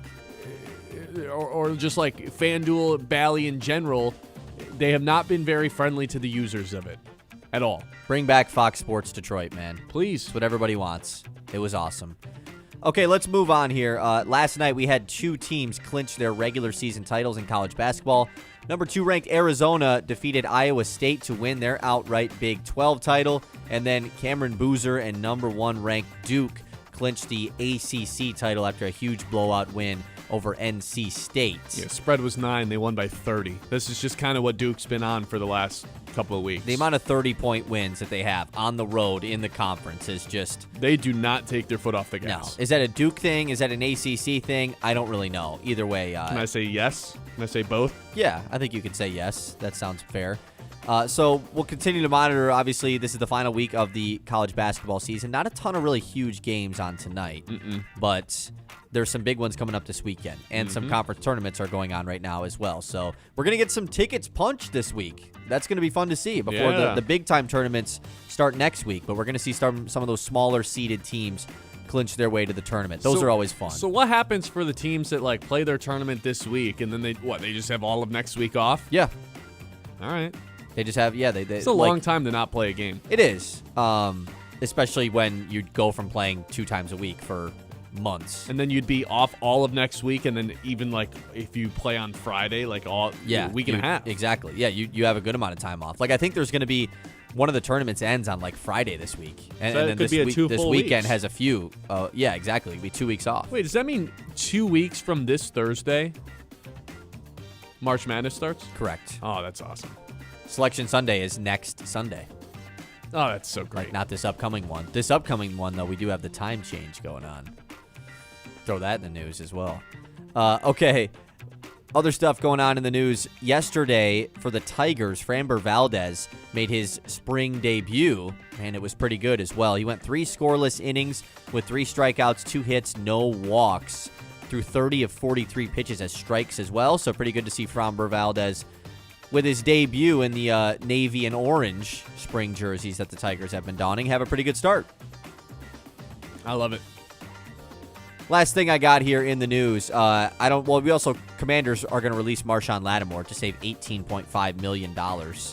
or just like FanDuel, Bally in general, they have not been very friendly to the users of it at all.
Bring back Fox Sports Detroit, man.
Please.
It's what everybody wants. It was awesome. Okay, let's move on here. Last night we had 2 teams clinch their regular season titles in college basketball. Number 2 ranked Arizona defeated Iowa State to win their outright Big 12 title. And then Cameron Boozer and number 1 ranked Duke clinched the ACC title after a huge blowout win over NC State.
Yeah, spread was 9. They won by 30. This is just kind of what Duke's been on for the last couple of weeks.
The amount of 30-point wins that they have on the road in the conference is just...
They do not take their foot off the gas.
No. Is that a Duke thing? Is that an ACC thing? I don't really know. Either way...
Can I say yes? Can I say both?
Yeah, I think you could say yes. That sounds fair. So we'll continue to monitor. Obviously, this is the final week of the college basketball season. Not a ton of really huge games on tonight, but there's some big ones coming up this weekend, and some conference tournaments are going on right now as well. So we're going to get some tickets punched this week. That's going to be fun to see before the big-time tournaments start next week. But we're going to see some of those smaller seeded teams clinch their way to the tournament. Those are always fun.
So what happens for the teams that like play their tournament this week, and then they just have all of next week off?
Yeah.
All right.
They just have,
it's a long time to not play a game.
It is, especially when you go from playing 2 times a week for months.
And then you'd be off all of next week, and then even like if you play on Friday, like week and a half.
Exactly. Yeah, you have a good amount of time off. Like I think there's going to be one of the tournaments ends on like Friday this week, and then this weekend has a few. Yeah, exactly. It'll be 2 weeks off.
Wait, does that mean 2 weeks from this Thursday, March Madness starts?
Correct.
Oh, that's awesome.
Selection Sunday is next Sunday.
Oh, that's so great.
Like, not this upcoming one. This upcoming one, though, we do have the time change going on. Throw that in the news as well. Okay. Other stuff going on in the news. Yesterday, for the Tigers, Framber Valdez made his spring debut, and it was pretty good as well. He went 3 scoreless innings with 3 strikeouts, 2 hits, no walks, through 30 of 43 pitches as strikes as well. So pretty good to see Framber Valdez with his debut in the navy and orange spring jerseys that the Tigers have been donning, have a pretty good start.
I love it.
Last thing I got here in the news, Commanders are going to release Marshawn Lattimore to save $18.5 million.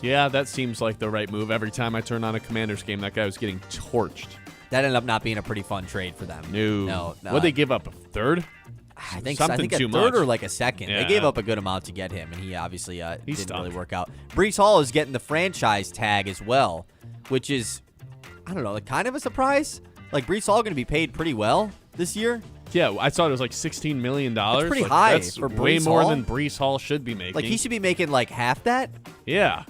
Yeah, that seems like the right move. Every time I turn on a Commanders game, that guy was getting torched.
That ended up not being a pretty fun trade for them.
No. What'd they give up, a third?
I think
Something
a
too
third
much.
or like a second.
Yeah.
They gave up a good amount to get him, and he obviously didn't
stunk.
really work out. Breece Hall is getting the franchise tag as well, which is, I don't know, like kind of a surprise. Like Breece Hall going to be paid pretty well this year.
Yeah, I thought it was like $16 million.
That's pretty high
that's
for
way
Breece
more
Hall.
than Breece Hall should be making.
Like he should be making like half that.
Yeah.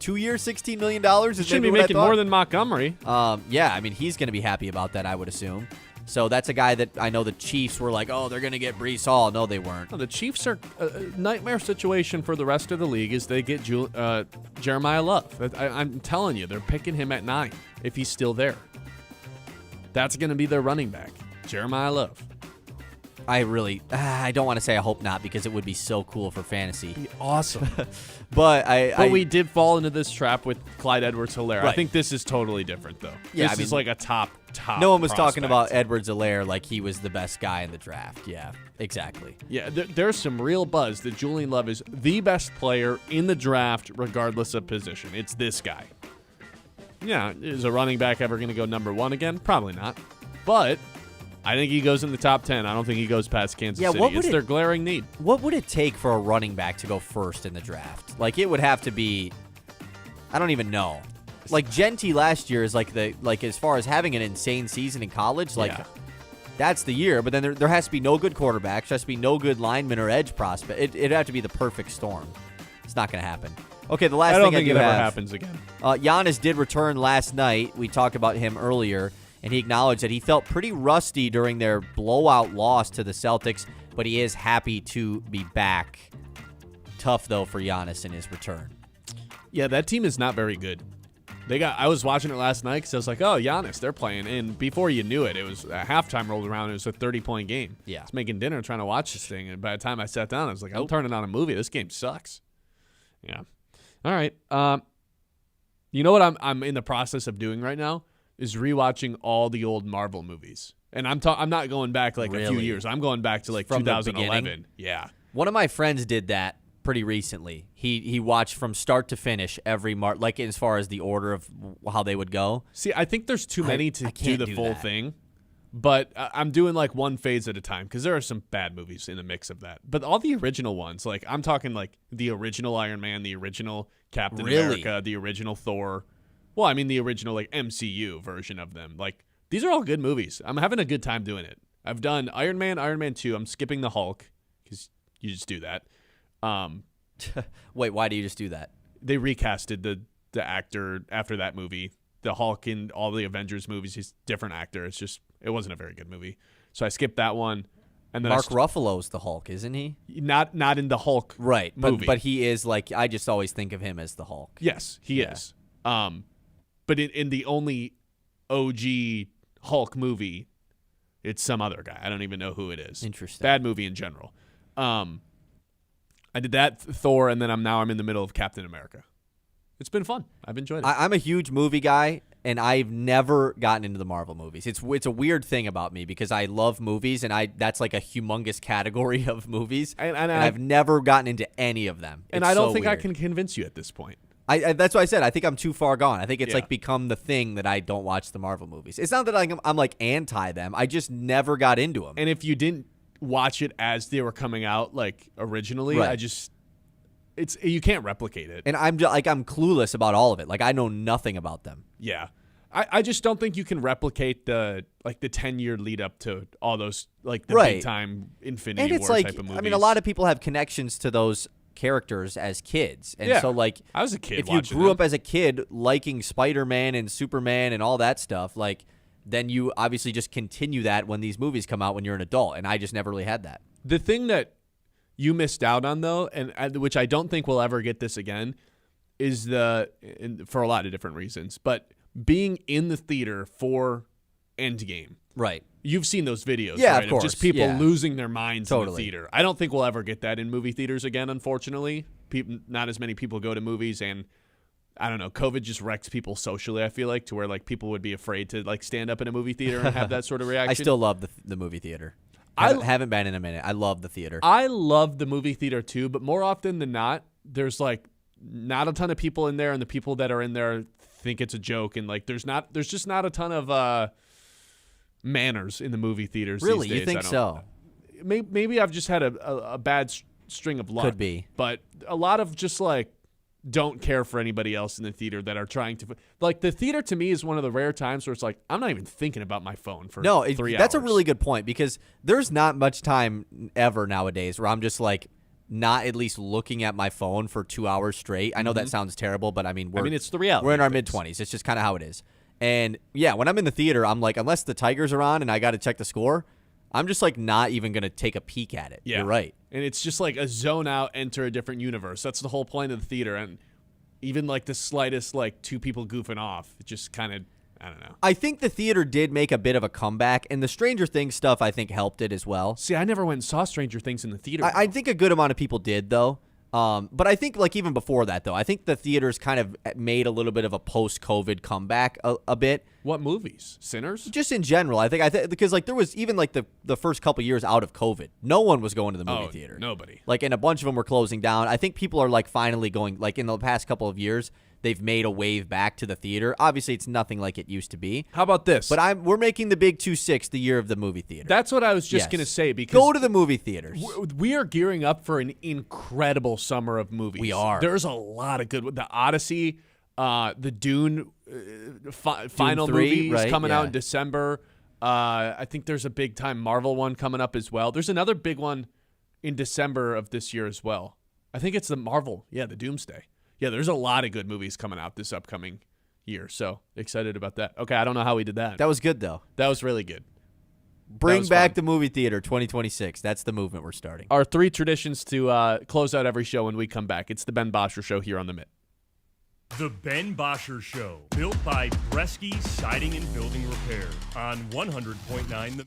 2 years, $16 million.
He should be making more than Montgomery.
Yeah, I mean, he's going to be happy about that, I would assume. So that's a guy that I know the Chiefs were like, oh, they're going to get Breece Hall. No, they weren't.
No, the Chiefs are a nightmare situation for the rest of the league is they get Jeremiah Love. I'm telling you, they're picking him at 9 if he's still there. That's going to be their running back, Jeremiah Love.
I don't want to say I hope not because it would be so cool for fantasy.
Be awesome.
But
we did fall into this trap with Clyde Edwards-Helaire.
Right.
I think this is totally different, though.
Yeah,
this is like a top
no one was talking
prospect.
about Edwards-Helaire like he was the best guy in the draft. Yeah, exactly.
Yeah, there's some real buzz that Julian Love is the best player in the draft regardless of position. It's this guy. Yeah, is a running back ever going to go number 1 again? Probably not. But I think he goes in the top 10. I don't think he goes past Kansas City. It's their glaring need.
What would it take for a running back to go first in the draft? Like, it would have to be, I don't even know. Like, Gentry last year is like as far as having an insane season in college, that's the year. But then there has to be no good quarterbacks. There has to be no good lineman or edge prospect. It'd have to be the perfect storm. It's not going to happen. Okay, the last
I
thing
don't think
I
it
do
ever
have,
happens again.
Giannis did return last night. We talked about him earlier, and he acknowledged that he felt pretty rusty during their blowout loss to the Celtics, but he is happy to be back. Tough, though, for Giannis in his return.
Yeah, that team is not very good. I was watching it last night because I was like, oh, Giannis, they're playing. And before you knew it, it was halftime rolled around. It was a 30-point game.
Yeah.
I was making dinner trying to watch this thing. And by the time I sat down, I was like, I'm turning on a movie. This game sucks. Yeah. All right. You know what I'm in the process of doing right now is rewatching all the old Marvel movies. And I'm not going back like a few years. I'm going back to like
From the
2011.
beginning?
Yeah.
One of my friends did that pretty recently. He watched from start to finish every like as far as the order of how they would go.
See, I think there's too many to
I
do
can't
the
do
full
that.
thing. But I'm doing like one phase at a time because there are some bad movies in the mix of that. But all the original ones, like I'm talking like the original Iron Man, the original Captain America, the original Thor. Well, I mean the original like MCU version of them. Like these are all good movies. I'm having a good time doing it. I've done Iron Man, Iron Man 2. I'm skipping the Hulk because you just do that.
Wait, why do you just do that?
They recasted the actor after that movie. The Hulk in all the Avengers movies, he's a different actor. It wasn't a very good movie. So I skipped that one. And then
Mark Ruffalo's the Hulk, isn't he?
Not in the Hulk movie.
But he is like, I just always think of him as the Hulk.
Yes, he is. But in the only OG Hulk movie, it's some other guy. I don't even know who it is.
Interesting.
Bad movie in general. I did that Thor, and then I'm in the middle of Captain America. It's been fun. I've enjoyed it.
I'm a huge movie guy, and I've never gotten into the Marvel movies. It's a weird thing about me because I love movies, and that's like a humongous category of movies, and I've never gotten into any of them.
And
it's
I don't
so
think
weird.
I can convince you at this point.
I that's why I said I think I'm too far gone. I think it's like become the thing that I don't watch the Marvel movies. It's not that I'm like anti them. I just never got into them.
And if you didn't watch it as they were coming out like originally,
Right.
You can't replicate it.
And I'm clueless about all of it. Like I know nothing about them.
Yeah. I just don't think you can replicate the 10-year lead up to all those like the big time Infinity
and it's
War
like,
type of movies.
I mean, a lot of people have connections to those characters as kids. And so like
I was a kid
if you
watching
grew
them.
up as a kid liking Spider-Man and Superman and all that stuff, like then you obviously just continue that when these movies come out when you're an adult. And I just never really had that.
The thing that you missed out on though, and which I don't think we'll ever get this again, is for a lot of different reasons, but being in the theater for Endgame.
Right.
You've seen those videos,
yeah,
right?
of course.
Just people
yeah.
losing their minds in the
Totally.
theater. I don't think we'll ever get that in movie theaters again, unfortunately. Not as many people go to movies, and I don't know, COVID just wrecks people socially, I feel like, to where like people would be afraid to like stand up in a movie theater and have that sort of reaction.
I still love the movie theater. I haven't been in a minute. I love the theater.
I love the movie theater too, but more often than not, there's like not a ton of people in there, and the people that are in there think it's a joke, and like there's just not a ton of manners in the movie theaters.
Really,
these days.
you think so?
Maybe I've just had a bad string of luck.
Could be,
but a lot of just like don't care for anybody else in the theater that are trying to like the theater to me is one of the rare times where it's like I'm not even thinking about my phone for 3 hours.
That's a really good point because there's not much time ever nowadays where I'm just like not at least looking at my phone for 2 hours straight. I know that sounds terrible, but I mean
it's the reality.
We're in our
of things.
mid-20s. It's just kind of how it is. And yeah, when I'm in the theater, I'm like, unless the Tigers are on and I got to check the score, I'm just like not even going to take a peek at it.
Yeah.
You're right.
And it's just like a zone out, enter a different universe. That's the whole point of the theater. And even like the slightest like two people goofing off, it just kind of, I don't know.
I think the theater did make a bit of a comeback, and the Stranger Things stuff I think helped it as well.
See, I never went and saw Stranger Things in the theater.
I think a good amount of people did, though. But I think, like, even before that, though, I think the theaters kind of made a little bit of a post-COVID comeback a bit.
What movies? Sinners?
Just in general, I think because, like, there was even, like, the first couple years out of COVID, no one was going to the movie theater.
Nobody.
Like, and a bunch of them were closing down. I think people are, like, finally going, like, in the past couple of years, they've made a wave back to the theater. Obviously, it's nothing like it used to be.
How about this?
But we're making the big 2-6 the year of the movie theater.
That's what I was just
Yes.
going to say. Because
go to the movie theaters.
we are gearing up for an incredible summer of movies.
We are.
There's a lot of good. The Odyssey, the Dune final
3,
movie is
right?
coming
Yeah.
out in December. I think there's a big time Marvel one coming up as well. There's another big one in December of this year as well. I think it's the Marvel. Yeah, the Doomsday. Yeah, there's a lot of good movies coming out this upcoming year. So excited about that. Okay, I don't know how we did that.
That was good, though.
That was really good.
Bring
was
back
fun.
the movie theater 2026. That's the movement we're starting.
Our 3 traditions to close out every show when we come back. It's the Ben Bosscher Show here on the Mitt.
The Ben Bosscher Show, built by Bresky Siding and Building Repair on 100.9 The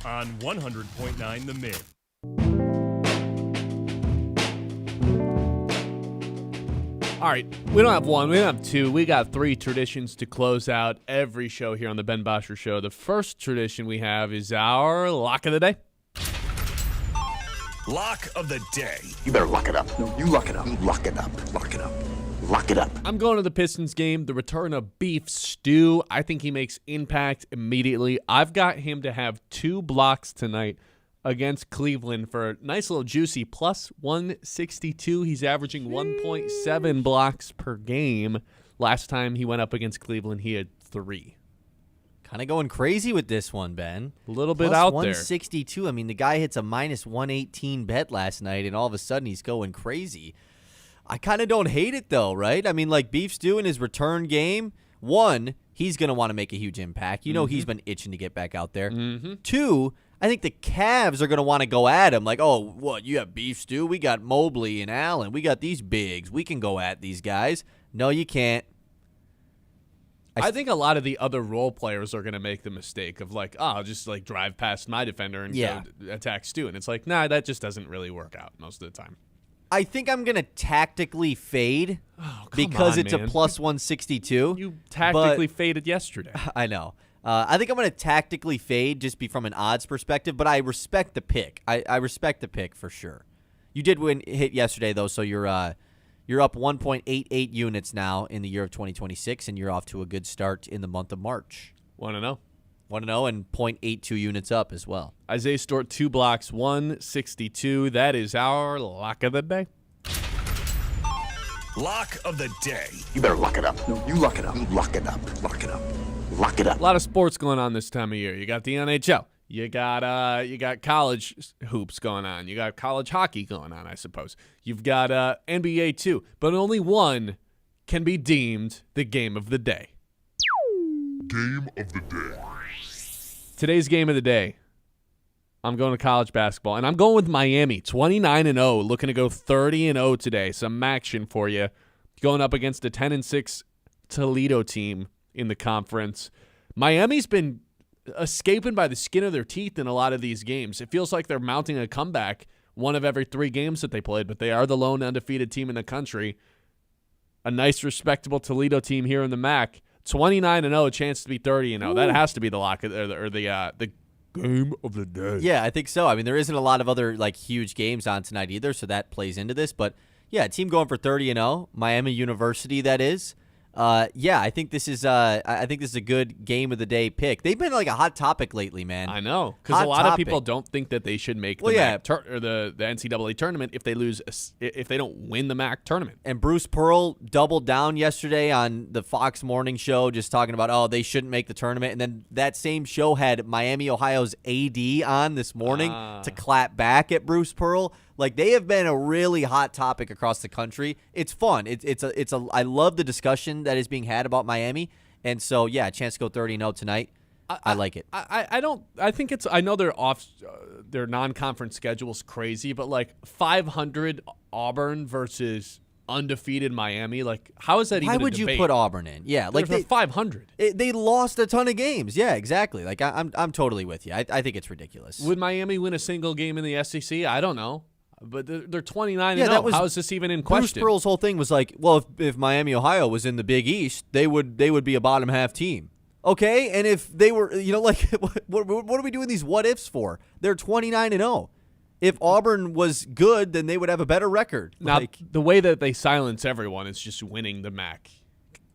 on 100.9 The Mid.
All right, we don't have one, we don't have two. We got three traditions to close out every show here on the Ben Bosscher Show. The first tradition we have is our Lock of the Day.
Lock of the day.
You better lock it up. No, you lock it up. You lock it up. Lock it up. Lock it up.
I'm going to the Pistons game, the return of Beef Stew. I think he makes impact immediately. I've got him to have 2 blocks tonight against Cleveland for a nice little juicy plus 162. He's averaging 1.7 blocks per game. Last time he went up against Cleveland, he had 3.
Kind of going crazy with this one, Ben.
A little bit
Plus
out
162. I mean, the guy hits a minus 118 bet last night, and all of a sudden he's going crazy. I kind of don't hate it, though, right? I mean, like Beef's doing his return game. 1, he's going to want to make a huge impact. You know he's been itching to get back out there. 2, I think the Cavs are going to want to go at him. Like, oh, what, you have Beef Stew? We got Mobley and Allen. We got these bigs. We can go at these guys. No, you can't.
I think a lot of the other role players are going to make the mistake of like, oh, I'll just like drive past my defender and go attack Stu. And it's like, nah, that just doesn't really work out most of the time.
I think I'm going to tactically fade because it's a plus 162.
You tactically faded yesterday.
I know. I think I'm going to tactically fade just be from an odds perspective, but I respect the pick. I respect the pick for sure. You did hit yesterday, though, so you're up 1.88 units now in the year of 2026, and you're off to a good start in the month of March.
1-0.
1-0 and 0.82 units up as well.
Isaiah Stewart, 2 blocks, 162. That is our Lock of the Day.
Lock of the day.
You better lock it up. No, you lock it up. You lock it up. Lock it up. Lock it up.
A lot of sports going on this time of year. You got the NHL. You got college hoops going on. You got college hockey going on, I suppose. You've got NBA too. But only one can be deemed the game of the day.
Game of the day.
Today's game of the day, I'm going to college basketball, and I'm going with Miami, 29-0, looking to go 30-0 today. Some action for you. Going up against a 10-6 Toledo team in the conference. Miami's been escaping by the skin of their teeth in a lot of these games. It feels like they're mounting a comeback one of every 3 games that they played, but they are the lone undefeated team in the country. A nice, respectable Toledo team here in the MAC. 29-0, a chance to be 30-0. That has to be the lock or the game of the day.
Yeah, I think so. I mean, there isn't a lot of other like huge games on tonight either, so that plays into this. But yeah, team going for 30-0, Miami University that is. Yeah, I think this is a good game of the day pick. They've been like a hot topic lately, man.
I know, because a lot of people don't think that they should make the MAC or the NCAA tournament if they don't win the MAC tournament.
And Bruce Pearl doubled down yesterday on the Fox Morning Show, just talking about they shouldn't make the tournament. And then that same show had Miami, Ohio's AD on this morning to clap back at Bruce Pearl. Like, they have been a really hot topic across the country. It's fun. I love the discussion that is being had about Miami. And so, yeah, a chance to go 30-0 tonight. I like it.
I know they're off, their non-conference schedule's crazy, but like 500 Auburn versus undefeated Miami, like how is that even a debate?
Why would you put Auburn in? Yeah, like
they're 500.
They lost a ton of games. Yeah, exactly. Like I'm totally with you. I think it's ridiculous.
Would Miami win a single game in the SEC? I don't know. But they're 29-0. How is this even in question?
Bruce Pearl's whole thing was like, well, if Miami, Ohio was in the Big East, they would be a bottom half team. Okay, and if they were, like, what are we doing these what ifs for? They're 29-0. If Auburn was good, then they would have a better record.
Now, the way that they silence everyone is just winning the MAC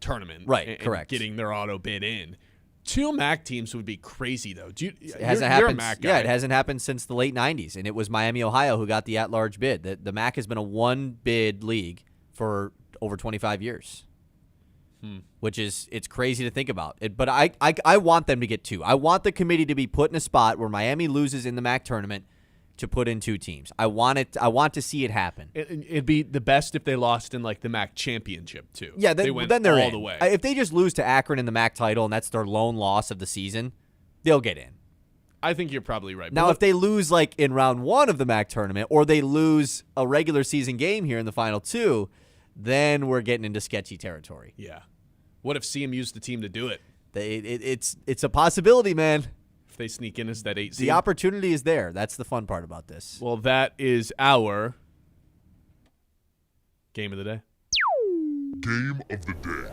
tournament,
right?
And
correct.
Getting their auto bid in. 2 MAC teams would be crazy, though.
It hasn't happened. Yeah, it hasn't happened since the late 90s, and it was Miami, Ohio who got the at-large bid. The MAC has been a one-bid league for over 25 years, which is it's crazy to think about. But I want them to get 2. I want the committee to be put in a spot where Miami loses in the MAC tournament to put in 2 teams. I want to see it happen.
It'd be the best if they lost in like the MAC championship too.
Yeah, then they're
all
in.
The way.
If they just lose to Akron in the MAC title and that's their lone loss of the season, they'll get in.
I think you're probably right.
Now, if they lose like in round 1 of the MAC tournament, or they lose a regular season game here in the final 2, then we're getting into sketchy territory.
Yeah. What if CMU's the team to do it?
It's a possibility, man.
if they sneak in as that 8 seed.
The opportunity is there. That's the fun part about this.
Well, that is our game of the day.
Game of the day.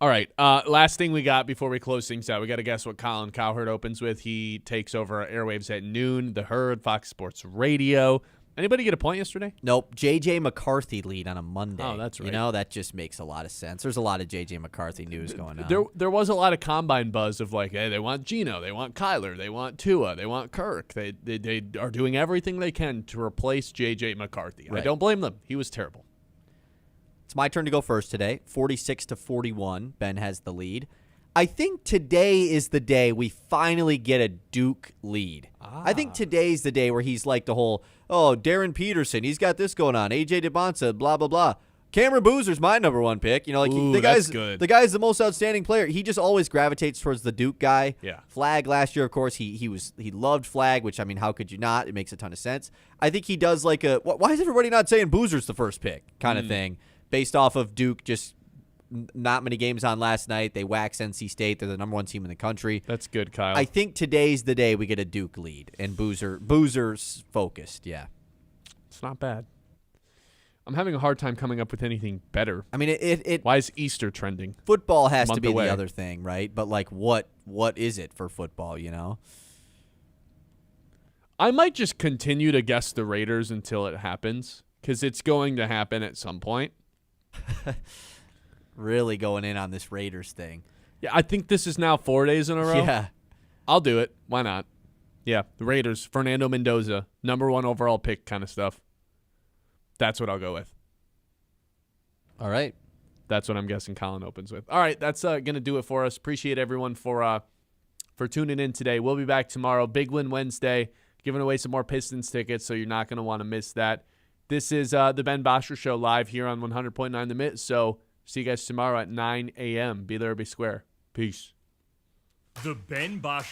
All right, last thing we got before we close things out. We got to guess what Colin Cowherd opens with. He takes over our airwaves at noon. The Herd, Fox Sports Radio. Anybody get a point yesterday?
Nope. J.J. McCarthy lead on a Monday.
Oh, that's right.
You know, that just makes a lot of sense. There's a lot of J.J. McCarthy news going on.
There was a lot of combine buzz of like, hey, they want Geno, they want Kyler, they want Tua, they want Kirk. They are doing everything they can to replace J.J. McCarthy.
Right.
I don't blame them. He was terrible.
It's my turn to go first today. 46-41. Ben has the lead. I think today is the day we finally get a Duke lead. I think today's the day where he's like the whole, Darren Peterson, he's got this going on. A.J. DeBonsa, blah, blah, blah. Cameron Boozer's my number one pick. You know, like
Ooh,
the
that's good.
The guy's the most outstanding player. He just always gravitates towards the Duke guy.
Yeah.
Flag last year, of course, he loved Flag, which I mean, how could you not? It makes a ton of sense. I think he does like a why is everybody not saying Boozer's the first pick kind of thing, based off of Duke just not many games on last night. They waxed NC State. They're the number one team in the country.
That's good, Kyle.
I think today's the day we get a Duke lead and Boozer's focused. Yeah.
It's not bad. I'm having a hard time coming up with anything better.
I mean, it
Why is Easter trending?
football has to
Month
be
away.
the other thing, right? But like, what is it for football? You know,
I might just continue to guess the Raiders until it happens because it's going to happen at some point.
really going in on this Raiders thing.
Yeah, I think this is now 4 days in a row.
Yeah,
I'll do it. Why not? Yeah, the Raiders, Fernando Mendoza, number 1 overall pick kind of stuff. That's what I'll go with.
all right.
That's what I'm guessing Colin opens with. All right, that's going to do it for us. Appreciate everyone for tuning in today. We'll be back tomorrow. Big Win Wednesday, giving away some more Pistons tickets, so you're not going to want to miss that. This is the Ben Bosscher Show live here on 100.9 The Mitt, so see you guys tomorrow at 9 a.m. Be there or be square. Peace.
The Ben Bosscher